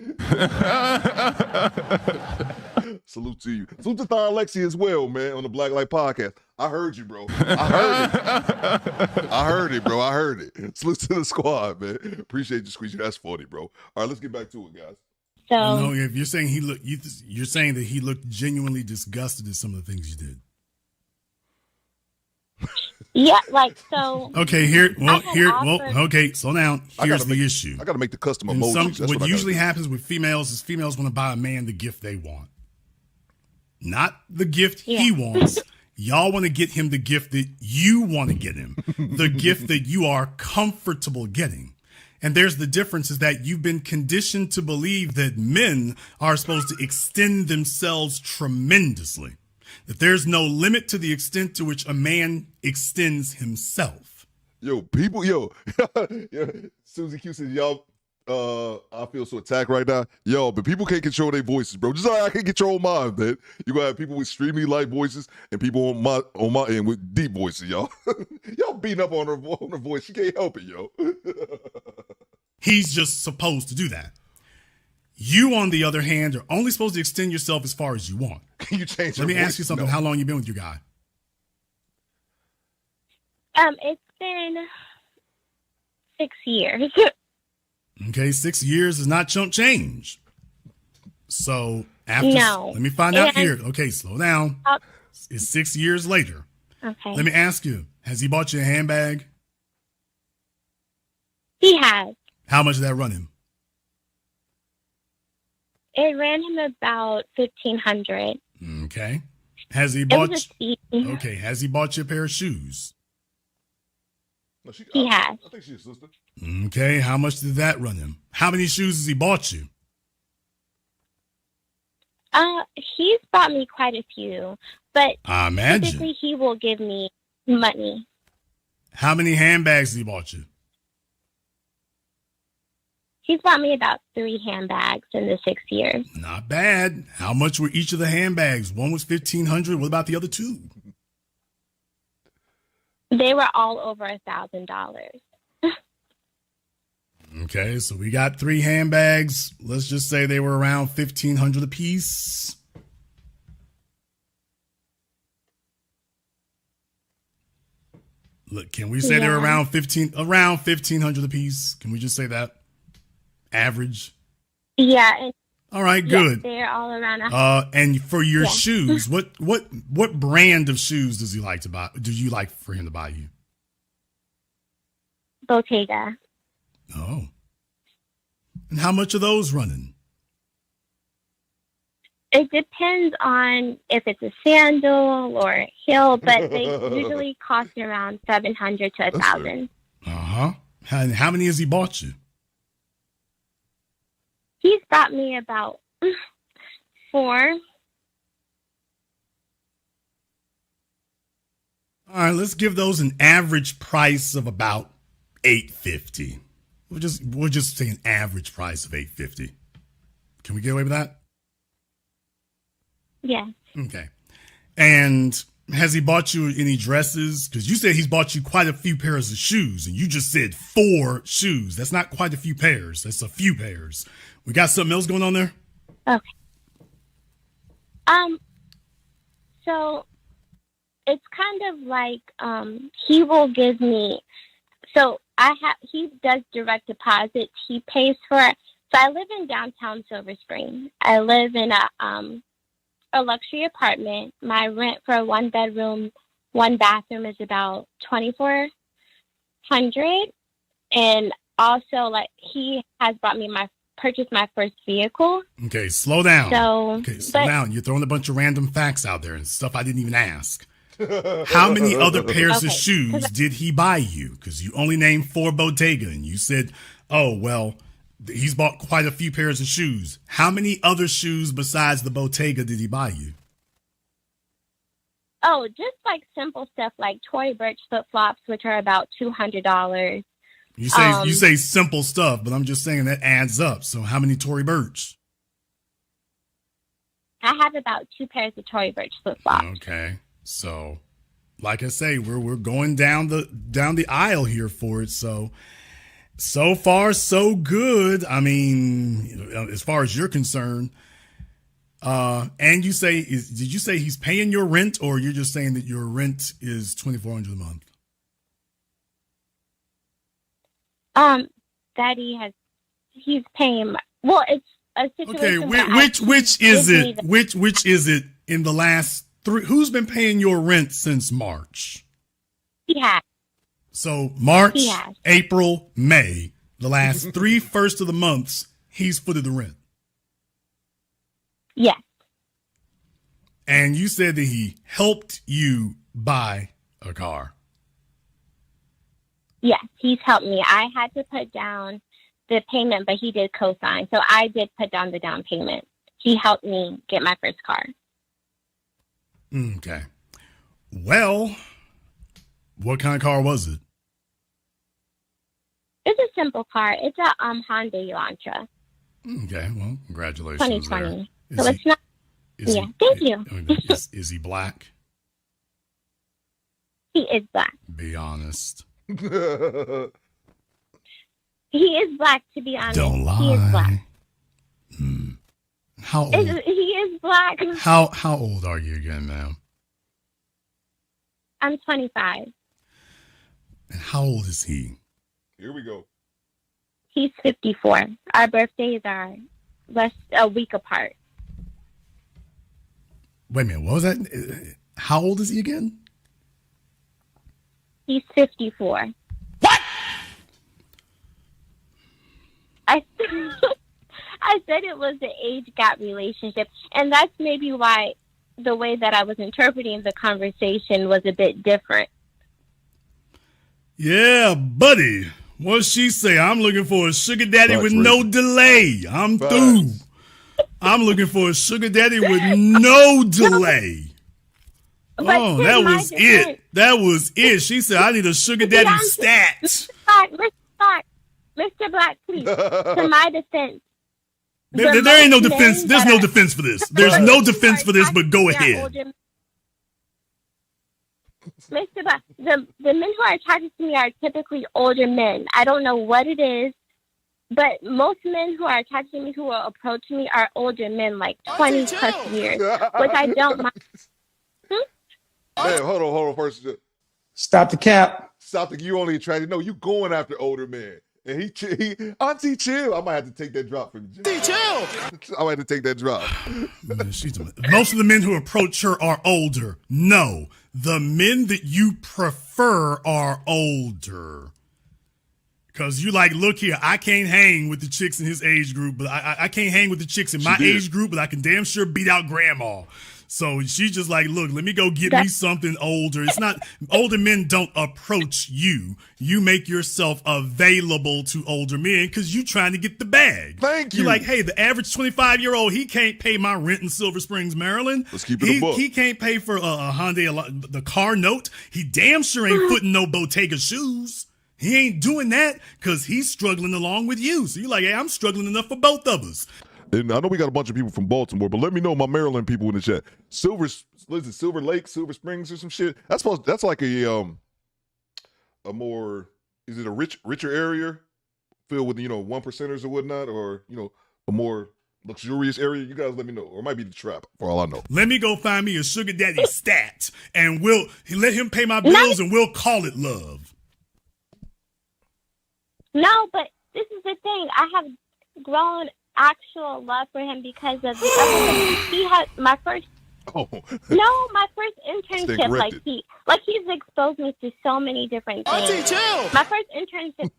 Salute to you. Salute to Thon Lexi as well, man, on the Black Light Podcast. I heard you, bro. I heard it, bro. I heard it. Salute to the squad, man. Appreciate you, Squeegee. That's funny, bro. All right, let's get back to it, guys. So, if you're saying you're saying that he looked genuinely disgusted at some of the things you did. Yeah, like so. Okay, okay, slow down. Here's the issue. I got to make the custom And emojis. what usually happens with females is females want to buy a man the gift they want, not the gift he wants. Y'all want to get him the gift that you want to get him, the gift that you are comfortable getting. And there's the difference is that you've been conditioned to believe that men are supposed to extend themselves tremendously, that there's no limit to the extent to which a man extends himself. Yo, people, Susie Q says, y'all, I feel so attacked right now. Yo, but people can't control their voices, bro. Just like I can't control mine, man. You gonna have people with extremely light voices and people on my end with deep voices, y'all. Y'all beating up on her voice. She can't help it, yo. He's just supposed to do that. You, on the other hand, are only supposed to extend yourself as far as you want. Can you change Let me voice? ask you something. No. How long you been with your guy? It's been 6 years. Okay, 6 years is not chump change. So after, let me find out here. Okay, slow down. It's 6 years later. Okay. Let me ask you, has he bought you a handbag? He has. How much did that run him? It ran him about $1,500. Okay. Has he bought? Okay. Has he bought you a pair of shoes? No, he has. I think she's a sister. Okay. How much did that run him? How many shoes has he bought you? He's bought me quite a few, but I imagine typically he will give me money. How many handbags has he bought you? He's bought me about 3 handbags in the 6 years. Not bad. How much were each of the handbags? One was $1,500. What about the other two? They were all over $1,000. Okay, so we got 3 handbags. Let's just say they were around $1,500 a piece. Look, can we say they're around $1,500 a piece? Can we just say that? Average? Yeah. And all right, good. They're all around. And for your shoes, what brand of shoes does he like to buy? Do you like for him to buy you? Bottega. Oh. And how much are those running? It depends on if it's a sandal or a heel, but they usually cost around $700 to $1,000. Uh-huh. And how many has he bought you? He's bought me about 4. All right, let's give those an average price of about $850. We'll just say an average price of $850. Can we get away with that? Yeah. Okay. And has he bought you any dresses? Because you said he's bought you quite a few pairs of shoes, and you just said 4 shoes. That's not quite a few pairs. That's a few pairs. We got something else going on there? Okay. So it's kind of like he will give me. So he does direct deposits. He pays for it. So I live in downtown Silver Spring. I live in a luxury apartment. My rent for a 1-bedroom, 1-bathroom is about $2,400. And also, like, he has bought me purchased my first vehicle. Okay, slow down. Slow down. You're throwing a bunch of random facts out there and stuff I didn't even ask. How many other pairs of shoes did he buy you? Because you only named 4 Bottega, and you said, oh, well, he's bought quite a few pairs of shoes. How many other shoes besides the Bottega did he buy you? Oh, just like simple stuff like Tory Burch flip-flops, which are about $200. You say simple stuff, but I'm just saying that adds up. So how many Tory Burch? I have about 2 pairs of Tory Burch flip-flops. Okay. So, like I say, we're going down the aisle here for it. So far, so good. I mean, as far as you're concerned. And you say, did you say he's paying your rent, or you're just saying that your rent is $2,400 a month? Daddy he's paying it's a situation. Okay, which is it? Which is it in the last 3? Who's been paying your rent since March? He has. So March, April, May, the last 3 first of the months, he's footed the rent. Yes. And you said that he helped you buy a car. Yes, he's helped me. I had to put down the payment, but he did co-sign. So I did put down the down payment. He helped me get my first car. Okay. Well, what kind of car was it? It's a simple car. It's a Hyundai Elantra. Okay, well, congratulations. 2020. There. So it's not. Yeah, thank you. Is he black? He is black. Be honest. He is black, to be honest. Don't lie. He is black. How old? He is black. How old are you again, ma'am? I'm 25. And how old is he? Here we go. He's 54. Our birthdays are a week apart. Wait a minute, what was that? How old is he again? He's 54. What? I said it was the age gap relationship, and that's maybe why the way that I was interpreting the conversation was a bit different. Yeah, buddy. What'd she say? I'm looking for a sugar daddy with no delay. I'm through. I'm looking for a sugar daddy with no delay. Oh, that was it. That was it. She said, I need a sugar daddy stat. Mr. Black, please. To my defense. There ain't no defense. There's no defense for this. There's no defense for this, but go ahead. Mr. Black, the men who are attracted to me are typically older men. I don't know what it is, but most men who are attracted to me who will approach me are older men, like 20 plus years, which I don't mind. Man, hold on first. Stop the cap. Stop the, you only attracted. No, you going after older men. And he Auntie Chill. I might have to take that drop from you. Auntie Chill. I might have to take that drop. Most of the men who approach her are older. No, the men that you prefer are older. Because you like, look here, I can't hang with the chicks in his age group, but I can't hang with the chicks in my age group, but I can damn sure beat out grandma. So she's just like, look, let me go get me something older. It's not, older men don't approach you. You make yourself available to older men because you're trying to get the bag. Thank you. You're like, hey, the average 25-year-old, he can't pay my rent in Silver Springs, Maryland. Let's keep it a buck. He can't pay for a Hyundai, the car note. He damn sure ain't putting no Bottega shoes. He ain't doing that because he's struggling along with you. So you're like, hey, I'm struggling enough for both of us. And I know we got a bunch of people from Baltimore, but let me know my Maryland people in the chat. Silver Lake, Silver Springs, or some shit. That's like a more, is it a richer area filled with 1%ers or whatnot, or a more luxurious area? You guys let me know, or it might be the Trap for all I know. Let me go find me a sugar daddy stat, and we'll let him pay my bills, and we'll call it love. No, but this is the thing. I have grown actual love for him because of the other thing. He had my first my first internship, he's exposed me to so many different things. My first internship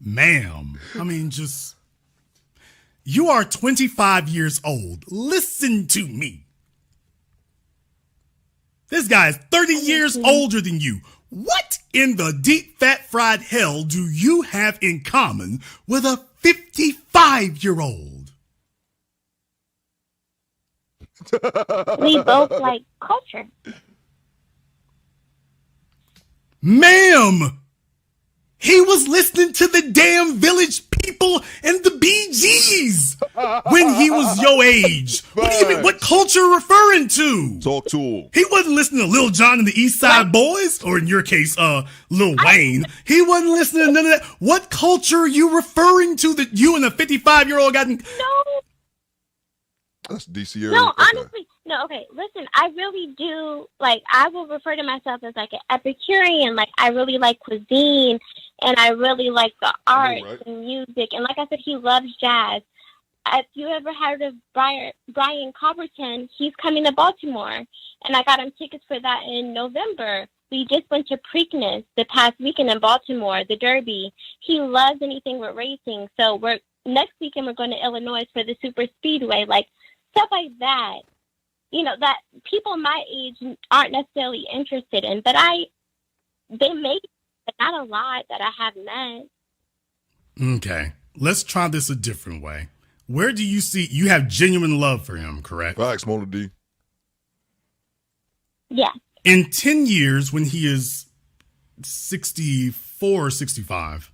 Ma'am, I mean, just, you are 25 years old. Listen to me. This guy is 30 years older than you. What in the deep fat fried hell do you have in common with a 55-year-old? We both like culture. Ma'am, he was listening to the damn Village People and the Bee Gees when he was your age. What do you mean? What culture referring to? Talk to him. He wasn't listening to Lil Jon and the East Side Boys, or in your case, Lil Wayne. He wasn't listening to none of that. What culture are you referring to that you and a 55-year-old got in? No. That's DC area. No, honestly, no, okay, listen, I really do, I will refer to myself as, an Epicurean. I really like cuisine, and I really like the arts and music. And like I said, he loves jazz. if you ever heard of Brian Copperton, he's coming to Baltimore, and I got him tickets for that in November. We just went to Preakness the past weekend in Baltimore, the Derby. He loves anything with racing, so next weekend we're going to Illinois for the Super Speedway, like stuff like that. You know, that people my age aren't necessarily interested in, but they make it, but not a lot that I have met. Okay, let's try this a different way. Where do you see you have genuine love for him, correct? Facts, Mona D. Yeah. In 10 years, when he is 64 or 65,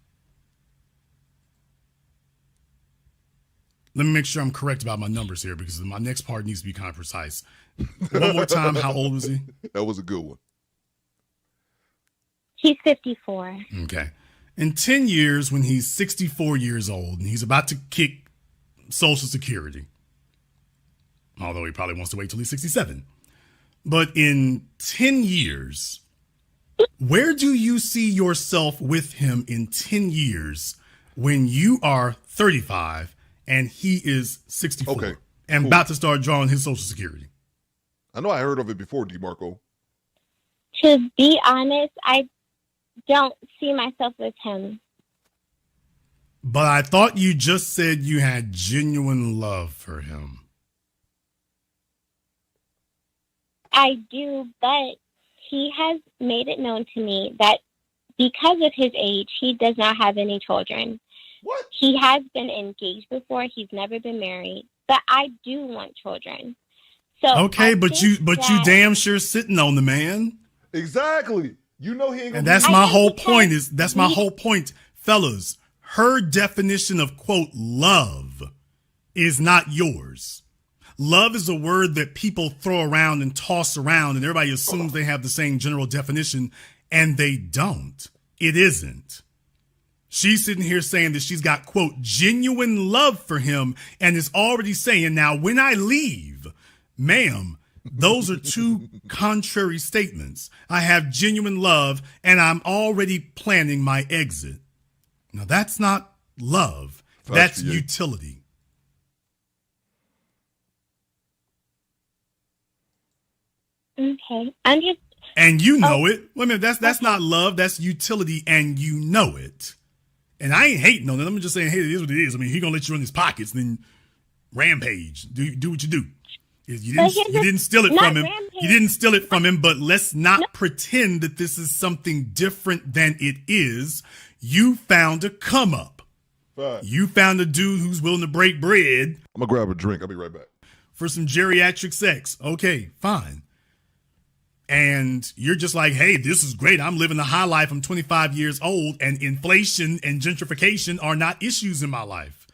let me make sure I'm correct about my numbers here because my next part needs to be kind of precise. One more time, how old was he? That was a good one. He's 54. Okay. In 10 years, when he's 64 years old and he's about to kick Social Security, although he probably wants to wait till he's 67. But in 10 years, where do you see yourself with him in 10 years when you are 35 and he is 64 and about to start drawing his Social Security? I know I heard of it before, DeMarco. To be honest, I don't see myself with him. But I thought you just said you had genuine love for him. I do, but he has made it known to me that because of his age, he does not have any children. What? He has been engaged before. He's never been married, but I do want children. So okay, but you damn sure sitting on the man. Exactly. You know he ain't gonna. And that's my whole point. That's my whole point, fellas. Her definition of quote love is not yours. Love is a word that people throw around and toss around, and everybody assumes they have the same general definition, and they don't. It isn't. She's sitting here saying that she's got, quote, genuine love for him, and is already saying, now, when I leave, ma'am, those are two contrary statements. I have genuine love, and I'm already planning my exit. Now, that's not love. That's utility. Okay. I'm just. And you know it. Wait a minute, that's not love. That's utility, and you know it. And I ain't hating on it. I'm just saying, hey, it is what it is. I mean, he gonna let you in his pockets, then rampage. Do what you do. You didn't steal it from him. You didn't steal it from him. But let's not pretend that this is something different than it is. You found a come up. Right. You found a dude who's willing to break bread. I'm gonna grab a drink. I'll be right back. For some geriatric sex. Okay, fine. And you're just like, hey, this is great. I'm living the high life. I'm 25 years old, and inflation and gentrification are not issues in my life.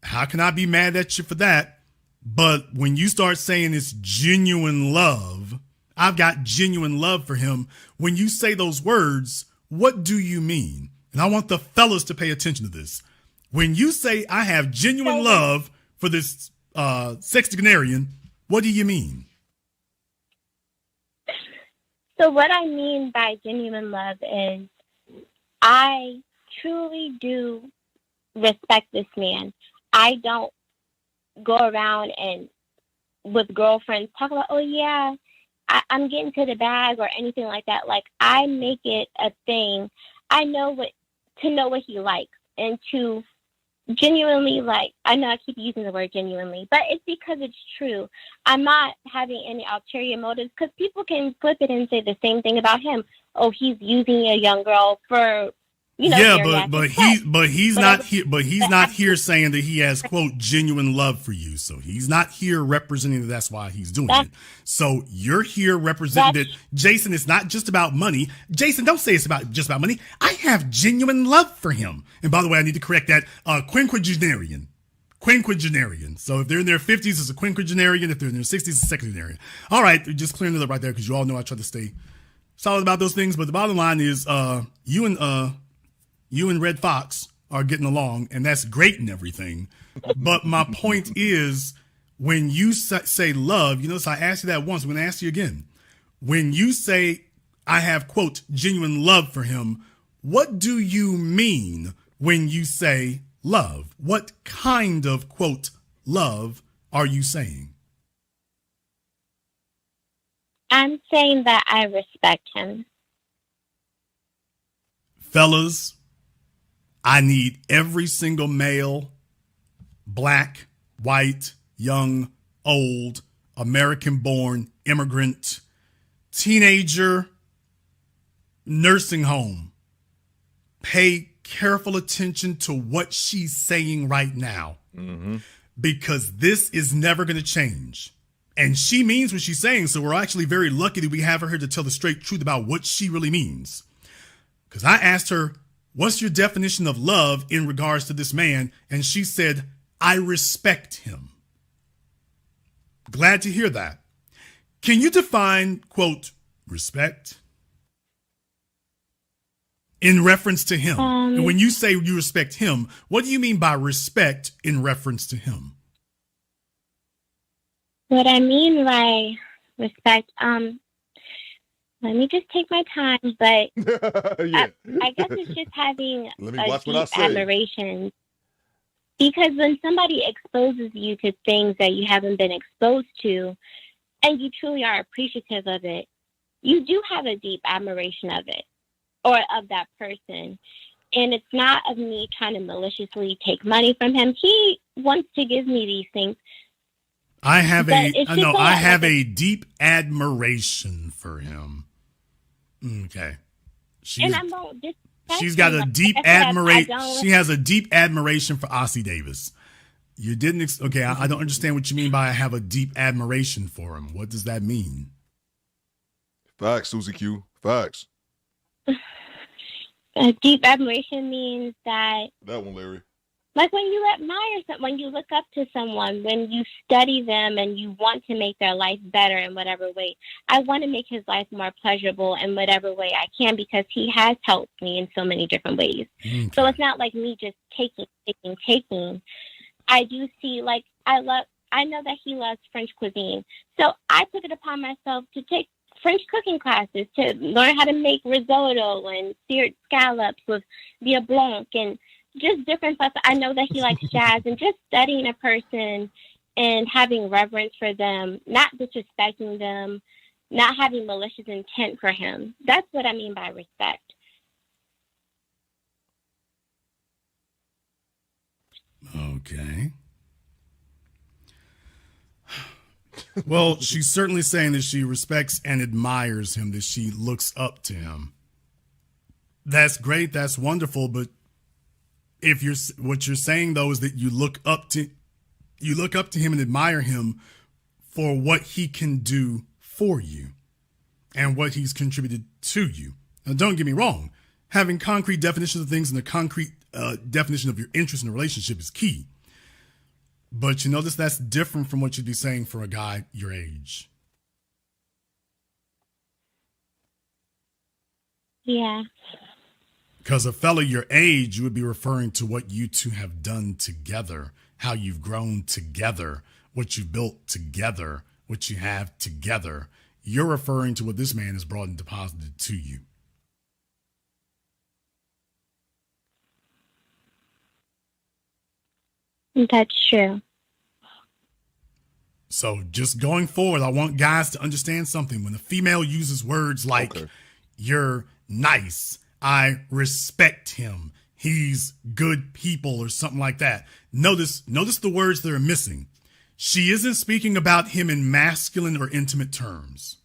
How can I be mad at you for that? But when you start saying it's genuine love, I've got genuine love for him. When you say those words, what do you mean? And I want the fellas to pay attention to this. When you say I have genuine love for this sextagenarian, what do you mean? So what I mean by genuine love is I truly do respect this man. I don't go around and with girlfriends talk about, oh yeah, I'm getting to the bag or anything like that. Like, I make it a thing. I know what he likes, and to genuinely, like, I know I keep using the word genuinely, but it's because it's true. I'm not having any ulterior motives, because people can flip it and say the same thing about him. Oh, he's using a young girl for, you know. Yeah, but he's not here saying that he has, quote, genuine love for you. So he's not here representing that that's why he's doing it. So you're here representing that, Jason, it's not just about money. Jason, don't say it's just about money. I have genuine love for him. And by the way, I need to correct that. Quinquagenarian. So if they're in their 50s, it's a quinquagenarian. If they're in their 60s, it's a sexagenarian. All right, just clearing it up right there, because you all know I try to stay solid about those things. But the bottom line is you and Red Fox are getting along, and that's great and everything. But my point is, when you say love, you notice I asked you that once. I'm going to ask you again. When you say I have, quote, genuine love for him, what do you mean when you say love? What kind of, quote, love are you saying? I'm saying that I respect him. Fellas, I need every single male, black, white, young, old, American-born, immigrant, teenager, nursing home. Pay careful attention to what she's saying right now, because this is never going to change. And she means what she's saying, so we're actually very lucky that we have her here to tell the straight truth about what she really means. Because I asked her, what's your definition of love in regards to this man? And she said, I respect him. Glad to hear that. Can you define, quote, respect in reference to him? And when you say you respect him, what do you mean by respect in reference to him? What I mean by respect, let me just take my time, but Yeah. I guess it's just having Let me a watch what I deep say. admiration. Because when somebody exposes you to things that you haven't been exposed to, and you truly are appreciative of it, you do have a deep admiration of it, or of that person. And it's not of me trying to maliciously take money from him. He wants to give me these things. I have But it's just I that, have like, a deep admiration for him. Okay. And I won't disrespect She's got him. a Like, deep I said, I admiration. don't- She has a deep admiration for Ossie Davis. You didn't. Okay, I don't understand what you mean by I have a deep admiration for him. What does that mean? Facts, Susie Q. Facts. A deep admiration means that, That one, Larry. like, when you admire someone, when you look up to someone, when you study them and you want to make their life better in whatever way. I want to make his life more pleasurable in whatever way I can, because he has helped me in so many different ways. Okay. So it's not like me just taking. I do see, like, I know that he loves French cuisine. So I took it upon myself to take French cooking classes to learn how to make risotto and seared scallops with Via Blanc and just different stuff. I know that he likes jazz, and just studying a person and having reverence for them, not disrespecting them, not having malicious intent for him. That's what I mean by respect. Okay. Well, she's certainly saying that she respects and admires him, that she looks up to him. That's great. That's wonderful. But if what you're saying though is that you look up to him and admire him for what he can do for you and what he's contributed to you. Now, don't get me wrong. Having concrete definitions of things and a concrete definition of your interest in a relationship is key. But you notice that's different from what you'd be saying for a guy your age. Yeah. Because a fella your age, you would be referring to what you two have done together, how you've grown together, what you've built together, what you have together. You're referring to what this man has brought and deposited to you. That's true. So just going forward, I want guys to understand something. When a female uses words like, you're nice, I respect him, he's good people, or something like that. Notice the words that are missing. She isn't speaking about him in masculine or intimate terms.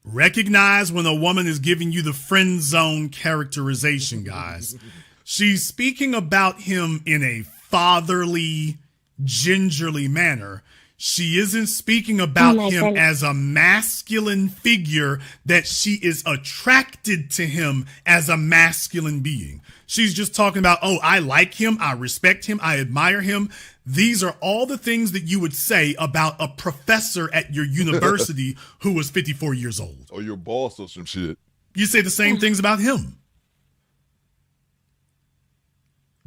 Recognize when a woman is giving you the friend zone characterization, guys. She's speaking about him in a fatherly, gingerly manner. She isn't speaking about him as a masculine figure, that she is attracted to him as a masculine being. She's just talking about, oh, I like him, I respect him, I admire him. These are all the things that you would say about a professor at your university who was 54 years old. Or your boss or some shit. You say the same things about him.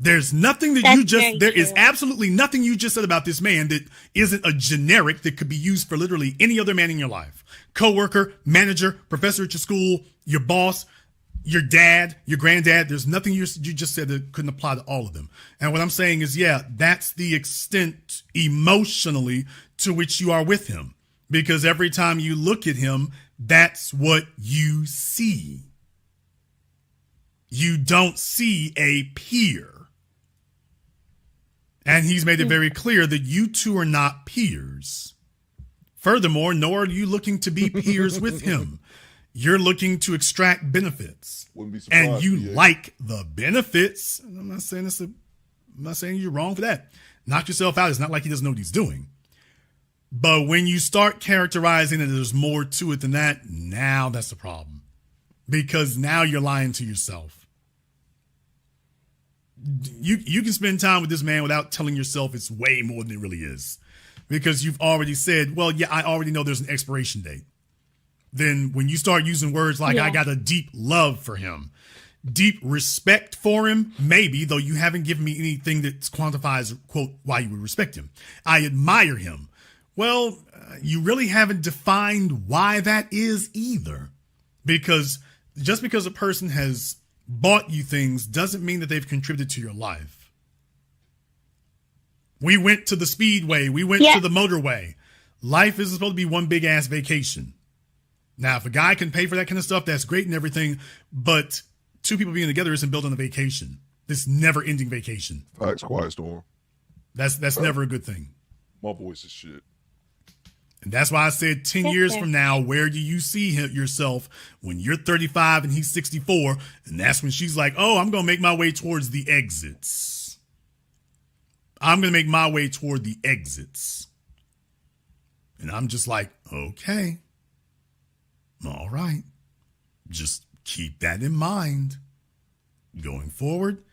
There's nothing that there is absolutely nothing you just said about this man that isn't a generic that could be used for literally any other man in your life. Coworker, manager, professor at your school, your boss. your dad, your granddad, there's nothing you just said that couldn't apply to all of them. And what I'm saying is, yeah, that's the extent emotionally to which you are with him. Because every time you look at him, that's what you see. You don't see a peer. And he's made it very clear that you two are not peers. Furthermore, nor are you looking to be peers with him. You're looking to extract benefits. Wouldn't be surprised, and you like the benefits. I'm not saying you're wrong for that. Knock yourself out. It's not like he doesn't know what he's doing. But when you start characterizing that there's more to it than that, now that's the problem. Because now you're lying to yourself. You can spend time with this man without telling yourself it's way more than it really is. Because you've already said, well, yeah, I already know there's an expiration date. Then when you start using words like, I got a deep love for him, deep respect for him, maybe, though you haven't given me anything that quantifies, quote, why you would respect him. I admire him. Well, you really haven't defined why that is either. Because just because a person has bought you things doesn't mean that they've contributed to your life. We went to the speedway. We went to the motorway. Life isn't supposed to be one big ass vacation. Now, if a guy can pay for that kind of stuff, that's great and everything. But two people being together isn't built on a vacation. This never ending vacation. Facts, quiet storm. That's never a good thing. My voice is shit. And that's why I said 10 years from now, where do you see yourself when you're 35 and he's 64? And that's when she's like, oh, I'm going to make my way towards the exits. I'm going to make my way toward the exits. And I'm just like, okay. All right. Just keep that in mind. Going forward,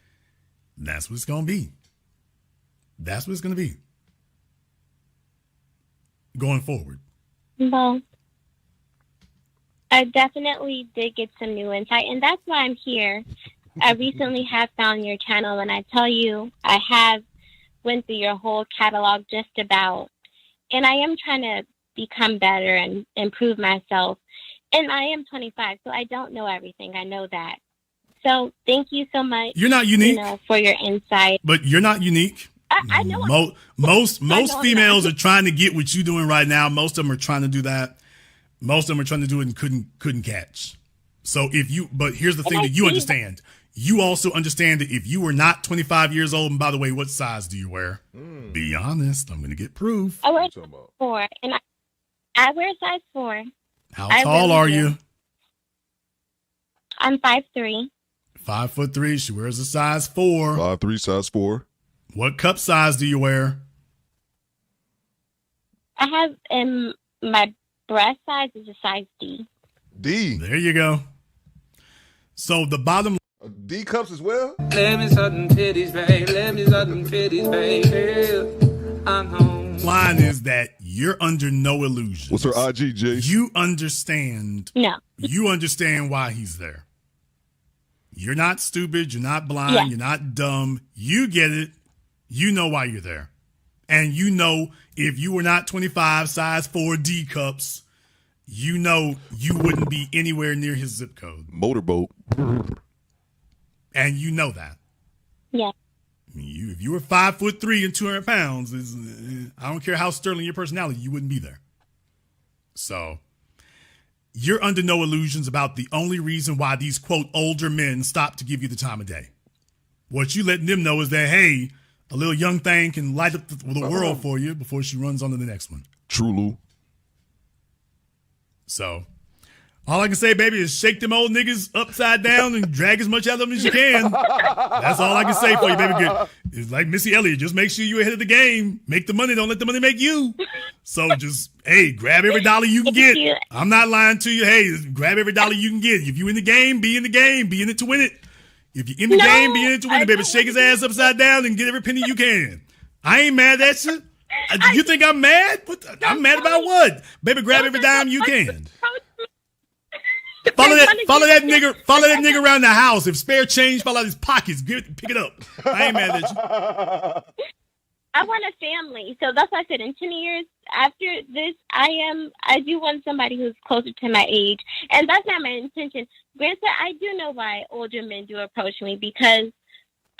that's what it's going to be. That's what it's going to be. Going forward. Well, I definitely did get some new insight, and that's why I'm here. I recently have found your channel, and I tell you, I have went through your whole catalog just about, and I am trying to become better and improve myself. And I am 25, so I don't know everything. I know that. So thank you so much. You're not unique. For your insight. But you're not unique. I know. Most females are trying to get what you're doing right now. Most of them are trying to do that. Most of them are trying to do it and couldn't catch. So but here's the thing that you understand. You also understand that if you were not 25 years old, and by the way, what size do you wear? Be honest. I'm going to get proof. I wear size 4, and I wear size 4. How tall are you? I'm 5'3". 5'3". She wears a size 4. 5'3", size 4. What cup size do you wear? I have my breast size is a size D. D. There you go. So the bottom D cups as well. Let me sudden titties, babe. Let me sudden titties, babe. I'm home. Line is that you're under no illusions. What's her IG, Jay? You understand. No. You understand why he's there. You're not stupid. You're not blind. You're not dumb. You get it. You know why you're there. And you know if you were not 25, size 4 D cups, you know you wouldn't be anywhere near his zip code. Motorboat. And you know that. Yeah. If you were 5'3" and 200 pounds, I don't care how sterling your personality, you wouldn't be there. So you're under no illusions about the only reason why these, quote, older men stop to give you the time of day. What you letting them know is that, hey, a little young thing can light up the world for you before she runs on to the next one. True, Lou. So all I can say, baby, is shake them old niggas upside down and drag as much out of them as you can. That's all I can say for you, baby. Good. It's like Missy Elliott. Just make sure you're ahead of the game. Make the money. Don't let the money make you. So just, hey, grab every dollar you can get. I'm not lying to you. Hey, grab every dollar you can get. If you in the game, be in the game. Be in it to win it. If you're in the game, be in it to win it, baby. Shake his ass upside down and get every penny you can. I ain't mad at you. You think I'm mad? I'm mad about what? Baby, grab every dime you can. Follow that nigga around the house. If spare change fall out of his pockets, pick it up. I ain't mad at you. I want a family. So that's why I said in 10 years after this, I do want somebody who's closer to my age. And that's not my intention. Granted, I do know why older men do approach me, because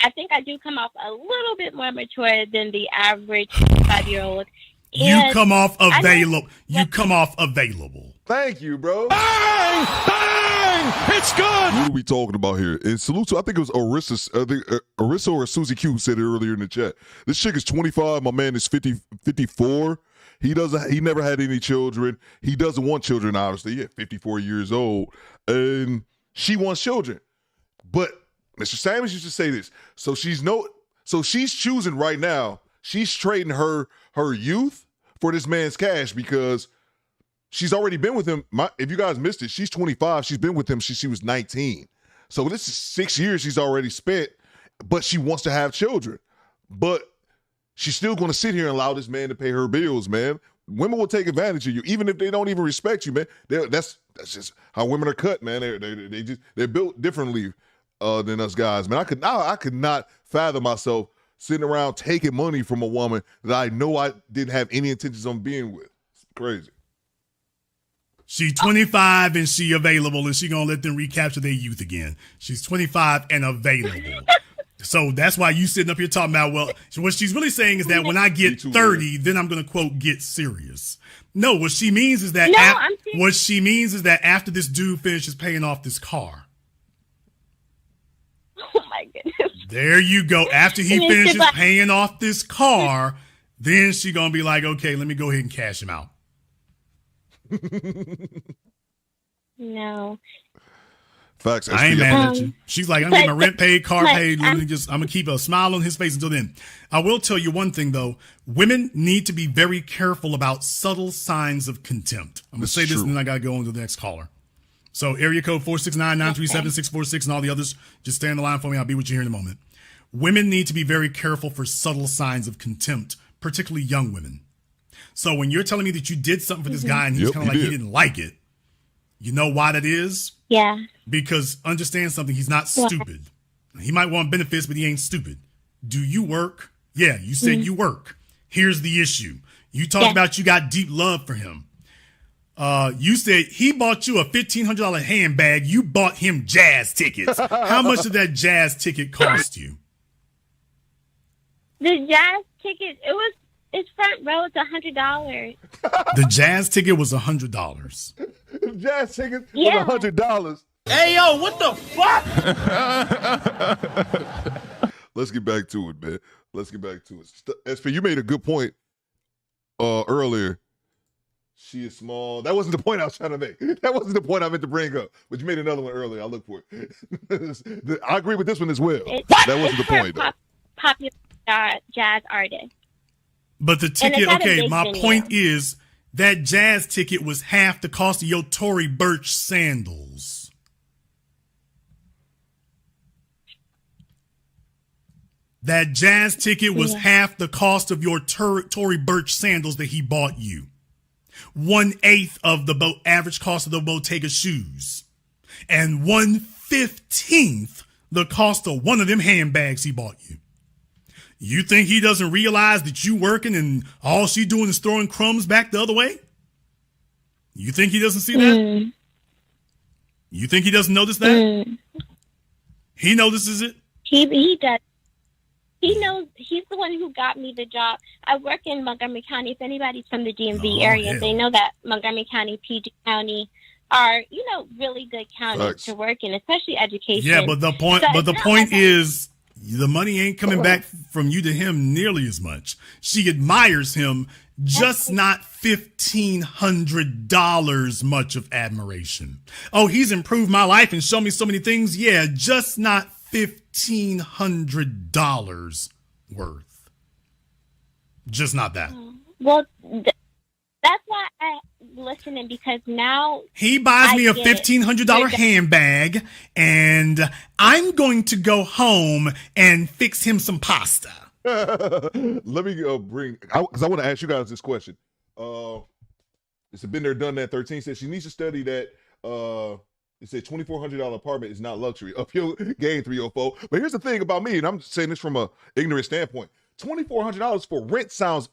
I think I do come off a little bit more mature than the average 5-year-old. You come off available. You come off available. Thank you, bro. Bang! Bang! It's good. What are we talking about here? And salute to, I think it was Arissa or Susie Q who said it earlier in the chat. This chick is 25. My man is 54. He never had any children. He doesn't want children, obviously. Yeah, 54 years old. And she wants children. But Mr. Samuels used to say this. So she's choosing right now. She's trading her youth for this man's cash because she's already been with him. If you guys missed it, she's 25. She's been with him since she was 19. So this is 6 years she's already spent, but she wants to have children. But she's still going to sit here and allow this man to pay her bills, man. Women will take advantage of you, even if they don't even respect you, man. That's just how women are cut, man. They're built differently than us guys, man. I could not fathom myself sitting around taking money from a woman that I know I didn't have any intentions on being with. It's crazy. She's 25 and she available, and she gonna let them recapture their youth again. She's 25 and available. So that's why you sitting up here talking about, well, what she's really saying is that when I get 30, then I'm gonna, quote, get serious. No, what she means is that after this dude finishes paying off this car. Oh my goodness. There you go. After he finishes paying off this car, then she gonna be like, okay, let me go ahead and cash him out. No. Facts. I ain't mad at you. She's like, I'm getting my rent paid, car paid. I'm gonna keep a smile on his face until then. I will tell you one thing though. Women need to be very careful about subtle signs of contempt. I'm gonna say this and then I gotta go on to the next caller. So area code 469-937-646 and all the others, just stay on the line for me. I'll be with you here in a moment. Women need to be very careful for subtle signs of contempt, particularly young women. So when you're telling me that you did something for this guy and he's kind of like he didn't like it, you know why that is? Yeah. Because understand something, he's not stupid. He might want benefits, but he ain't stupid. Do you work? Yeah, you said you work. Here's the issue. You talked about you got deep love for him. You said he bought you a $1,500 handbag. You bought him jazz tickets. How much did that jazz ticket cost you? The jazz ticket, it's front row. It's $100. The jazz ticket was $100. The jazz ticket was $100. Hey, yo, what the fuck? Let's get back to it, man. Let's get back to it. SP, you made a good point earlier. She is small. That wasn't the point I was trying to make. That wasn't the point I meant to bring up. But you made another one earlier. I'll look for it. I agree with this one as well. That wasn't the point, though. Popular jazz artist. But the ticket, okay, my point is that jazz ticket was half the cost of your Tory Burch sandals. That jazz ticket was half the cost of your Tory Burch sandals that he bought you. 1/8 of the average cost of the Bottega shoes. And 1/15 the cost of one of them handbags he bought you. You think he doesn't realize that you working and all she doing is throwing crumbs back the other way? You think he doesn't see that? You think he doesn't notice that? He notices it? He does. He knows. He's the one who got me the job. I work in Montgomery County. If anybody's from the DMV area, they know that Montgomery County, PG County are, really good counties to work in, especially education. Yeah, but the point is the money ain't coming back from you to him nearly as much. She admires him, just not $1,500 much of admiration. Oh, he's improved my life and shown me so many things. Yeah, just not $1,500 worth. Just not that. Well, that's why I'm listening, because now he buys me a $1,500 handbag and I'm going to go home and fix him some pasta. Let me because I want to ask you guys this question. It's a been there, done that. 13 says she needs to study that. It said $2,400 apartment is not luxury. Up your game, 304. But here's the thing about me, and I'm saying this from a ignorant standpoint. $2,400 for rent sounds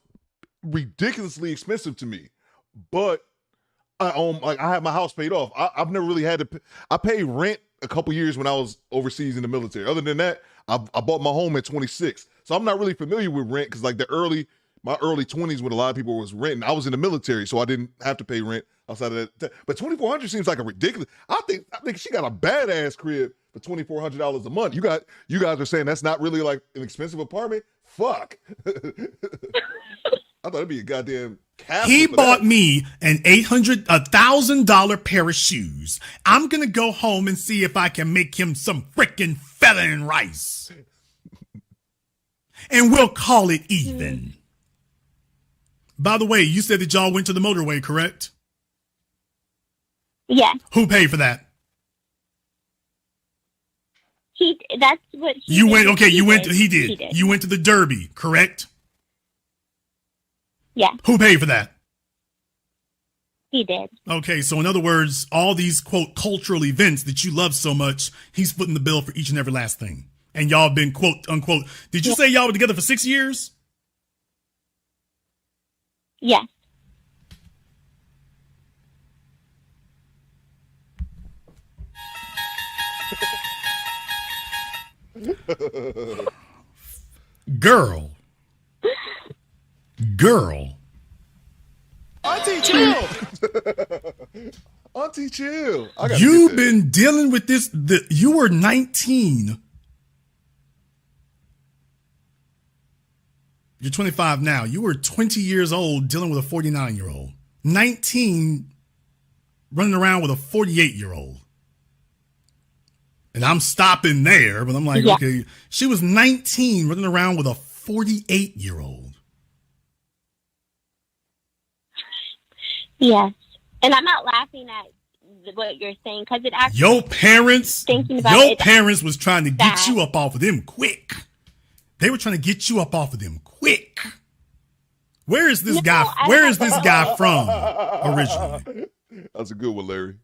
ridiculously expensive to me. But I have my house paid off. I've never really had to. I paid rent a couple years when I was overseas in the military. Other than that, I bought my home at 26, so I'm not really familiar with rent because like my early 20s when a lot of people was renting. I was in the military, so I didn't have to pay rent outside of that. But $2,400 seems like a ridiculous. I think she got a badass crib for $2,400 a month. You guys are saying that's not really like an expensive apartment? Fuck. I thought it'd be a goddamn castle. He bought me an $1,000 pair of shoes. I'm gonna go home and see if I can make him some freaking feta and rice, and we'll call it even. By the way, you said that y'all went to the motorway, correct? Yeah. Who paid for that? That's what he you did. went. Okay, you went. He did. did. You went to the Derby, correct? Yeah. Who paid for that? He did. Okay, so in other words, all these quote cultural events that you love so much, he's footing the bill for each and every last thing. And y'all been quote unquote. Did you say y'all were together for 6 years? Yes. Girl. Auntie, chill. Auntie, chill. You've been dealing with this. You were 19. You're 25 now. You were 20 years old dealing with a 49-year-old. 19 running around with a 48-year-old. And I'm stopping there, but I'm like, okay. She was 19 running around with a 48-year-old. Yes. And I'm not laughing at what you're saying because it actually. Your parents was trying to get that. you up off of them quick. They were trying to get you up off of them quick. Where is this guy? Where is this guy from originally? That's a good one, Larry.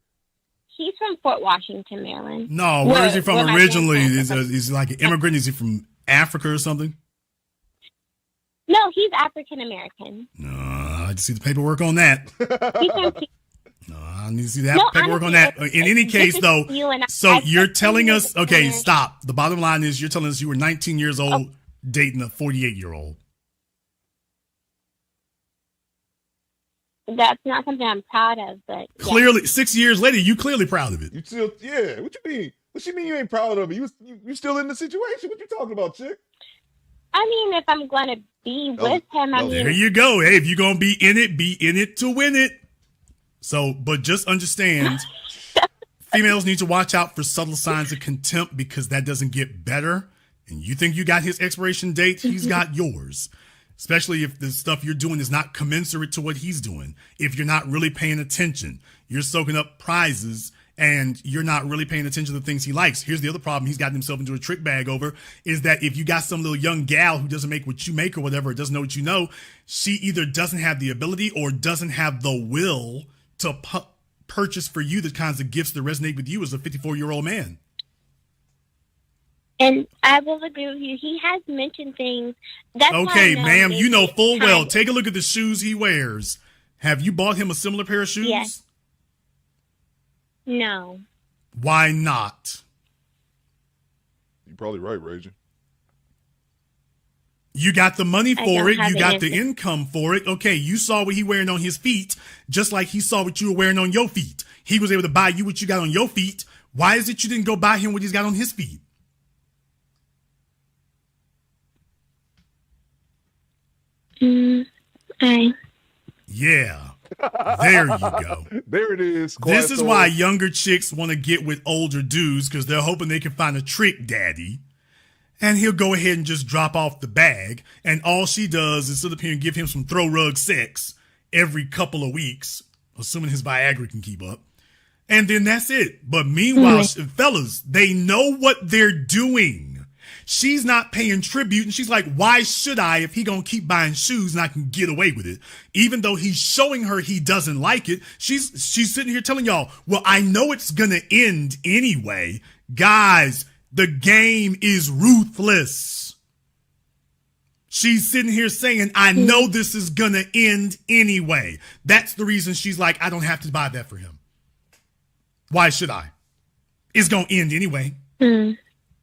He's from Fort Washington, Maryland. No, where is he from originally? Is he like an immigrant? Is he from Africa or something? No, he's African American. No, I need to see the paperwork on that. He's from No, I need to see the paperwork on that. In any case, though, so you're telling us, okay, stop. The bottom line is you're telling us you were 19 years old dating a 48-year-old. That's not something I'm proud of, but clearly, 6 years later, you clearly proud of it. You still, yeah. What you mean? What you mean you ain't proud of it? You still in the situation? What you talking about, chick? I mean, if I'm going to be with him, I mean, there you go. Hey, if you're gonna be in it to win it. So, but just understand, females need to watch out for subtle signs of contempt because that doesn't get better. And you think you got his expiration date, he's got yours. Especially if the stuff you're doing is not commensurate to what he's doing. If you're not really paying attention, you're soaking up prizes and you're not really paying attention to the things he likes. Here's the other problem he's gotten himself into a trick bag over is that if you got some little young gal who doesn't make what you make or whatever, or doesn't know what you know, she either doesn't have the ability or doesn't have the will to purchase for you the kinds of gifts that resonate with you as a 54-year-old man. And I will agree with you. He has mentioned things. That's okay, ma'am, you know full well. Take a look at the shoes he wears. Have you bought him a similar pair of shoes? Yes. No. Why not? You're probably right, Raging. You got the money for it. You got the income for it. Okay, you saw what he wearing on his feet, just like he saw what you were wearing on your feet. He was able to buy you what you got on your feet. Why is it you didn't go buy him what he's got on his feet? Yeah. There you go. There it is. This is why younger chicks want to get with older dudes because they're hoping they can find a trick daddy. And he'll go ahead and just drop off the bag. And all she does is sit up here and give him some throw rug sex every couple of weeks, assuming his Viagra can keep up. And then that's it. But meanwhile, fellas, they know what they're doing. She's not paying tribute, and she's like, why should I if he gonna keep buying shoes and I can get away with it? Even though he's showing her he doesn't like it, she's sitting here telling y'all, well, I know it's gonna end anyway. Guys, the game is ruthless. She's sitting here saying, I know this is going to end anyway. That's the reason she's like, I don't have to buy that for him. Why should I? It's going to end anyway.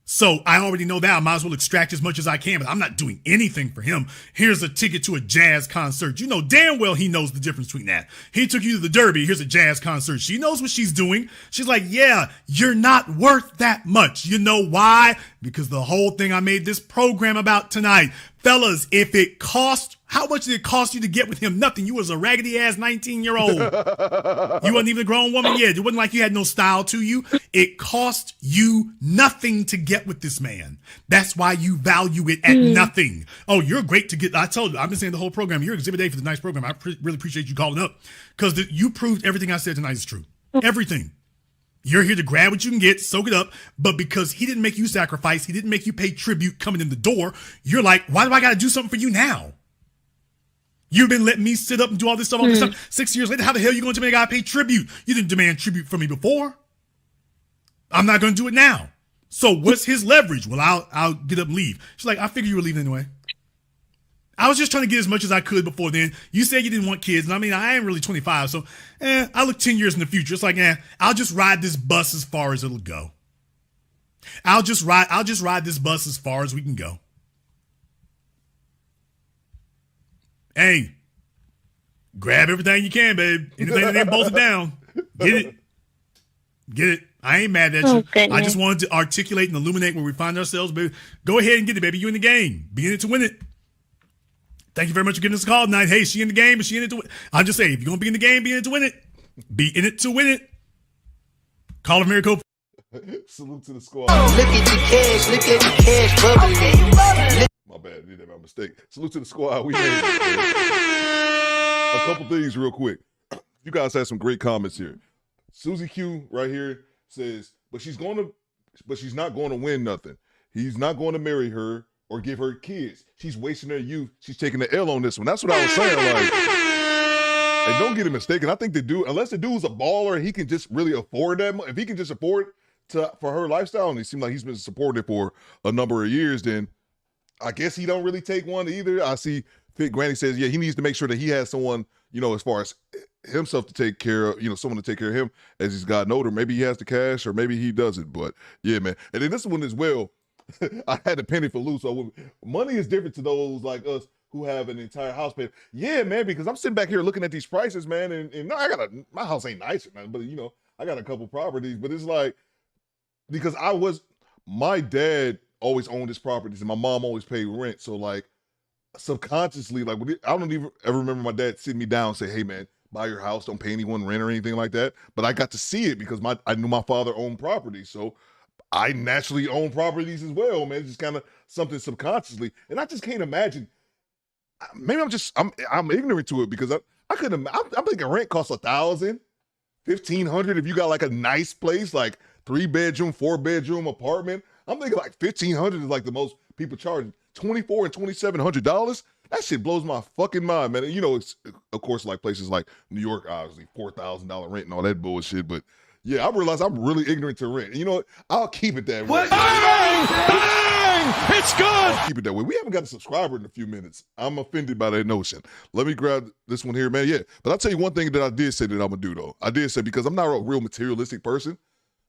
So I already know that. I might as well extract as much as I can, but I'm not doing anything for him. Here's a ticket to a jazz concert. You know damn well he knows the difference between that. He took you to the Derby. Here's a jazz concert. She knows what she's doing. She's like, yeah, you're not worth that much. You know why? Because the whole thing I made this program about tonight. Fellas, if it cost, how much did it cost you to get with him? Nothing. You was a raggedy ass 19-year-old. You wasn't even a grown woman yet. It wasn't like you had no style to you. It cost you nothing to get with this man. That's why you value it at nothing. Oh, you're great to get. I told you, I've been saying the whole program. You're Exhibit A for the nice program. I really appreciate you calling up because you proved everything I said tonight is true. Everything. You're here to grab what you can get, soak it up, but because he didn't make you sacrifice, he didn't make you pay tribute coming in the door, you're like, why do I got to do something for you now? You've been letting me sit up and do all this stuff, 6 years later, how the hell are you going to make I pay tribute? You didn't demand tribute from me before. I'm not going to do it now. So what's his leverage? Well, I'll get up and leave. She's like, I figure you were leaving anyway. I was just trying to get as much as I could before then. You said you didn't want kids, and I mean, I ain't really 25, so I look 10 years in the future. It's like, I'll just ride this bus as far as it'll go. I'll just ride this bus as far as we can go. Hey, grab everything you can, babe. Anything that ain't bolted down, get it. Get it. I ain't mad at you. I just wanted to articulate and illuminate where we find ourselves, baby. Go ahead and get it, baby. You in the game. Be in it to win it. Thank you very much for giving us a call tonight. Hey, she in the game, but she in it to win. I'm just saying, if you're going to be in the game, be in it to win it. Be in it to win it. Call of Miracle. Salute to the squad. Look at the cash, bubbling. My bad, I did that by mistake. Salute to the squad. We made it. A couple things real quick. You guys had some great comments here. Susie Q right here says, but she's not going to win nothing. He's not going to marry her or give her kids. She's wasting her youth. She's taking the L on this one. That's what I was saying. Like, and don't get it mistaken. I think the dude, unless the dude's a baller, he can just really afford that. If he can just afford for her lifestyle, and it seems like he's been supporting it for a number of years, then I guess he don't really take one either. I see Fit Granny says, yeah, he needs to make sure that he has someone, as far as himself to take care of, someone to take care of him as he's gotten older. Maybe he has the cash or maybe he doesn't. But yeah, man. And then this one as well. I had a penny for loose. So money is different to those like us who have an entire house paid. Yeah, man, because I'm sitting back here looking at these prices, man, and my house ain't nice or nothing, but I got a couple properties, but it's like, because my dad always owned his properties and my mom always paid rent. So like subconsciously, like I don't even ever remember my dad sitting me down and say, hey man, buy your house, don't pay anyone rent or anything like that. But I got to see it because I knew my father owned property. So I naturally own properties as well, man. It's just kind of something subconsciously. And I just can't imagine. Maybe I'm ignorant to it because I'm thinking rent costs $1,000, $1,500 if you got like a nice place, like 3-bedroom, 4-bedroom apartment. I'm thinking like $1,500 is like the most people charge. $2,400 and $2,700. That shit blows my fucking mind, man. It's of course like places like New York, obviously $4,000 rent and all that bullshit, but yeah, I realize I'm really ignorant to rent. And you know what? I'll keep it that way. What? Bang! Bang! It's good! I'll keep it that way. We haven't got a subscriber in a few minutes. I'm offended by that notion. Let me grab this one here, man. Yeah, but I'll tell you one thing that I did say that I'm going to do, though. I did say, because I'm not a real materialistic person,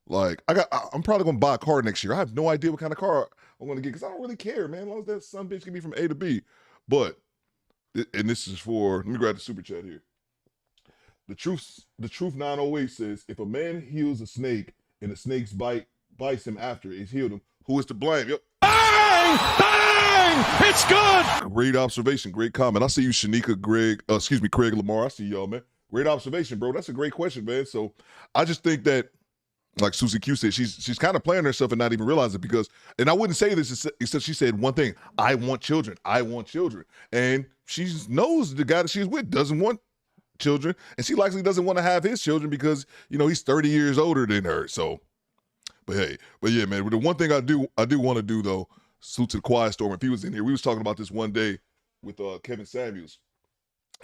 like, I'm probably going to buy a car next year. I have no idea what kind of car I'm going to get because I don't really care, man, as long as that son bitch can be from A to B. But, and this is for, let me grab the super chat here. The truth 908 says, if a man heals a snake and the snake's bites him after it's healed him, who is to blame? Yep. Bang! Bang! It's good! Great observation, great comment. I see you, Shanika, Craig Lamar. I see y'all, man. Great observation, bro. That's a great question, man. So I just think that, like Susie Q said, she's kind of playing herself and not even realizing it because, and I wouldn't say this except she said one thing, I want children. I want children. And she knows the guy that she's with doesn't want children, and she likely doesn't want to have his children because he's 30 years older than her. So, but yeah, man. The one thing I do want to do though, salute to the Quiet Storm. If he was in here, we was talking about this one day with Kevin Samuels,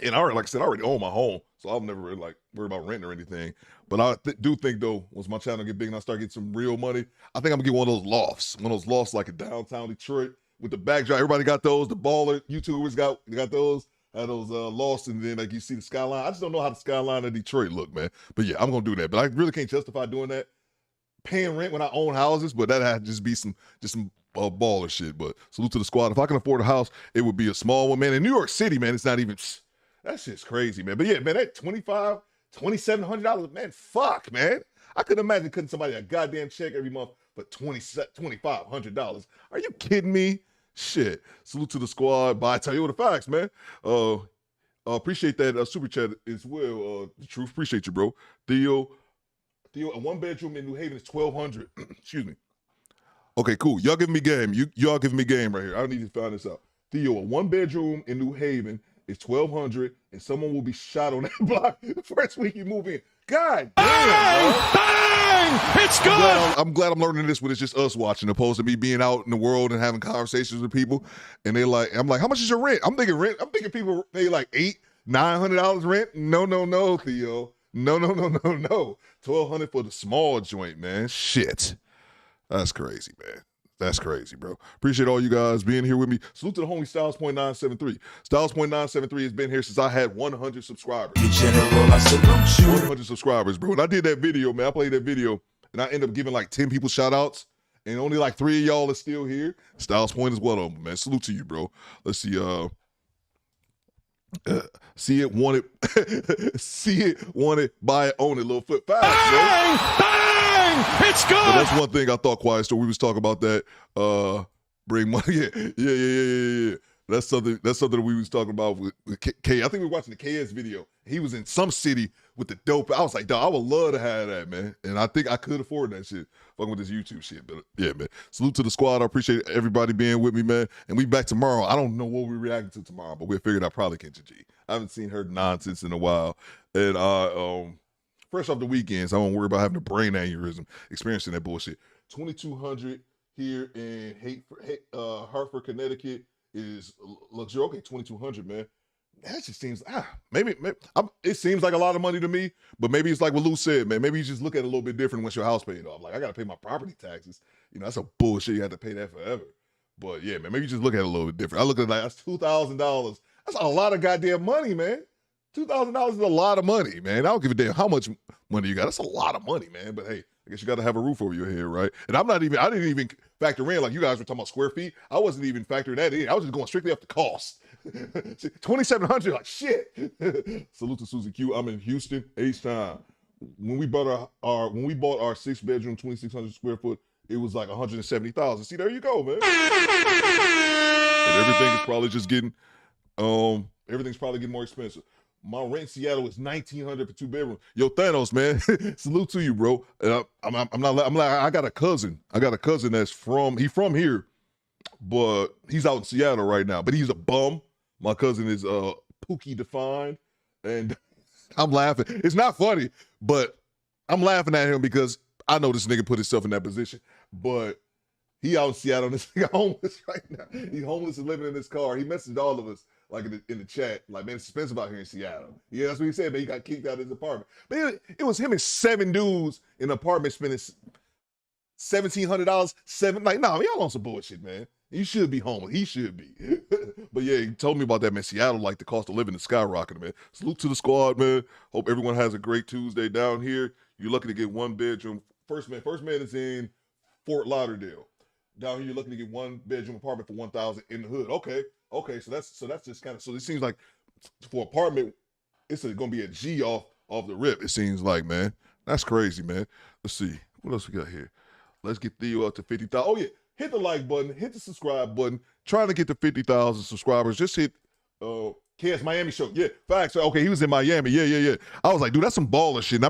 and like I said, I already own my home, so I'll never really worry about rent or anything. But I do think though, once my channel get big and I start getting some real money, I think I'm gonna get one of those lofts like in downtown Detroit. with the backdrop. Everybody got those. The baller YouTubers got those. Had those lost, and then like you see the skyline. I just don't know how the skyline of Detroit look, man. But yeah, I'm gonna do that. But I really can't justify doing that. Paying rent when I own houses, but that had to just be some baller shit. But salute to the squad. If I can afford a house, it would be a small one, man. In New York City, man, it's not even. That shit's crazy, man. But yeah, man, that $2,700, man. Fuck, man. I couldn't imagine cutting somebody a goddamn check every month for $2,500. Are you kidding me? Shit. Salute to the squad. Bye. Toyota Facts, man. Appreciate that super chat as well. The truth. Appreciate you, bro. Theo, a one-bedroom in New Haven is $1,200. Excuse me. Okay, cool. Y'all giving me game. Y'all giving me game right here. I need to find this out. Theo, a one-bedroom in New Haven is $1,200, and someone will be shot on that block the first week you move in. God damn, bro. Bang! It's good. I'm glad I'm learning this when it's just us watching, opposed to me being out in the world and having conversations with people. And I'm like, how much is your rent? I'm thinking people pay like $800-900 rent. No, Theo. No. $1,200 for the small joint, man. Shit. That's crazy, man. That's crazy, bro. Appreciate all you guys being here with me. Salute to the homie Styles.973. Styles.973 has been here since I had 100 subscribers. In general, I salute you. 100 subscribers, bro. And I did that video, man. I played that video, and I ended up giving like 10 people shout-outs, and only like 3 of y'all are still here. Styles Point is one of them, man. Salute to you, bro. Let's see. See it, want it, see it, want it, buy it, own it. Little flip fast, bro. Bang! It's good. But that's one thing I thought, Quiet Store. We was talking about that. Bring money. Yeah. That's something that we was talking about with K. I think we were watching the KS video. He was in some city with the dope. I was like, dog, I would love to have that, man. And I think I could afford that shit. Fucking with this YouTube shit. But yeah, man. Salute to the squad. I appreciate everybody being with me, man. And we back tomorrow. I don't know what we're reacting to tomorrow, but we figured out probably Kendra G. I haven't seen her nonsense in a while. And fresh off the weekends, I won't worry about having a brain aneurysm, experiencing that bullshit. 2,200 here in Hartford, Connecticut is luxury. Okay, 2,200, man. That just seems maybe it seems like a lot of money to me, but maybe it's like what Lou said, man. Maybe you just look at it a little bit different once your house paid off. Like, I gotta pay my property taxes. You know, that's a bullshit. You have to pay that forever. But yeah, man, maybe you just look at it a little bit different. I look at it like, that's $2,000. That's a lot of goddamn money, man. $2,000 is a lot of money, man. I don't give a damn how much money you got. That's a lot of money, man. But hey, I guess you got to have a roof over your head, right? And I didn't even factor in, like you guys were talking about square feet. I wasn't even factoring that in. I was just going strictly off the cost. $2,700, like shit. Salute to Susie Q. I'm in Houston, H-Town. When we bought our 6-bedroom, 2,600 square foot, it was like $170,000. See, there you go, man. And everything is probably just getting, everything's probably getting more expensive. My rent in Seattle is $1,900 for 2 bedrooms. Yo, Thanos, man, salute to you, bro. And I got a cousin. That's from here, but he's out in Seattle right now. But he's a bum. My cousin is Pookie defined, and I'm laughing. It's not funny, but I'm laughing at him because I know this nigga put himself in that position. But he out in Seattle, and this nigga homeless right now. He's homeless and living in his car. He messaged all of us. Like in the chat, like, man, it's expensive out here in Seattle. Yeah, that's what he said, man. He got kicked out of his apartment. But it was him and 7 dudes in an apartment spending $1,700. Like, nah, y'all on some bullshit, man. You should be homeless. He should be. But yeah, he told me about that, man. Seattle, like, the cost of living is skyrocketing, man. Salute to the squad, man. Hope everyone has a great Tuesday down here. You're lucky to get 1 bedroom. First man is in Fort Lauderdale. Down here, you're looking to get 1 bedroom apartment for $1,000 in the hood. Okay, so that's just kind of, so it seems like for apartment, it's gonna be a G off the rip. It seems like, man. That's crazy, man. Let's see what else we got here. Let's get Theo up to 50,000. Oh yeah, hit the like button, hit the subscribe button. Trying to get to 50,000 subscribers. Just hit KS Miami show. Yeah, facts. Okay, he was in Miami. Yeah. I was like, dude, that's some baller shit. And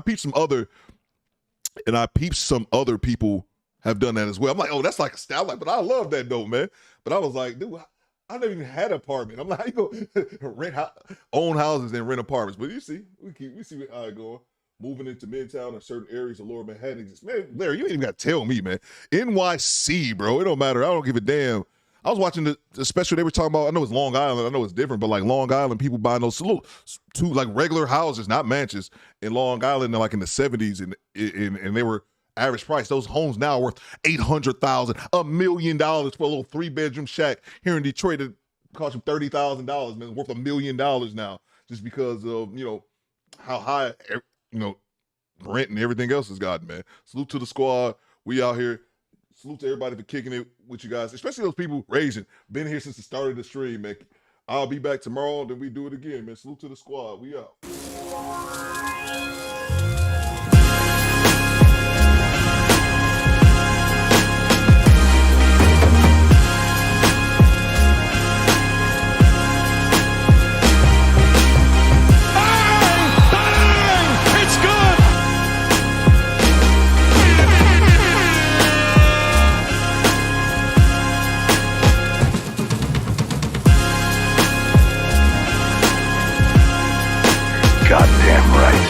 I peeped some other people have done that as well. I'm like, oh, that's like a style, but I love that though, man. But I was like, dude, I never even had an apartment. I'm like, how you go own houses and rent apartments? But you see, we see how it going. Moving into Midtown and certain areas of Lower Manhattan. Man, Larry, you ain't even got to tell me, man. NYC, bro. It don't matter. I don't give a damn. I was watching the special they were talking about. I know it's Long Island. I know it's different, but like Long Island, people buying those two like regular houses, not mansions, in Long Island, like in the 70s, and they were average price. Those homes now are worth $800,000, $1 million for a little 3-bedroom shack here in Detroit that cost you $30,000, man. It's worth $1 million now just because of, how high, rent and everything else has gotten, man. Salute to the squad. We out here. Salute to everybody for kicking it with you guys, especially those people raising. Been here since the start of the stream, man. I'll be back tomorrow, then we do it again, man. Salute to the squad. We out. Goddamn right.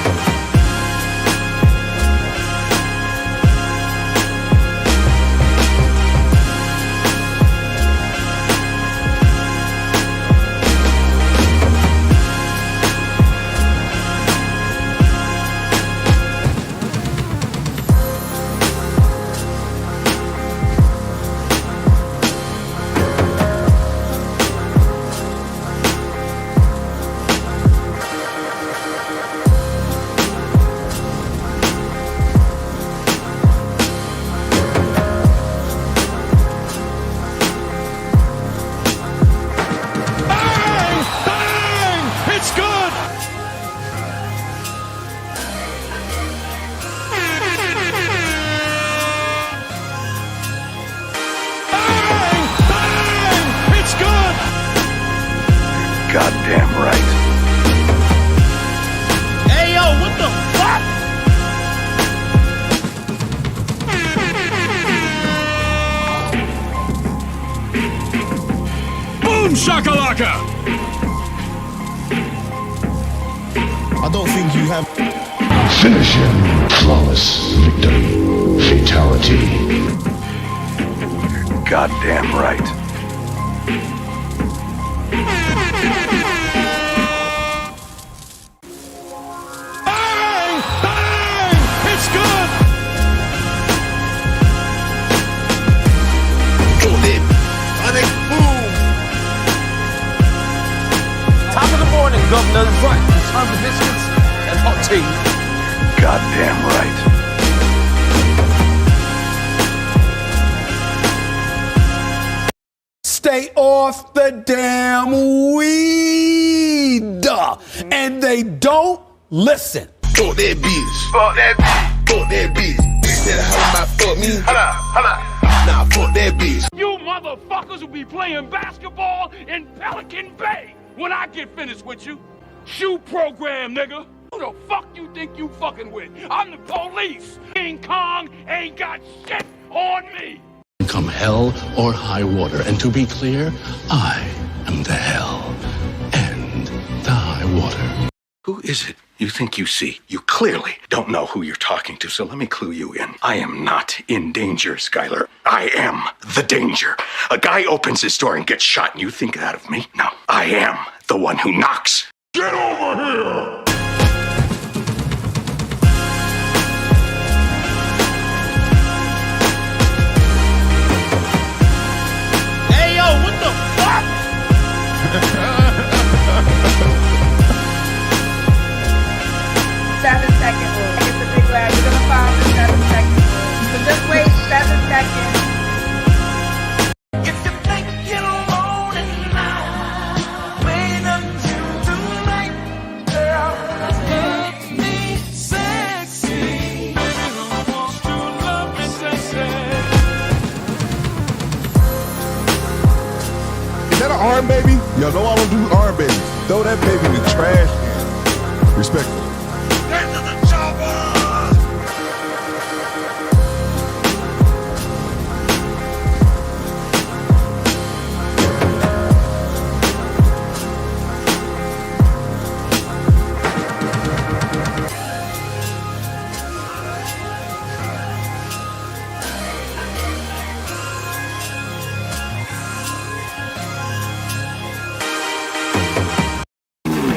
Goddamn right. Hey, yo, what the fuck? Boom shakalaka! I don't think you have. Finish him. Flawless victory. Fatality. Goddamn right. Bang! Bang! It's good! Boom! Top of the morning, Governor. Right. It's time for biscuits and hot tea. Goddamn right. Stay off the damn weed. And they don't listen. Fuck that bitch. Fuck that bitch. Fuck that bitch. Bitch that how might fuck me. Holla. Nah, fuck that bitch. You motherfuckers will be playing basketball in Pelican Bay when I get finished with you. Shoe program, nigga. Who the fuck you think you fucking with? I'm the police. King Kong ain't got shit on me. Come hell or high water. And to be clear, I am the hell and the high water. Who is it you think you see? You clearly don't know who you're talking to, so let me clue you in. I am not in danger, Skylar. I am the danger. A guy opens his door and gets shot, and you think that of me? No, I am the one who knocks. Get over here! Hey, yo, what the fuck? 7-second rule. Get the big lad. You're gonna follow the 7-second rule. So just wait 7 seconds. If you think you want it now, wait until tonight, girl. Make me sexy. Baby, wants to love me sexy. Is that an arm baby? Y'all know I don't do arm babies. Throw that baby in the trash can. Respectfully. Get to the chopper!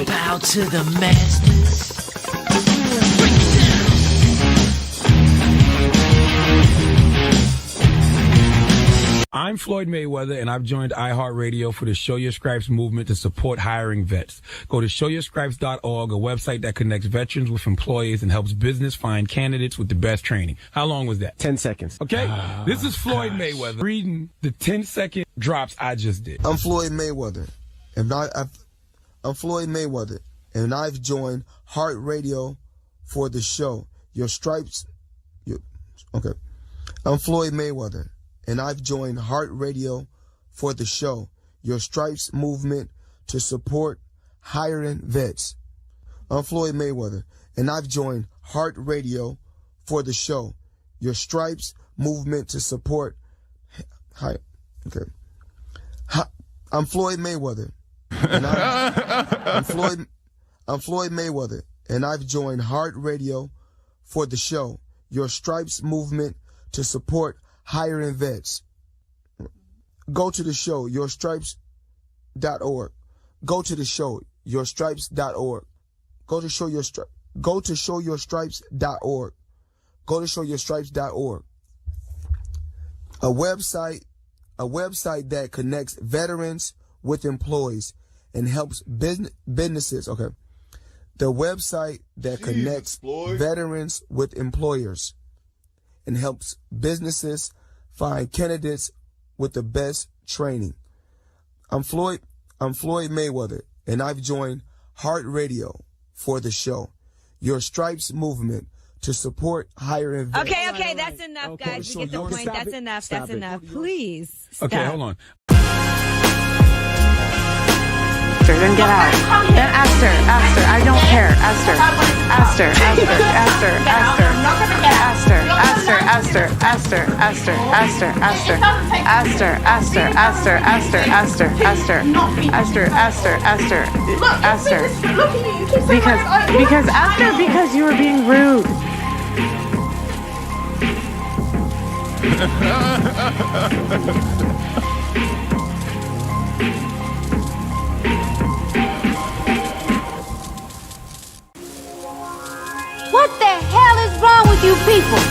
Bow to the masters. Break it down. I'm Floyd Mayweather, and I've joined iHeartRadio for the Show Your Stripes movement to support hiring vets. Go to showyourstripes.org, a website that connects veterans with employers and helps business find candidates with the best training. How long was that? 10 seconds. Okay, this is Floyd Mayweather reading the 10-second drops I just did. I'm Floyd Mayweather, and I'm Floyd Mayweather, and I've joined Heart Radio for the show Your Stripes. Okay, I'm Floyd Mayweather, and I've joined Heart Radio for the show Your Stripes movement to support hiring vets. I'm Floyd Mayweather, and I've joined Heart Radio for the show Your Stripes movement to support I'm Floyd Mayweather, and I'm Floyd Mayweather, and I've joined Heart Radio for the show Your Stripes movement to support hiring vets. Go to the show yourstripes.org. Go to the show yourstripes.org. Go to showyourstripes.org. Go to showyourstripes.org. A website that connects veterans with employees and helps businesses. Okay. The website that connects veterans with employers and helps businesses find candidates with the best training. I'm Floyd Mayweather, and I've joined Heart Radio for the show Your Stripes movement to support hiring vets. Okay, that's enough, guys. We get the point. That's enough. That's enough. Please stop. Okay, hold on. Then get out. Then Esther, I don't care. Esther, because you were being rude. What the hell is wrong with you people?